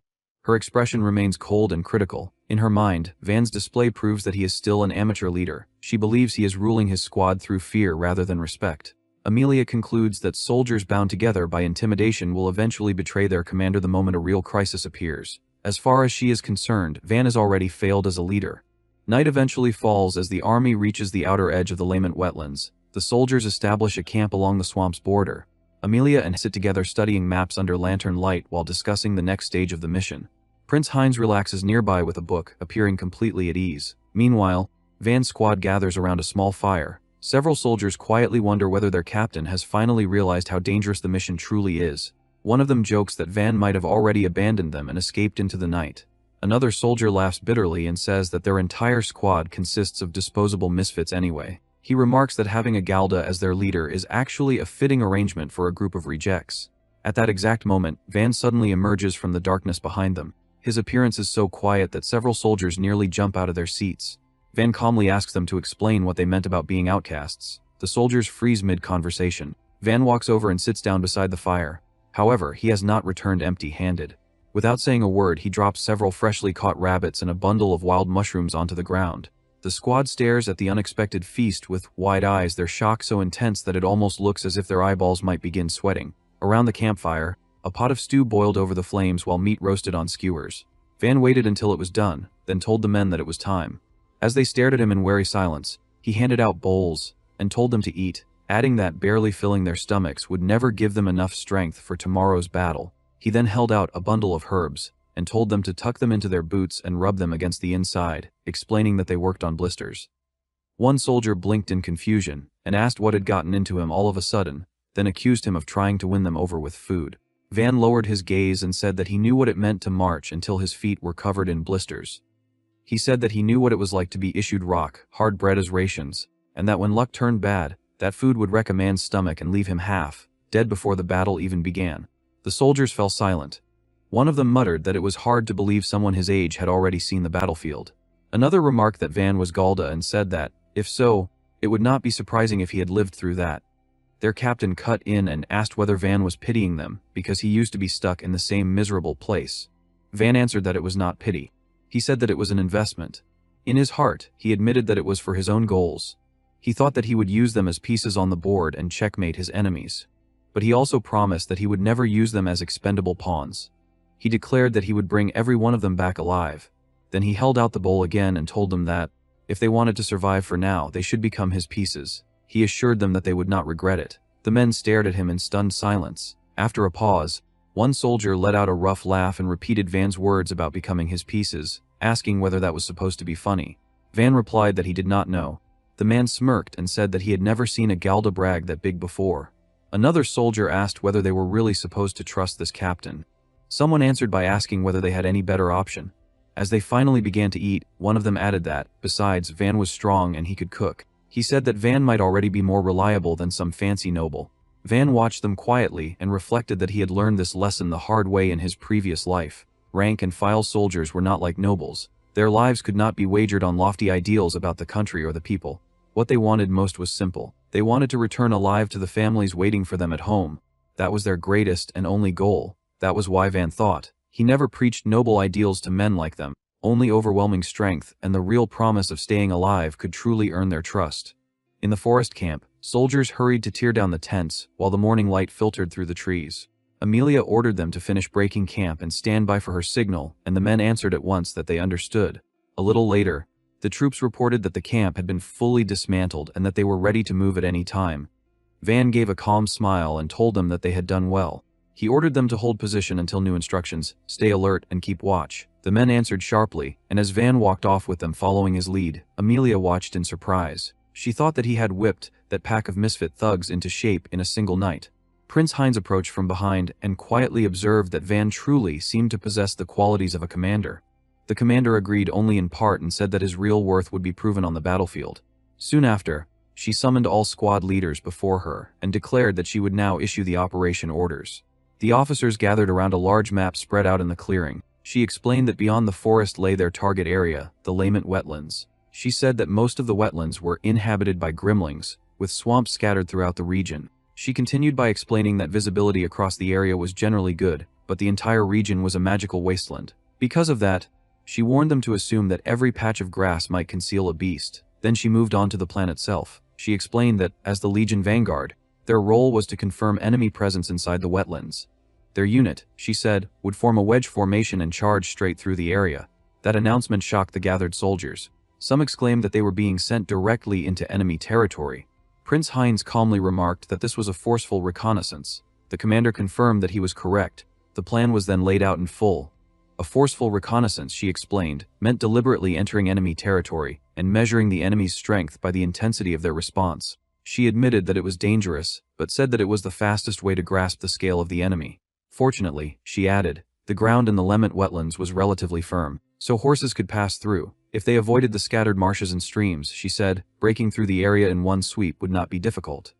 Her expression remains cold and critical. In her mind, Van's display proves that he is still an amateur leader. She believes he is ruling his squad through fear rather than respect. Amelia concludes that soldiers bound together by intimidation will eventually betray their commander the moment a real crisis appears. As far as she is concerned, Van has already failed as a leader. Night eventually falls as the army reaches the outer edge of the Lament wetlands. The soldiers establish a camp along the swamp's border. Amelia and sit together studying maps under lantern light while discussing the next stage of the mission. Prince Heinz relaxes nearby with a book, appearing completely at ease. Meanwhile, Van's squad gathers around a small fire. Several soldiers quietly wonder whether their captain has finally realized how dangerous the mission truly is. One of them jokes that Van might have already abandoned them and escaped into the night. Another soldier laughs bitterly and says that their entire squad consists of disposable misfits anyway. He remarks that having a Galda as their leader is actually a fitting arrangement for a group of rejects. At that exact moment, Van suddenly emerges from the darkness behind them. His appearance is so quiet that several soldiers nearly jump out of their seats. Van calmly asks them to explain what they meant about being outcasts. The soldiers freeze mid-conversation. Van walks over and sits down beside the fire. However, he has not returned empty-handed. Without saying a word, he drops several freshly caught rabbits and a bundle of wild mushrooms onto the ground. The squad stares at the unexpected feast with wide eyes, their shock so intense that it almost looks as if their eyeballs might begin sweating. Around the campfire, a pot of stew boiled over the flames while meat roasted on skewers. Van waited until it was done, then told the men that it was time. As they stared at him in wary silence, he handed out bowls and told them to eat, adding that barely filling their stomachs would never give them enough strength for tomorrow's battle. He then held out a bundle of herbs and told them to tuck them into their boots and rub them against the inside, explaining that they worked on blisters. One soldier blinked in confusion and asked what had gotten into him all of a sudden, then accused him of trying to win them over with food. Van lowered his gaze and said that he knew what it meant to march until his feet were covered in blisters. He said that he knew what it was like to be issued rock, hard bread as rations, and that when luck turned bad, that food would wreck a man's stomach and leave him half dead before the battle even began. The soldiers fell silent. One of them muttered that it was hard to believe someone his age had already seen the battlefield. Another remarked that Van was Galda and said that, if so, it would not be surprising if he had lived through that. Their captain cut in and asked whether Van was pitying them because he used to be stuck in the same miserable place. Van answered that it was not pity. He said that it was an investment. In his heart, he admitted that it was for his own goals. He thought that he would use them as pieces on the board and checkmate his enemies. But he also promised that he would never use them as expendable pawns. He declared that he would bring every one of them back alive. Then he held out the bowl again and told them that, if they wanted to survive for now, they should become his pieces. He assured them that they would not regret it. The men stared at him in stunned silence. After a pause, one soldier let out a rough laugh and repeated Van's words about becoming his pieces, asking whether that was supposed to be funny. Van replied that he did not know. The man smirked and said that he had never seen a Galda brag that big before. Another soldier asked whether they were really supposed to trust this captain. Someone answered by asking whether they had any better option. As they finally began to eat, one of them added that, besides, Van was strong and he could cook. He said that Van might already be more reliable than some fancy noble. Van watched them quietly and reflected that he had learned this lesson the hard way in his previous life. Rank and file soldiers were not like nobles. Their lives could not be wagered on lofty ideals about the country or the people. What they wanted most was simple. They wanted to return alive to the families waiting for them at home. That was their greatest and only goal. That was why Van thought. He never preached noble ideals to men like them. Only overwhelming strength and the real promise of staying alive could truly earn their trust. In the forest camp, soldiers hurried to tear down the tents while the morning light filtered through the trees. Amelia ordered them to finish breaking camp and stand by for her signal, and the men answered at once that they understood. A little later, the troops reported that the camp had been fully dismantled and that they were ready to move at any time. Van gave a calm smile and told them that they had done well. He ordered them to hold position until new instructions, stay alert and keep watch. The men answered sharply, and as Van walked off with them following his lead, Amelia watched in surprise. She thought that he had whipped that pack of misfit thugs into shape in a single night. Prince Heinz approached from behind and quietly observed that Van truly seemed to possess the qualities of a commander. The commander agreed only in part and said that his real worth would be proven on the battlefield. Soon after, she summoned all squad leaders before her and declared that she would now issue the operation orders. The officers gathered around a large map spread out in the clearing. She explained that beyond the forest lay their target area, the Lament wetlands. She said that most of the wetlands were inhabited by gremlings, with swamps scattered throughout the region. She continued by explaining that visibility across the area was generally good, but the entire region was a magical wasteland. Because of that, she warned them to assume that every patch of grass might conceal a beast. Then she moved on to the plan itself. She explained that, as the Legion Vanguard, their role was to confirm enemy presence inside the wetlands. Their unit, she said, would form a wedge formation and charge straight through the area. That announcement shocked the gathered soldiers. Some exclaimed that they were being sent directly into enemy territory. Prince Heinz calmly remarked that this was a forceful reconnaissance. The commander confirmed that he was correct. The plan was then laid out in full. A forceful reconnaissance, she explained, meant deliberately entering enemy territory and measuring the enemy's strength by the intensity of their response. She admitted that it was dangerous, but said that it was the fastest way to grasp the scale of the enemy. Fortunately, she added, the ground in the Lement wetlands was relatively firm, so horses could pass through. If they avoided the scattered marshes and streams, she said, breaking through the area in one sweep would not be difficult.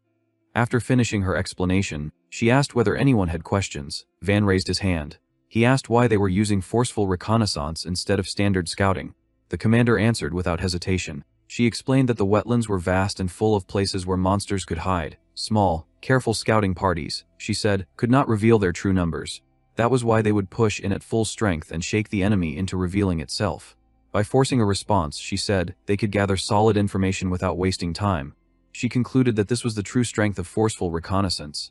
After finishing her explanation, she asked whether anyone had questions. Van raised his hand. He asked why they were using forceful reconnaissance instead of standard scouting. The commander answered without hesitation. She explained that the wetlands were vast and full of places where monsters could hide. Small, careful scouting parties, she said, could not reveal their true numbers. That was why they would push in at full strength and shake the enemy into revealing itself. By forcing a response, she said, they could gather solid information without wasting time. She concluded that this was the true strength of forceful reconnaissance.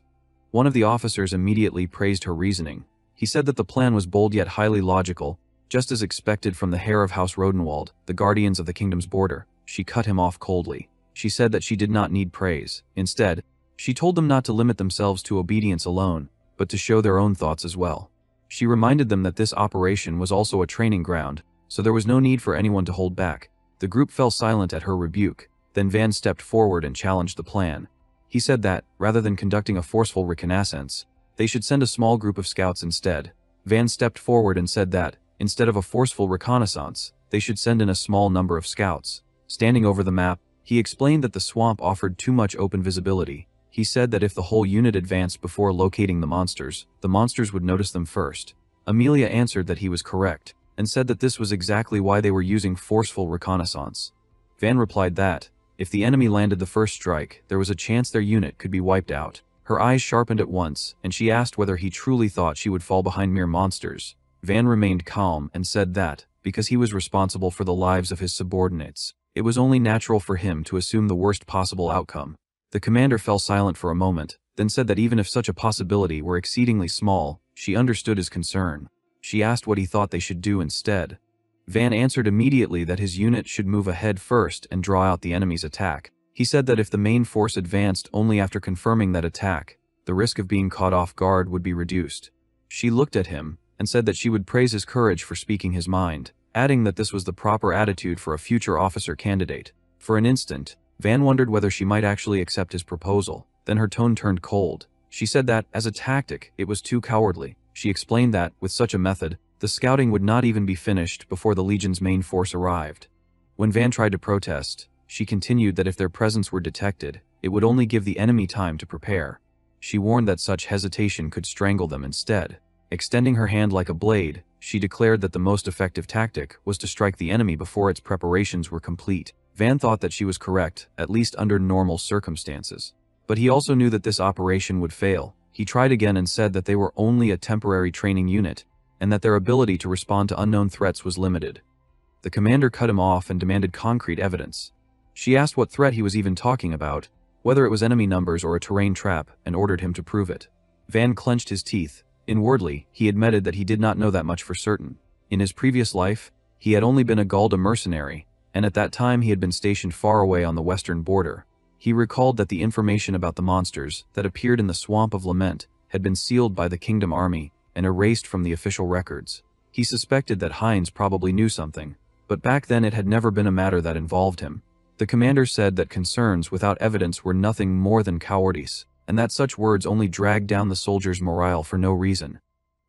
One of the officers immediately praised her reasoning. He said that the plan was bold yet highly logical, just as expected from the heir of House Rodenwald, the guardians of the kingdom's border. She cut him off coldly. She said that she did not need praise. Instead, she told them not to limit themselves to obedience alone, but to show their own thoughts as well. She reminded them that this operation was also a training ground, so there was no need for anyone to hold back. The group fell silent at her rebuke. Then Van stepped forward and challenged the plan. He said that, rather than conducting a forceful reconnaissance, they should send a small group of scouts instead. Van stepped forward and said that, instead of a forceful reconnaissance, they should send in a small number of scouts. Standing over the map, he explained that the swamp offered too much open visibility. He said that if the whole unit advanced before locating the monsters would notice them first. Amelia answered that he was correct, and said that this was exactly why they were using forceful reconnaissance. Van replied that, if the enemy landed the first strike, there was a chance their unit could be wiped out. Her eyes sharpened at once, and she asked whether he truly thought she would fall behind mere monsters. Van remained calm and said that, because he was responsible for the lives of his subordinates, it was only natural for him to assume the worst possible outcome. The commander fell silent for a moment, then said that even if such a possibility were exceedingly small, she understood his concern. She asked what he thought they should do instead. Van answered immediately that his unit should move ahead first and draw out the enemy's attack. He said that if the main force advanced only after confirming that attack, the risk of being caught off guard would be reduced. She looked at him and said that she would praise his courage for speaking his mind, adding that this was the proper attitude for a future officer candidate. For an instant, Van wondered whether she might actually accept his proposal. Then her tone turned cold. She said that, as a tactic, it was too cowardly. She explained that, with such a method, the scouting would not even be finished before the Legion's main force arrived. When Van tried to protest, she continued that if their presence were detected, it would only give the enemy time to prepare. She warned that such hesitation could strangle them instead. Extending her hand like a blade, she declared that the most effective tactic was to strike the enemy before its preparations were complete. Van thought that she was correct, at least under normal circumstances. But he also knew that this operation would fail. He tried again and said that they were only a temporary training unit, and that their ability to respond to unknown threats was limited. The commander cut him off and demanded concrete evidence. She asked what threat he was even talking about, whether it was enemy numbers or a terrain trap, and ordered him to prove it. Van clenched his teeth. Inwardly, he admitted that he did not know that much for certain. In his previous life, he had only been a Galda mercenary, and at that time he had been stationed far away on the western border. He recalled that the information about the monsters that appeared in the Swamp of Lament had been sealed by the Kingdom Army and erased from the official records. He suspected that Heinz probably knew something, but back then it had never been a matter that involved him. The commander said that concerns without evidence were nothing more than cowardice, and that such words only dragged down the soldiers' morale for no reason.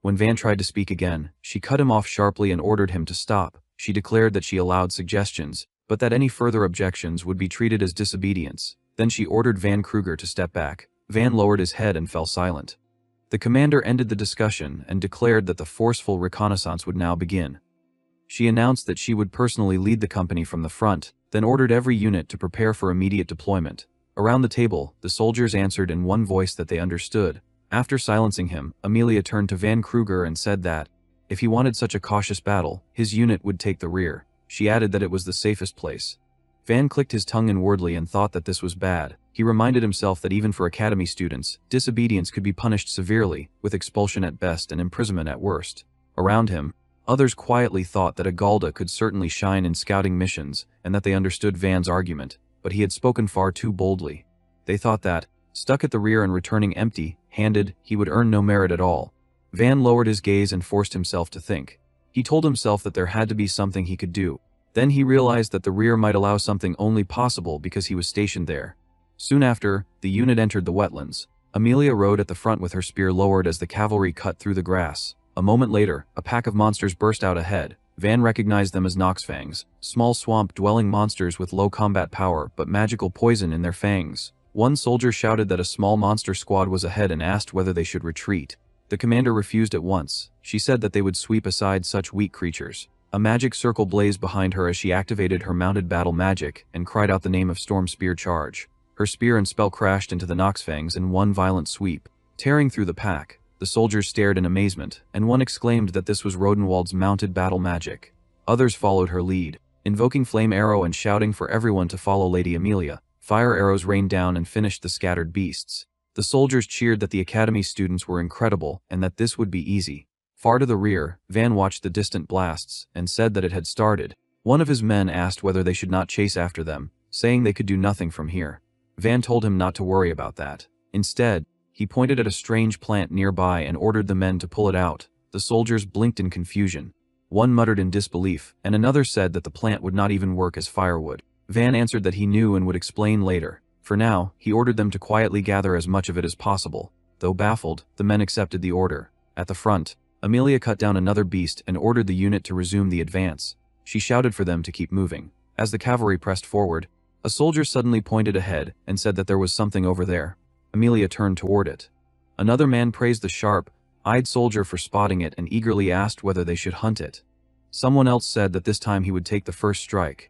When Van tried to speak again, she cut him off sharply and ordered him to stop. She declared that she allowed suggestions, but that any further objections would be treated as disobedience. Then she ordered Van Kruger to step back. Van lowered his head and fell silent. The commander ended the discussion and declared that the forceful reconnaissance would now begin. She announced that she would personally lead the company from the front, then ordered every unit to prepare for immediate deployment. Around the table, the soldiers answered in one voice that they understood. After silencing him, Amelia turned to Van Kruger and said that, if he wanted such a cautious battle, his unit would take the rear. She added that it was the safest place. Van clicked his tongue inwardly and thought that this was bad. He reminded himself that even for academy students, disobedience could be punished severely, with expulsion at best and imprisonment at worst. Around him, others quietly thought that Agalda could certainly shine in scouting missions and that they understood Van's argument, but he had spoken far too boldly. They thought that, stuck at the rear and returning empty-handed, he would earn no merit at all. Van lowered his gaze and forced himself to think. He told himself that there had to be something he could do. Then he realized that the rear might allow something only possible because he was stationed there. Soon after, the unit entered the wetlands. Amelia rode at the front with her spear lowered as the cavalry cut through the grass. A moment later, a pack of monsters burst out ahead. Van recognized them as Noxfangs, small swamp-dwelling monsters with low combat power but magical poison in their fangs. One soldier shouted that a small monster squad was ahead and asked whether they should retreat. The commander refused at once. She said that they would sweep aside such weak creatures. A magic circle blazed behind her as she activated her mounted battle magic and cried out the name of Storm Spear Charge. Her spear and spell crashed into the Noxfangs in one violent sweep, tearing through the pack. The soldiers stared in amazement, and one exclaimed that this was Rodenwald's mounted battle magic. Others followed her lead, invoking Flame Arrow and shouting for everyone to follow Lady Amelia. Fire arrows rained down and finished the scattered beasts. The soldiers cheered that the academy students were incredible and that this would be easy. Far to the rear, Van watched the distant blasts and said that it had started. One of his men asked whether they should not chase after them, saying they could do nothing from here. Van told him not to worry about that. Instead, he pointed at a strange plant nearby and ordered the men to pull it out. The soldiers blinked in confusion. One muttered in disbelief, and another said that the plant would not even work as firewood. Van answered that he knew and would explain later. For now, he ordered them to quietly gather as much of it as possible. Though baffled, the men accepted the order. At the front, Amelia cut down another beast and ordered the unit to resume the advance. She shouted for them to keep moving. As the cavalry pressed forward, a soldier suddenly pointed ahead and said that there was something over there. Amelia turned toward it. Another man praised the sharp-eyed soldier for spotting it and eagerly asked whether they should hunt it. Someone else said that this time he would take the first strike.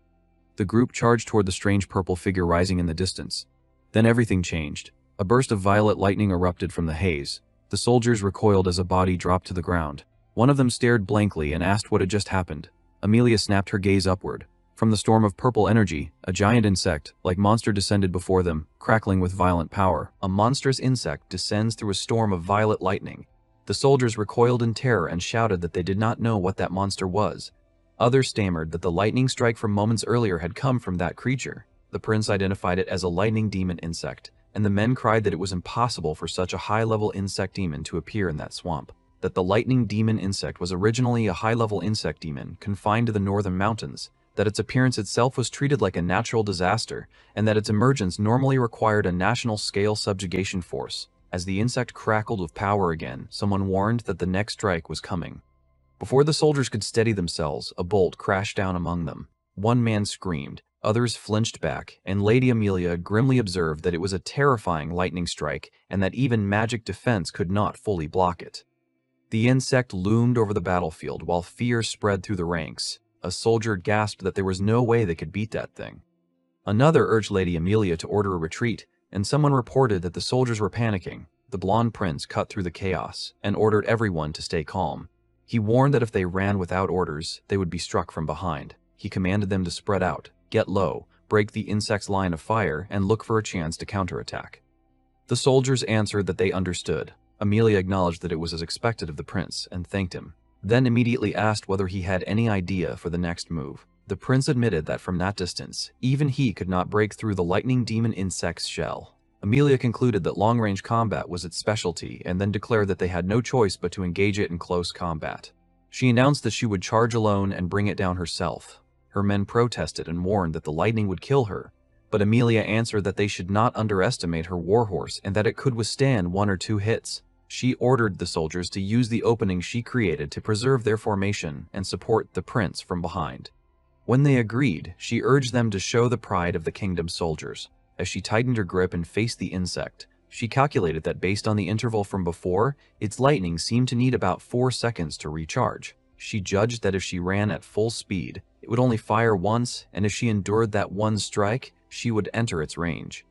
The group charged toward the strange purple figure rising in the distance. Then everything changed. A burst of violet lightning erupted from the haze. The soldiers recoiled as a body dropped to the ground. One of them stared blankly and asked what had just happened. Amelia snapped her gaze upward. From the storm of purple energy, a giant insect-like monster descended before them, crackling with violent power. A monstrous insect descends through a storm of violet lightning. The soldiers recoiled in terror and shouted that they did not know what that monster was. Others stammered that the lightning strike from moments earlier had come from that creature. The prince identified it as a lightning demon insect, and the men cried that it was impossible for such a high-level insect demon to appear in that swamp. That the lightning demon insect was originally a high-level insect demon confined to the northern mountains, that its appearance itself was treated like a natural disaster, and that its emergence normally required a national-scale subjugation force. As the insect crackled with power again, someone warned that the next strike was coming. Before the soldiers could steady themselves, a bolt crashed down among them. One man screamed, others flinched back, and Lady Amelia grimly observed that it was a terrifying lightning strike and that even magic defense could not fully block it. The insect loomed over the battlefield while fear spread through the ranks. A soldier gasped that there was no way they could beat that thing. Another urged Lady Amelia to order a retreat, and someone reported that the soldiers were panicking. The blonde prince cut through the chaos and ordered everyone to stay calm. He warned that if they ran without orders, they would be struck from behind. He commanded them to spread out, get low, break the insect's line of fire, and look for a chance to counterattack. The soldiers answered that they understood. Amelia acknowledged that it was as expected of the prince and thanked him, then immediately asked whether he had any idea for the next move. The prince admitted that from that distance, even he could not break through the lightning demon insect's shell. Amelia concluded that long-range combat was its specialty and then declared that they had no choice but to engage it in close combat. She announced that she would charge alone and bring it down herself. Her men protested and warned that the lightning would kill her, but Amelia answered that they should not underestimate her warhorse and that it could withstand 1 or 2 hits. She ordered the soldiers to use the opening she created to preserve their formation and support the prince from behind. When they agreed, she urged them to show the pride of the kingdom's soldiers. As she tightened her grip and faced the insect, she calculated that based on the interval from before, its lightning seemed to need about 4 seconds to recharge. She judged that if she ran at full speed, it would only fire once, and if she endured that one strike, she would enter its range.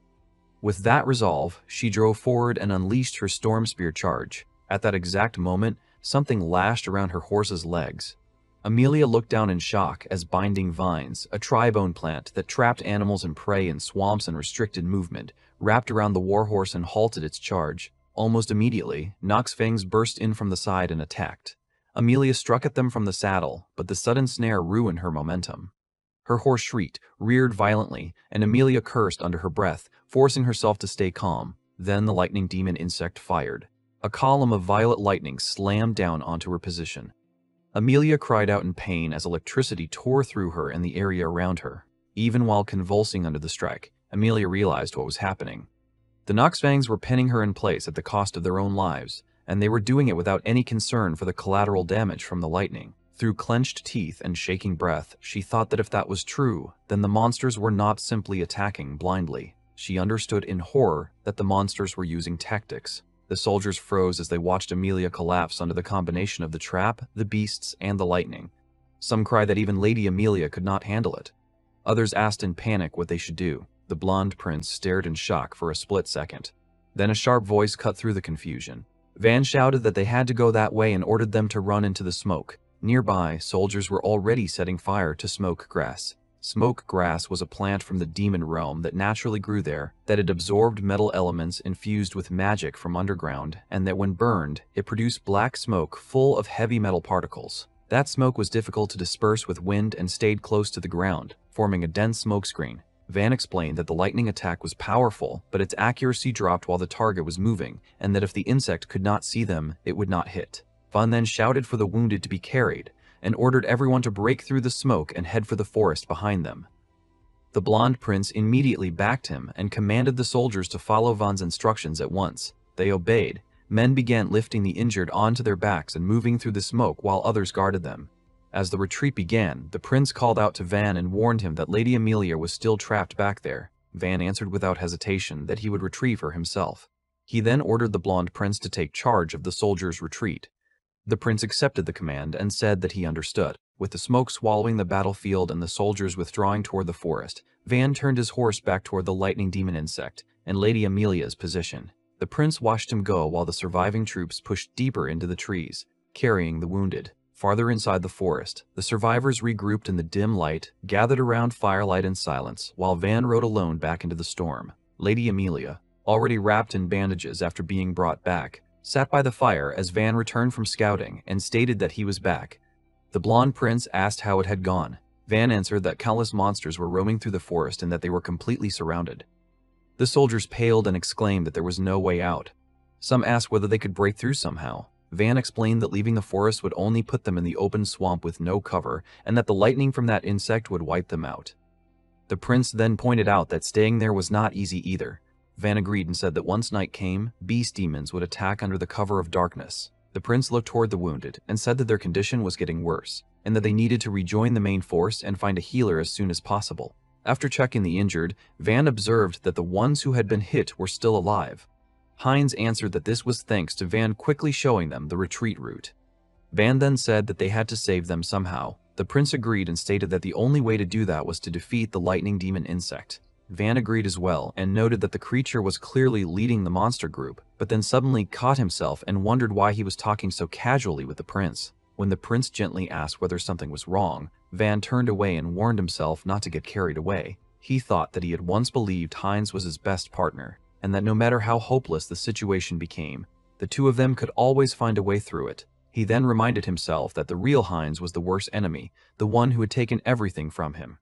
With that resolve, she drove forward and unleashed her storm spear charge. At that exact moment, something lashed around her horse's legs. Amelia looked down in shock as binding vines, a tribone plant that trapped animals and prey in swamps and restricted movement, wrapped around the warhorse and halted its charge. Almost immediately, Nock's fangs burst in from the side and attacked. Amelia struck at them from the saddle, but the sudden snare ruined her momentum. Her horse shrieked, reared violently, and Amelia cursed under her breath, forcing herself to stay calm. Then the lightning demon insect fired. A column of violet lightning slammed down onto her position. Amelia cried out in pain as electricity tore through her and the area around her. Even while convulsing under the strike, Amelia realized what was happening. The Nock's fangs were pinning her in place at the cost of their own lives, and they were doing it without any concern for the collateral damage from the lightning. Through clenched teeth and shaking breath, she thought that if that was true, then the monsters were not simply attacking blindly. She understood in horror that the monsters were using tactics. The soldiers froze as they watched Amelia collapse under the combination of the trap, the beasts, and the lightning. Some cried that even Lady Amelia could not handle it. Others asked in panic what they should do. The blonde prince stared in shock for a split second. Then a sharp voice cut through the confusion. Van shouted that they had to go that way and ordered them to run into the smoke. Nearby, soldiers were already setting fire to smoke grass. Smoke grass was a plant from the demon realm that naturally grew there, that had absorbed metal elements infused with magic from underground, and that when burned, it produced black smoke full of heavy metal particles. That smoke was difficult to disperse with wind and stayed close to the ground, forming a dense smokescreen. Van explained that the lightning attack was powerful, but its accuracy dropped while the target was moving, and that if the insect could not see them, it would not hit. Van then shouted for the wounded to be carried, and ordered everyone to break through the smoke and head for the forest behind them. The blonde prince immediately backed him and commanded the soldiers to follow Van's instructions at once. They obeyed. Men began lifting the injured onto their backs and moving through the smoke while others guarded them. As the retreat began, the prince called out to Van and warned him that Lady Amelia was still trapped back there. Van answered without hesitation that he would retrieve her himself. He then ordered the blonde prince to take charge of the soldiers' retreat. The prince accepted the command and said that he understood. With the smoke swallowing the battlefield and the soldiers withdrawing toward the forest, Van turned his horse back toward the lightning demon insect and Lady Amelia's position. The prince watched him go while the surviving troops pushed deeper into the trees, carrying the wounded. Farther inside the forest, the survivors regrouped in the dim light, gathered around firelight in silence, while Van rode alone back into the storm. Lady Amelia, already wrapped in bandages after being brought back, sat by the fire as Van returned from scouting and stated that he was back. The blonde prince asked how it had gone. Van answered that countless monsters were roaming through the forest and that they were completely surrounded. The soldiers paled and exclaimed that there was no way out. Some asked whether they could break through somehow. Van explained that leaving the forest would only put them in the open swamp with no cover, and that the lightning from that insect would wipe them out. The prince then pointed out that staying there was not easy either. Van agreed and said that once night came, beast demons would attack under the cover of darkness. The prince looked toward the wounded and said that their condition was getting worse, and that they needed to rejoin the main force and find a healer as soon as possible. After checking the injured, Van observed that the ones who had been hit were still alive. Hines answered that this was thanks to Van quickly showing them the retreat route. Van then said that they had to save them somehow. The prince agreed and stated that the only way to do that was to defeat the lightning demon insect. Van agreed as well and noted that the creature was clearly leading the monster group, but then suddenly caught himself and wondered why he was talking so casually with the prince. When the prince gently asked whether something was wrong, Van turned away and warned himself not to get carried away. He thought that he had once believed Hines was his best partner, and that no matter how hopeless the situation became, the two of them could always find a way through it. He then reminded himself that the real Hines was the worst enemy, the one who had taken everything from him.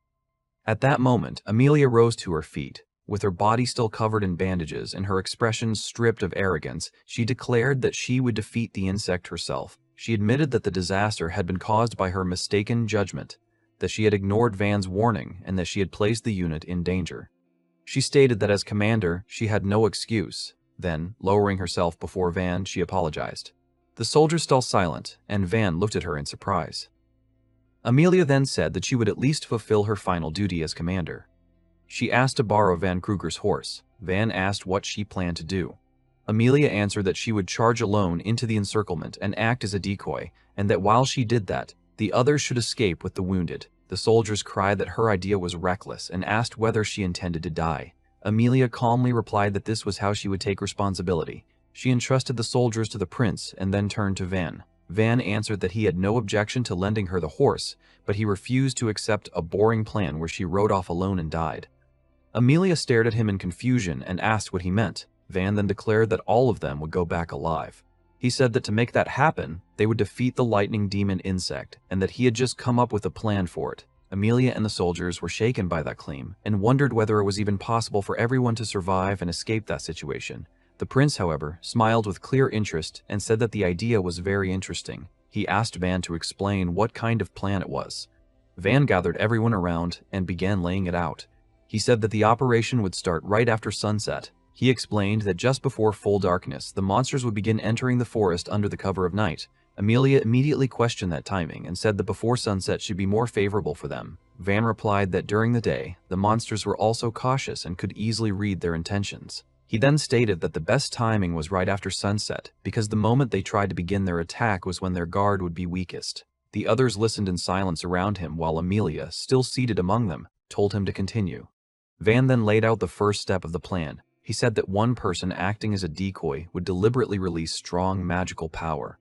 At that moment, Amelia rose to her feet. With her body still covered in bandages and her expression stripped of arrogance, she declared that she would defeat the insect herself. She admitted that the disaster had been caused by her mistaken judgment, that she had ignored Van's warning, and that she had placed the unit in danger. She stated that as commander, she had no excuse. Then, lowering herself before Van, she apologized. The soldiers fell silent, and Van looked at her in surprise. Amelia then said that she would at least fulfill her final duty as commander. She asked to borrow Van Kruger's horse. Van asked what she planned to do. Amelia answered that she would charge alone into the encirclement and act as a decoy, and that while she did that, the others should escape with the wounded. The soldiers cried that her idea was reckless and asked whether she intended to die. Amelia calmly replied that this was how she would take responsibility. She entrusted the soldiers to the prince and then turned to Van. Van answered that he had no objection to lending her the horse, but he refused to accept a boring plan where she rode off alone and died. Amelia stared at him in confusion and asked what he meant. Van then declared that all of them would go back alive. He said that to make that happen, they would defeat the lightning demon insect, and that he had just come up with a plan for it. Amelia and the soldiers were shaken by that claim, and wondered whether it was even possible for everyone to survive and escape that situation. The prince, however, smiled with clear interest and said that the idea was very interesting. He asked Van to explain what kind of plan it was. Van gathered everyone around and began laying it out. He said that the operation would start right after sunset. He explained that just before full darkness, the monsters would begin entering the forest under the cover of night. Amelia immediately questioned that timing and said that before sunset should be more favorable for them. Van replied that during the day, the monsters were also cautious and could easily read their intentions. He then stated that the best timing was right after sunset, because the moment they tried to begin their attack was when their guard would be weakest. The others listened in silence around him while Amelia, still seated among them, told him to continue. Van then laid out the first step of the plan. He said that one person acting as a decoy would deliberately release strong magical power.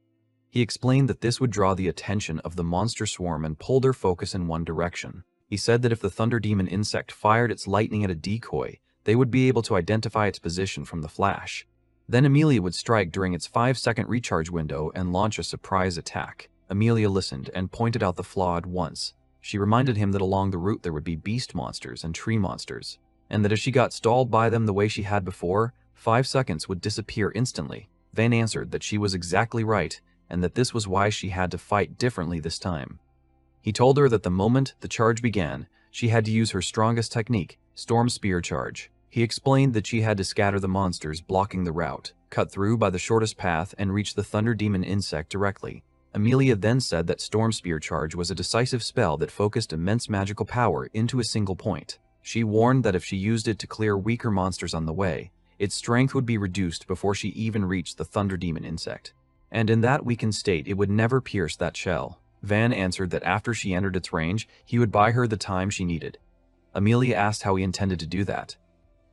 He explained that this would draw the attention of the monster swarm and pull their focus in one direction. He said that if the thunder demon insect fired its lightning at a decoy, they would be able to identify its position from the flash. Then Amelia would strike during its 5-second recharge window and launch a surprise attack. Amelia listened and pointed out the flaw at once. She reminded him that along the route there would be beast monsters and tree monsters, and that if she got stalled by them the way she had before, 5 seconds would disappear instantly. Van answered that she was exactly right, and that this was why she had to fight differently this time. He told her that the moment the charge began, she had to use her strongest technique, Storm Spear Charge. He explained that she had to scatter the monsters blocking the route, cut through by the shortest path, and reach the thunder demon insect directly. Amelia then said that Storm Spear Charge was a decisive spell that focused immense magical power into a single point. She warned that if she used it to clear weaker monsters on the way, its strength would be reduced before she even reached the thunder demon insect, and in that weakened state it would never pierce that shell. Van answered that after she entered its range, he would buy her the time she needed. Amelia asked how he intended to do that.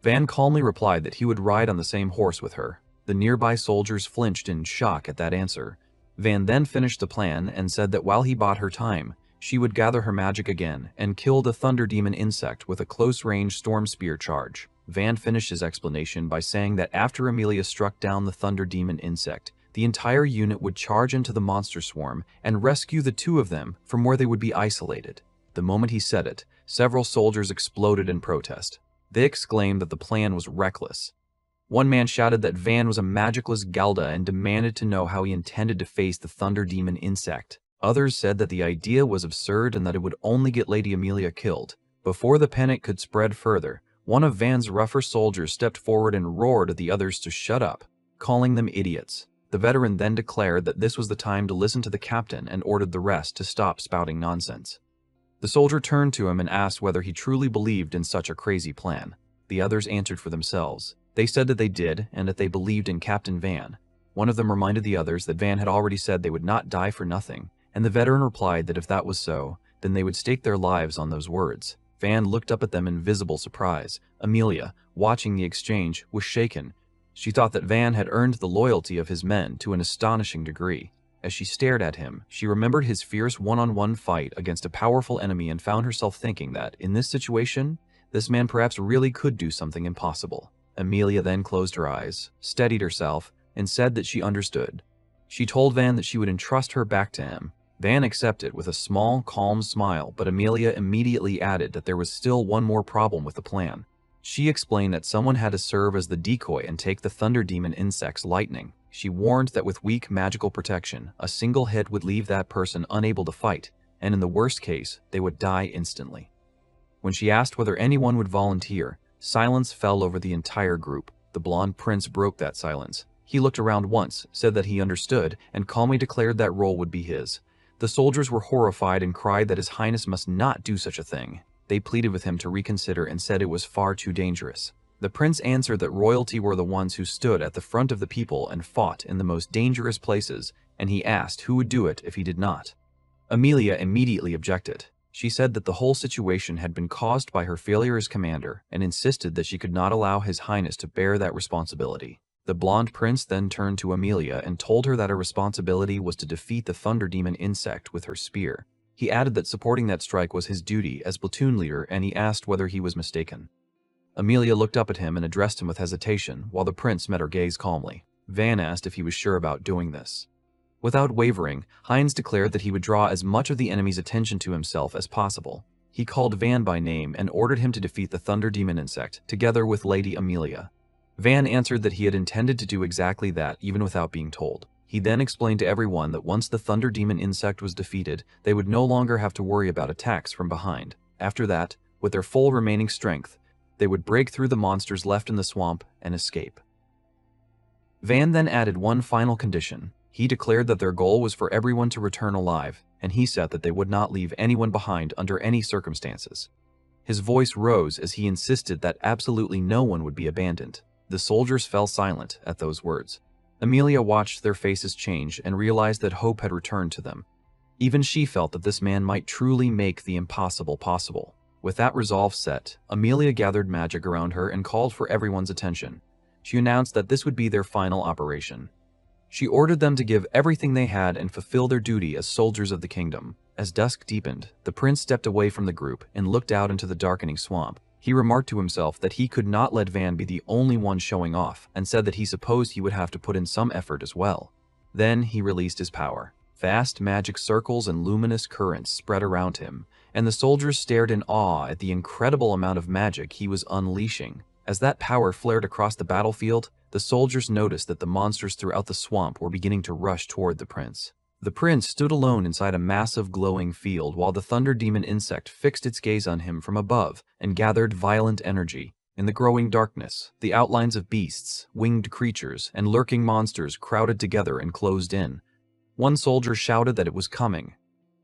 Van calmly replied that he would ride on the same horse with her. The nearby soldiers flinched in shock at that answer. Van then finished the plan and said that while he bought her time, she would gather her magic again and kill the thunder demon insect with a close-range storm spear charge. Van finished his explanation by saying that after Amelia struck down the thunder demon insect, the entire unit would charge into the monster swarm and rescue the two of them from where they would be isolated. The moment he said it, several soldiers exploded in protest. They exclaimed that the plan was reckless. One man shouted that Van was a magicless Galda and demanded to know how he intended to face the thunder demon insect. Others said that the idea was absurd and that it would only get Lady Amelia killed. Before the panic could spread further, one of Van's rougher soldiers stepped forward and roared at the others to shut up, calling them idiots. The veteran then declared that this was the time to listen to the captain and ordered the rest to stop spouting nonsense. The soldier turned to him and asked whether he truly believed in such a crazy plan. The others answered for themselves. They said that they did and that they believed in Captain Van. One of them reminded the others that Van had already said they would not die for nothing, and the veteran replied that if that was so, then they would stake their lives on those words. Van looked up at them in visible surprise. Amelia, watching the exchange, was shaken. She thought that Van had earned the loyalty of his men to an astonishing degree. As she stared at him, she remembered his fierce one-on-one fight against a powerful enemy and found herself thinking that, in this situation, this man perhaps really could do something impossible. Amelia then closed her eyes, steadied herself, and said that she understood. She told Van that she would entrust her back to him. Van accepted with a small, calm smile, but Amelia immediately added that there was still one more problem with the plan. She explained that someone had to serve as the decoy and take the thunder demon insect's lightning. She warned that with weak magical protection, a single hit would leave that person unable to fight, and in the worst case, they would die instantly. When she asked whether anyone would volunteer, silence fell over the entire group. The blonde prince broke that silence. He looked around once, said that he understood, and calmly declared that role would be his. The soldiers were horrified and cried that His Highness must not do such a thing. They pleaded with him to reconsider and said it was far too dangerous. The prince answered that royalty were the ones who stood at the front of the people and fought in the most dangerous places, and he asked who would do it if he did not. Amelia immediately objected. She said that the whole situation had been caused by her failure as commander and insisted that she could not allow His Highness to bear that responsibility. The blonde prince then turned to Amelia and told her that her responsibility was to defeat the thunder demon insect with her spear. He added that supporting that strike was his duty as platoon leader, and he asked whether he was mistaken. Amelia looked up at him and addressed him with hesitation, while the prince met her gaze calmly. Van asked if he was sure about doing this. Without wavering, Heinz declared that he would draw as much of the enemy's attention to himself as possible. He called Van by name and ordered him to defeat the thunder demon insect, together with Lady Amelia. Van answered that he had intended to do exactly that, even without being told. He then explained to everyone that once the thunder demon insect was defeated, they would no longer have to worry about attacks from behind. After that, with their full remaining strength, they would break through the monsters left in the swamp and escape. Van then added one final condition. He declared that their goal was for everyone to return alive, and he said that they would not leave anyone behind under any circumstances. His voice rose as he insisted that absolutely no one would be abandoned. The soldiers fell silent at those words. Amelia watched their faces change and realized that hope had returned to them. Even she felt that this man might truly make the impossible possible. With that resolve set, Amelia gathered magic around her and called for everyone's attention. She announced that this would be their final operation. She ordered them to give everything they had and fulfill their duty as soldiers of the kingdom. As dusk deepened, the prince stepped away from the group and looked out into the darkening swamp. He remarked to himself that he could not let Van be the only one showing off, and said that he supposed he would have to put in some effort as well. Then he released his power. Vast magic circles and luminous currents spread around him, and the soldiers stared in awe at the incredible amount of magic he was unleashing. As that power flared across the battlefield, the soldiers noticed that the monsters throughout the swamp were beginning to rush toward the prince. The prince stood alone inside a massive glowing field while the thunder demon insect fixed its gaze on him from above and gathered violent energy. In the growing darkness, the outlines of beasts, winged creatures, and lurking monsters crowded together and closed in. One soldier shouted that it was coming.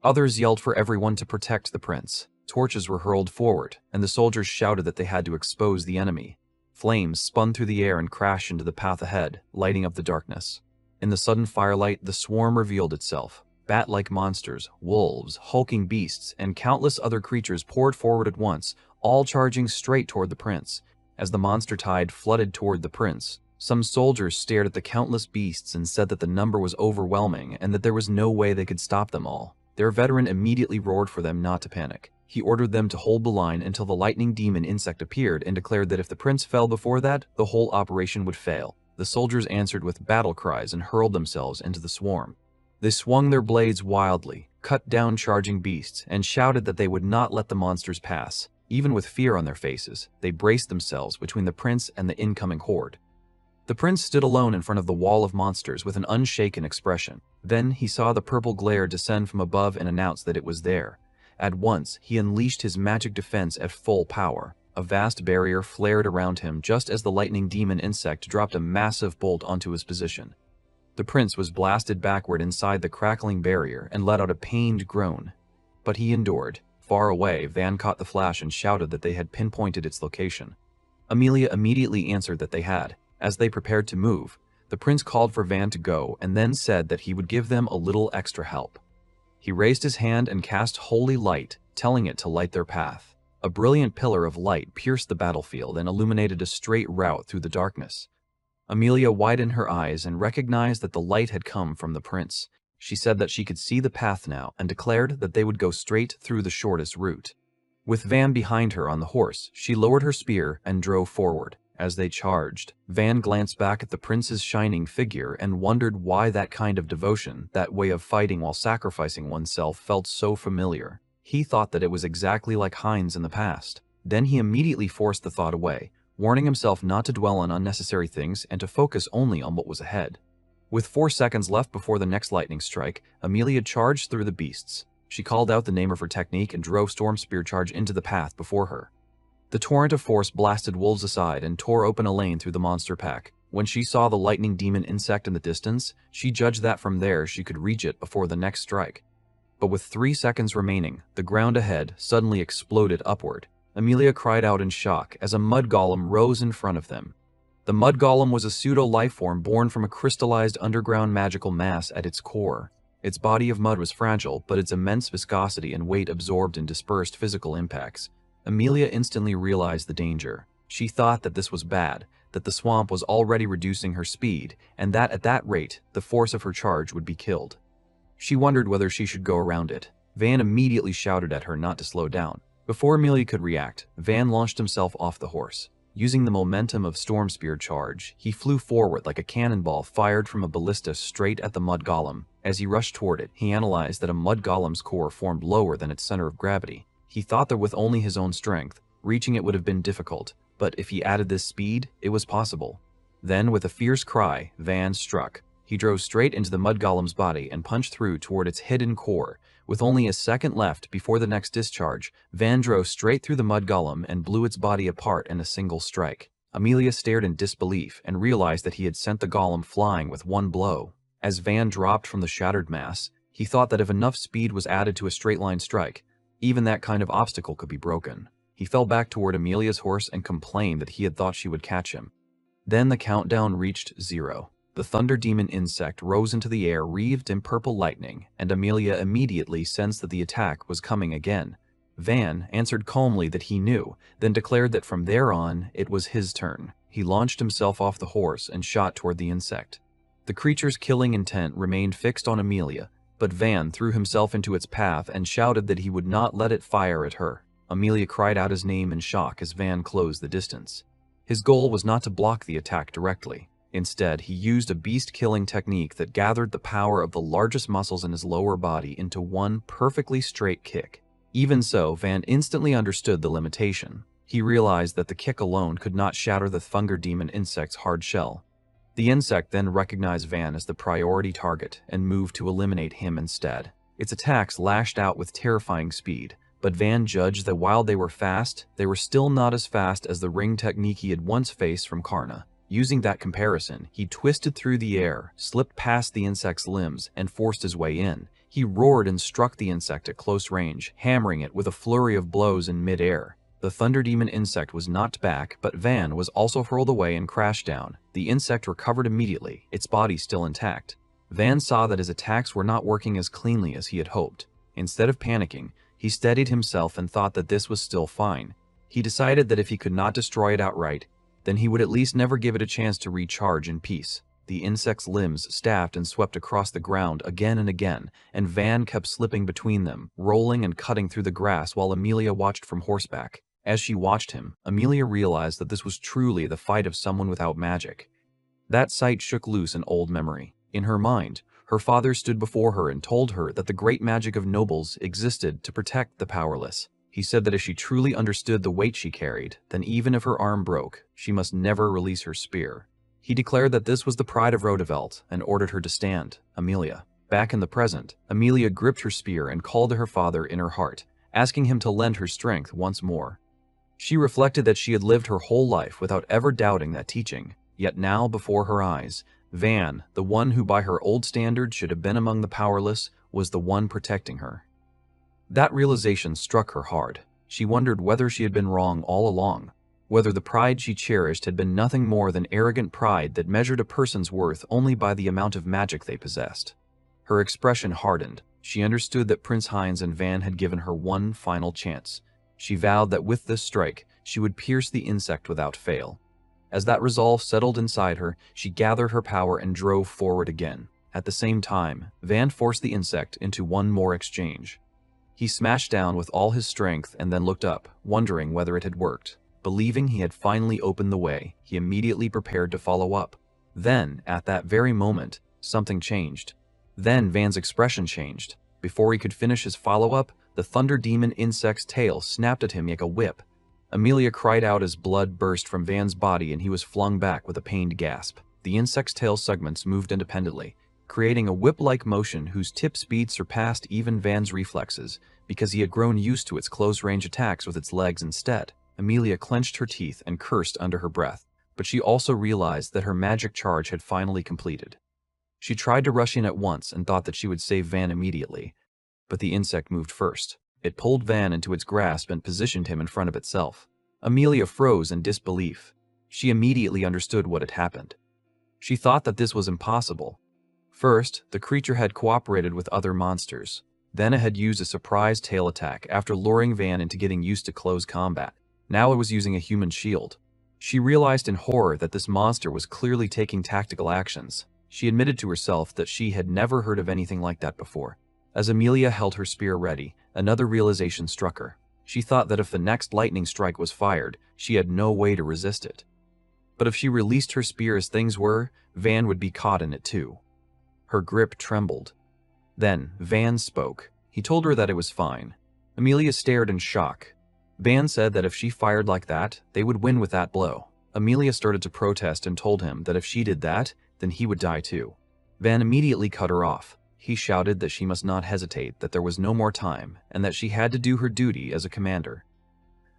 Others yelled for everyone to protect the prince. Torches were hurled forward, and the soldiers shouted that they had to expose the enemy. Flames spun through the air and crashed into the path ahead, lighting up the darkness. In the sudden firelight, the swarm revealed itself. Bat-like monsters, wolves, hulking beasts, and countless other creatures poured forward at once, all charging straight toward the prince. As the monster tide flooded toward the prince, some soldiers stared at the countless beasts and said that the number was overwhelming and that there was no way they could stop them all. Their veteran immediately roared for them not to panic. He ordered them to hold the line until the lightning demon insect appeared and declared that if the prince fell before that, the whole operation would fail. The soldiers answered with battle cries and hurled themselves into the swarm. They swung their blades wildly, cut down charging beasts, and shouted that they would not let the monsters pass. Even with fear on their faces, they braced themselves between the prince and the incoming horde. The prince stood alone in front of the wall of monsters with an unshaken expression. Then he saw the purple glare descend from above and announced that it was there. At once, he unleashed his magic defense at full power. A vast barrier flared around him just as the lightning demon insect dropped a massive bolt onto his position. The prince was blasted backward inside the crackling barrier and let out a pained groan. But he endured. Far away, Van caught the flash and shouted that they had pinpointed its location. Amelia immediately answered that they had. As they prepared to move, the prince called for Van to go and then said that he would give them a little extra help. He raised his hand and cast holy light, telling it to light their path. A brilliant pillar of light pierced the battlefield and illuminated a straight route through the darkness. Amelia widened her eyes and recognized that the light had come from the prince. She said that she could see the path now and declared that they would go straight through the shortest route. With Van behind her on the horse, she lowered her spear and drove forward. As they charged, Van glanced back at the prince's shining figure and wondered why that kind of devotion, that way of fighting while sacrificing oneself, felt so familiar. He thought that it was exactly like Heinz in the past. Then he immediately forced the thought away, warning himself not to dwell on unnecessary things and to focus only on what was ahead. With 4 seconds left before the next lightning strike, Amelia charged through the beasts. She called out the name of her technique and drove Storm Spear Charge into the path before her. The torrent of force blasted wolves aside and tore open a lane through the monster pack. When she saw the lightning demon insect in the distance, she judged that from there she could reach it before the next strike. But with 3 seconds remaining, the ground ahead suddenly exploded upward. Amelia cried out in shock as a mud golem rose in front of them. The mud golem was a pseudo-lifeform born from a crystallized underground magical mass at its core. Its body of mud was fragile, but its immense viscosity and weight absorbed and dispersed physical impacts. Amelia instantly realized the danger. She thought that this was bad, that the swamp was already reducing her speed, and that at that rate, the force of her charge would be killed. She wondered whether she should go around it. Van immediately shouted at her not to slow down. Before Amelia could react, Van launched himself off the horse. Using the momentum of Storm Spear charge, he flew forward like a cannonball fired from a ballista straight at the mud golem. As he rushed toward it, he analyzed that a mud golem's core formed lower than its center of gravity. He thought that with only his own strength, reaching it would have been difficult, but if he added this speed, it was possible. Then, with a fierce cry, Van struck. He drove straight into the mud golem's body and punched through toward its hidden core. With only a second left before the next discharge, Van drove straight through the mud golem and blew its body apart in a single strike. Amelia stared in disbelief and realized that he had sent the golem flying with one blow. As Van dropped from the shattered mass, he thought that if enough speed was added to a straight-line strike, even that kind of obstacle could be broken. He fell back toward Amelia's horse and complained that he had thought she would catch him. Then the countdown reached 0. The thunder demon insect rose into the air wreathed in purple lightning, and Amelia immediately sensed that the attack was coming again. Van answered calmly that he knew, then declared that from there on, it was his turn. He launched himself off the horse and shot toward the insect. The creature's killing intent remained fixed on Amelia, but Van threw himself into its path and shouted that he would not let it fire at her. Amelia cried out his name in shock as Van closed the distance. His goal was not to block the attack directly. Instead, he used a beast-killing technique that gathered the power of the largest muscles in his lower body into one perfectly straight kick. Even so, Van instantly understood the limitation. He realized that the kick alone could not shatter the thunder demon insect's hard shell. The insect then recognized Van as the priority target and moved to eliminate him instead. Its attacks lashed out with terrifying speed, but Van judged that while they were fast, they were still not as fast as the ring technique he had once faced from Karna. Using that comparison, he twisted through the air, slipped past the insect's limbs, and forced his way in. He roared and struck the insect at close range, hammering it with a flurry of blows in mid-air. The thunder demon insect was knocked back, but Van was also hurled away and crashed down. The insect recovered immediately, its body still intact. Van saw that his attacks were not working as cleanly as he had hoped. Instead of panicking, he steadied himself and thought that this was still fine. He decided that if he could not destroy it outright, then he would at least never give it a chance to recharge in peace. The insect's limbs stabbed and swept across the ground again and again, and Van kept slipping between them, rolling and cutting through the grass while Amelia watched from horseback. As she watched him, Amelia realized that this was truly the fight of someone without magic. That sight shook loose an old memory. In her mind, her father stood before her and told her that the great magic of nobles existed to protect the powerless. He said that if she truly understood the weight she carried, then even if her arm broke, she must never release her spear. He declared that this was the pride of Rodevelt and ordered her to stand. Amelia. Back in the present, Amelia gripped her spear and called to her father in her heart, asking him to lend her strength once more. She reflected that she had lived her whole life without ever doubting that teaching, yet now before her eyes, Van, the one who by her old standards should have been among the powerless, was the one protecting her. That realization struck her hard. She wondered whether she had been wrong all along, whether the pride she cherished had been nothing more than arrogant pride that measured a person's worth only by the amount of magic they possessed. Her expression hardened. She understood that Prince Heinz and Van had given her one final chance. She vowed that with this strike, she would pierce the insect without fail. As that resolve settled inside her, she gathered her power and drove forward again. At the same time, Van forced the insect into one more exchange. He smashed down with all his strength and then looked up, wondering whether it had worked. Believing he had finally opened the way, he immediately prepared to follow up. Then, at that very moment, something changed. Then Van's expression changed. Before he could finish his follow-up, the thunder demon insect's tail snapped at him like a whip. Amelia cried out as blood burst from Van's body and he was flung back with a pained gasp. The insect's tail segments moved independently, creating a whip-like motion whose tip speed surpassed even Van's reflexes, because he had grown used to its close-range attacks with its legs instead. Amelia clenched her teeth and cursed under her breath, but she also realized that her magic charge had finally completed. She tried to rush in at once and thought that she would save Van immediately, but the insect moved first. It pulled Van into its grasp and positioned him in front of itself. Amelia froze in disbelief. She immediately understood what had happened. She thought that this was impossible. First, the creature had cooperated with other monsters. Then it had used a surprise tail attack after luring Van into getting used to close combat. Now it was using a human shield. She realized in horror that this monster was clearly taking tactical actions. She admitted to herself that she had never heard of anything like that before. As Amelia held her spear ready, another realization struck her. She thought that if the next lightning strike was fired, she had no way to resist it. But if she released her spear as things were, Van would be caught in it too. Her grip trembled. Then, Van spoke. He told her that it was fine. Amelia stared in shock. Van said that if she fired like that, they would win with that blow. Amelia started to protest and told him that if she did that, then he would die too. Van immediately cut her off. He shouted that she must not hesitate, that there was no more time, and that she had to do her duty as a commander.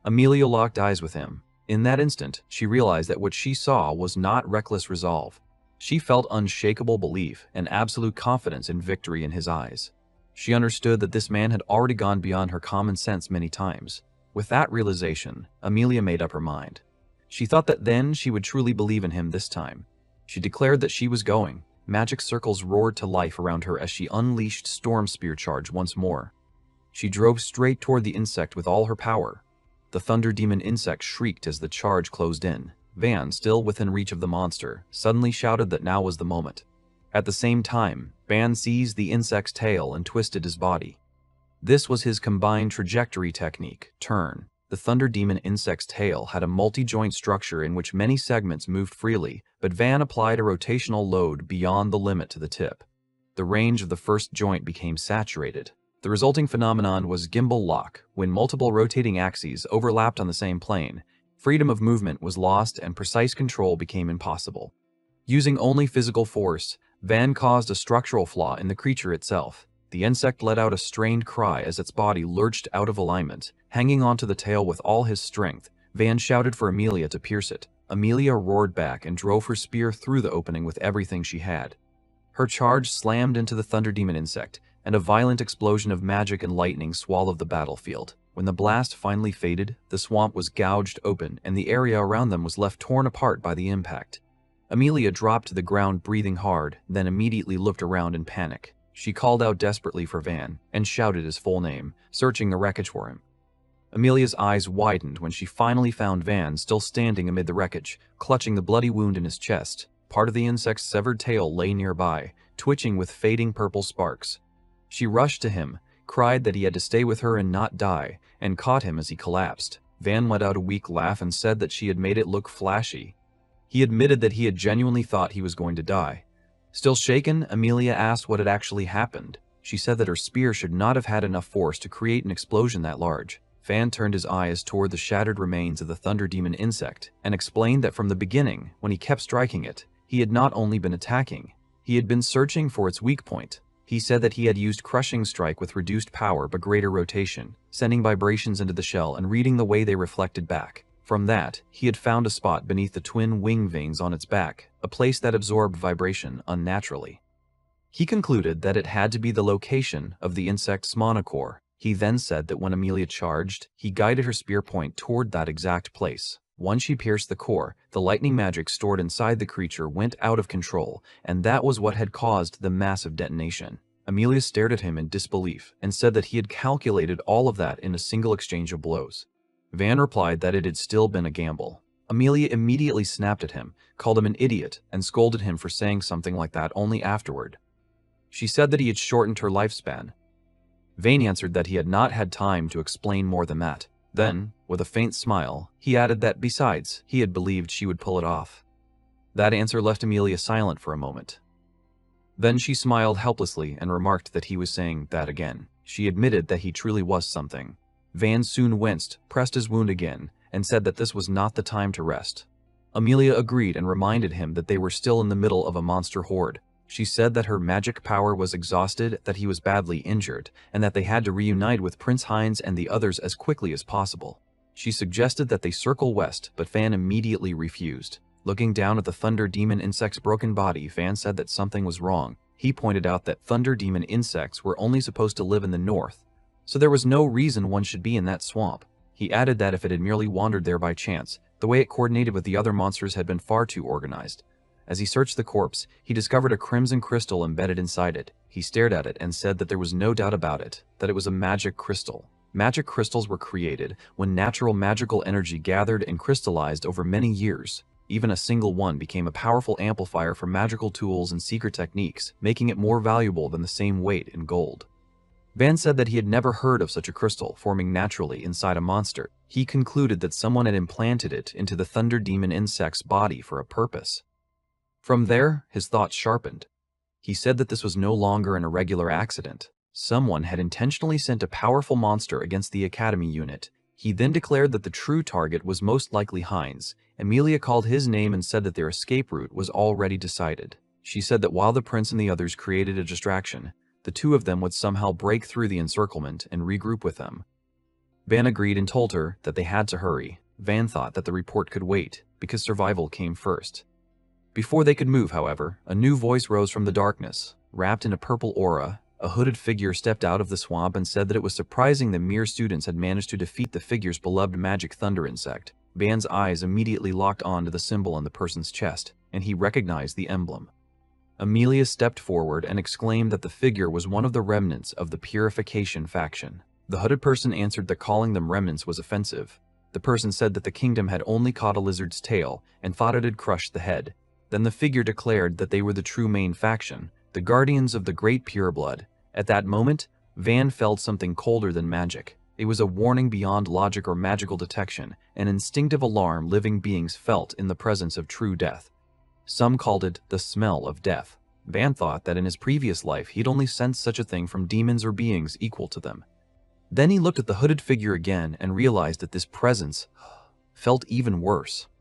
Amelia locked eyes with him. In that instant, she realized that what she saw was not reckless resolve. She felt unshakable belief and absolute confidence in victory in his eyes. She understood that this man had already gone beyond her common sense many times. With that realization, Amelia made up her mind. She thought that then she would truly believe in him this time. She declared that she was going. Magic circles roared to life around her as she unleashed Storm Spear Charge once more. She drove straight toward the insect with all her power. The Thunder Demon insect shrieked as the charge closed in. Van, still within reach of the monster, suddenly shouted that now was the moment. At the same time, Van seized the insect's tail and twisted his body. This was his combined trajectory technique, turn. The Thunder Demon insect's tail had a multi-joint structure in which many segments moved freely, but Van applied a rotational load beyond the limit to the tip. The range of the first joint became saturated. The resulting phenomenon was gimbal lock. When multiple rotating axes overlapped on the same plane, freedom of movement was lost and precise control became impossible. Using only physical force, Van caused a structural flaw in the creature itself. The insect let out a strained cry as its body lurched out of alignment. Hanging onto the tail with all his strength, Van shouted for Amelia to pierce it. Amelia roared back and drove her spear through the opening with everything she had. Her charge slammed into the Thunder Demon insect, and a violent explosion of magic and lightning swallowed the battlefield. When the blast finally faded, the swamp was gouged open and the area around them was left torn apart by the impact. Amelia dropped to the ground breathing hard, then immediately looked around in panic. She called out desperately for Van and shouted his full name, searching the wreckage for him. Amelia's eyes widened when she finally found Van still standing amid the wreckage, clutching the bloody wound in his chest. Part of the insect's severed tail lay nearby, twitching with fading purple sparks. She rushed to him, cried that he had to stay with her and not die, and caught him as he collapsed. Van let out a weak laugh and said that she had made it look flashy. He admitted that he had genuinely thought he was going to die. Still shaken, Amelia asked what had actually happened. She said that her spear should not have had enough force to create an explosion that large. Van turned his eyes toward the shattered remains of the Thunder Demon insect and explained that from the beginning, when he kept striking it, he had not only been attacking, he had been searching for its weak point. He said that he had used Crushing Strike with reduced power but greater rotation, sending vibrations into the shell and reading the way they reflected back. From that, he had found a spot beneath the twin wing veins on its back, a place that absorbed vibration unnaturally. He concluded that it had to be the location of the insect's monocore. He then said that when Amelia charged, he guided her spear point toward that exact place. Once she pierced the core, the lightning magic stored inside the creature went out of control, and that was what had caused the massive detonation. Amelia stared at him in disbelief and said that he had calculated all of that in a single exchange of blows. Van replied that it had still been a gamble. Amelia immediately snapped at him, called him an idiot, and scolded him for saying something like that only afterward. She said that he had shortened her lifespan. Van answered that he had not had time to explain more than that. Then, with a faint smile, he added that besides, he had believed she would pull it off. That answer left Amelia silent for a moment. Then she smiled helplessly and remarked that he was saying that again. She admitted that he truly was something. Van soon winced, pressed his wound again, and said that this was not the time to rest. Amelia agreed and reminded him that they were still in the middle of a monster horde. She said that her magic power was exhausted, that he was badly injured, and that they had to reunite with Prince Hines and the others as quickly as possible. She suggested that they circle west, but Van immediately refused. Looking down at the Thunder Demon insect's broken body, Van said that something was wrong. He pointed out that Thunder Demon insects were only supposed to live in the north, so there was no reason one should be in that swamp. He added that if it had merely wandered there by chance, the way it coordinated with the other monsters had been far too organized. As he searched the corpse, he discovered a crimson crystal embedded inside it. He stared at it and said that there was no doubt about it, that it was a magic crystal. Magic crystals were created when natural magical energy gathered and crystallized over many years. Even a single one became a powerful amplifier for magical tools and secret techniques, making it more valuable than the same weight in gold. Van said that he had never heard of such a crystal forming naturally inside a monster. He concluded that someone had implanted it into the thunder demon insect's body for a purpose. From there, his thoughts sharpened. He said that this was no longer an irregular accident. Someone had intentionally sent a powerful monster against the Academy unit. He then declared that the true target was most likely Heinz. Amelia called his name and said that their escape route was already decided. She said that while the prince and the others created a distraction, the two of them would somehow break through the encirclement and regroup with them. Van agreed and told her that they had to hurry. Van thought that the report could wait, because survival came first. Before they could move, however, a new voice rose from the darkness. Wrapped in a purple aura, a hooded figure stepped out of the swamp and said that it was surprising that mere students had managed to defeat the figure's beloved magic thunder insect. Van's eyes immediately locked on to the symbol on the person's chest, and he recognized the emblem. Amelia stepped forward and exclaimed that the figure was one of the remnants of the Purification faction. The hooded person answered that calling them remnants was offensive. The person said that the kingdom had only caught a lizard's tail and thought it had crushed the head. Then the figure declared that they were the true main faction, the guardians of the great pureblood. At that moment, Van felt something colder than magic. It was a warning beyond logic or magical detection, an instinctive alarm living beings felt in the presence of true death. Some called it the smell of death. Van thought that in his previous life he'd only sensed such a thing from demons or beings equal to them. Then he looked at the hooded figure again and realized that this presence felt even worse.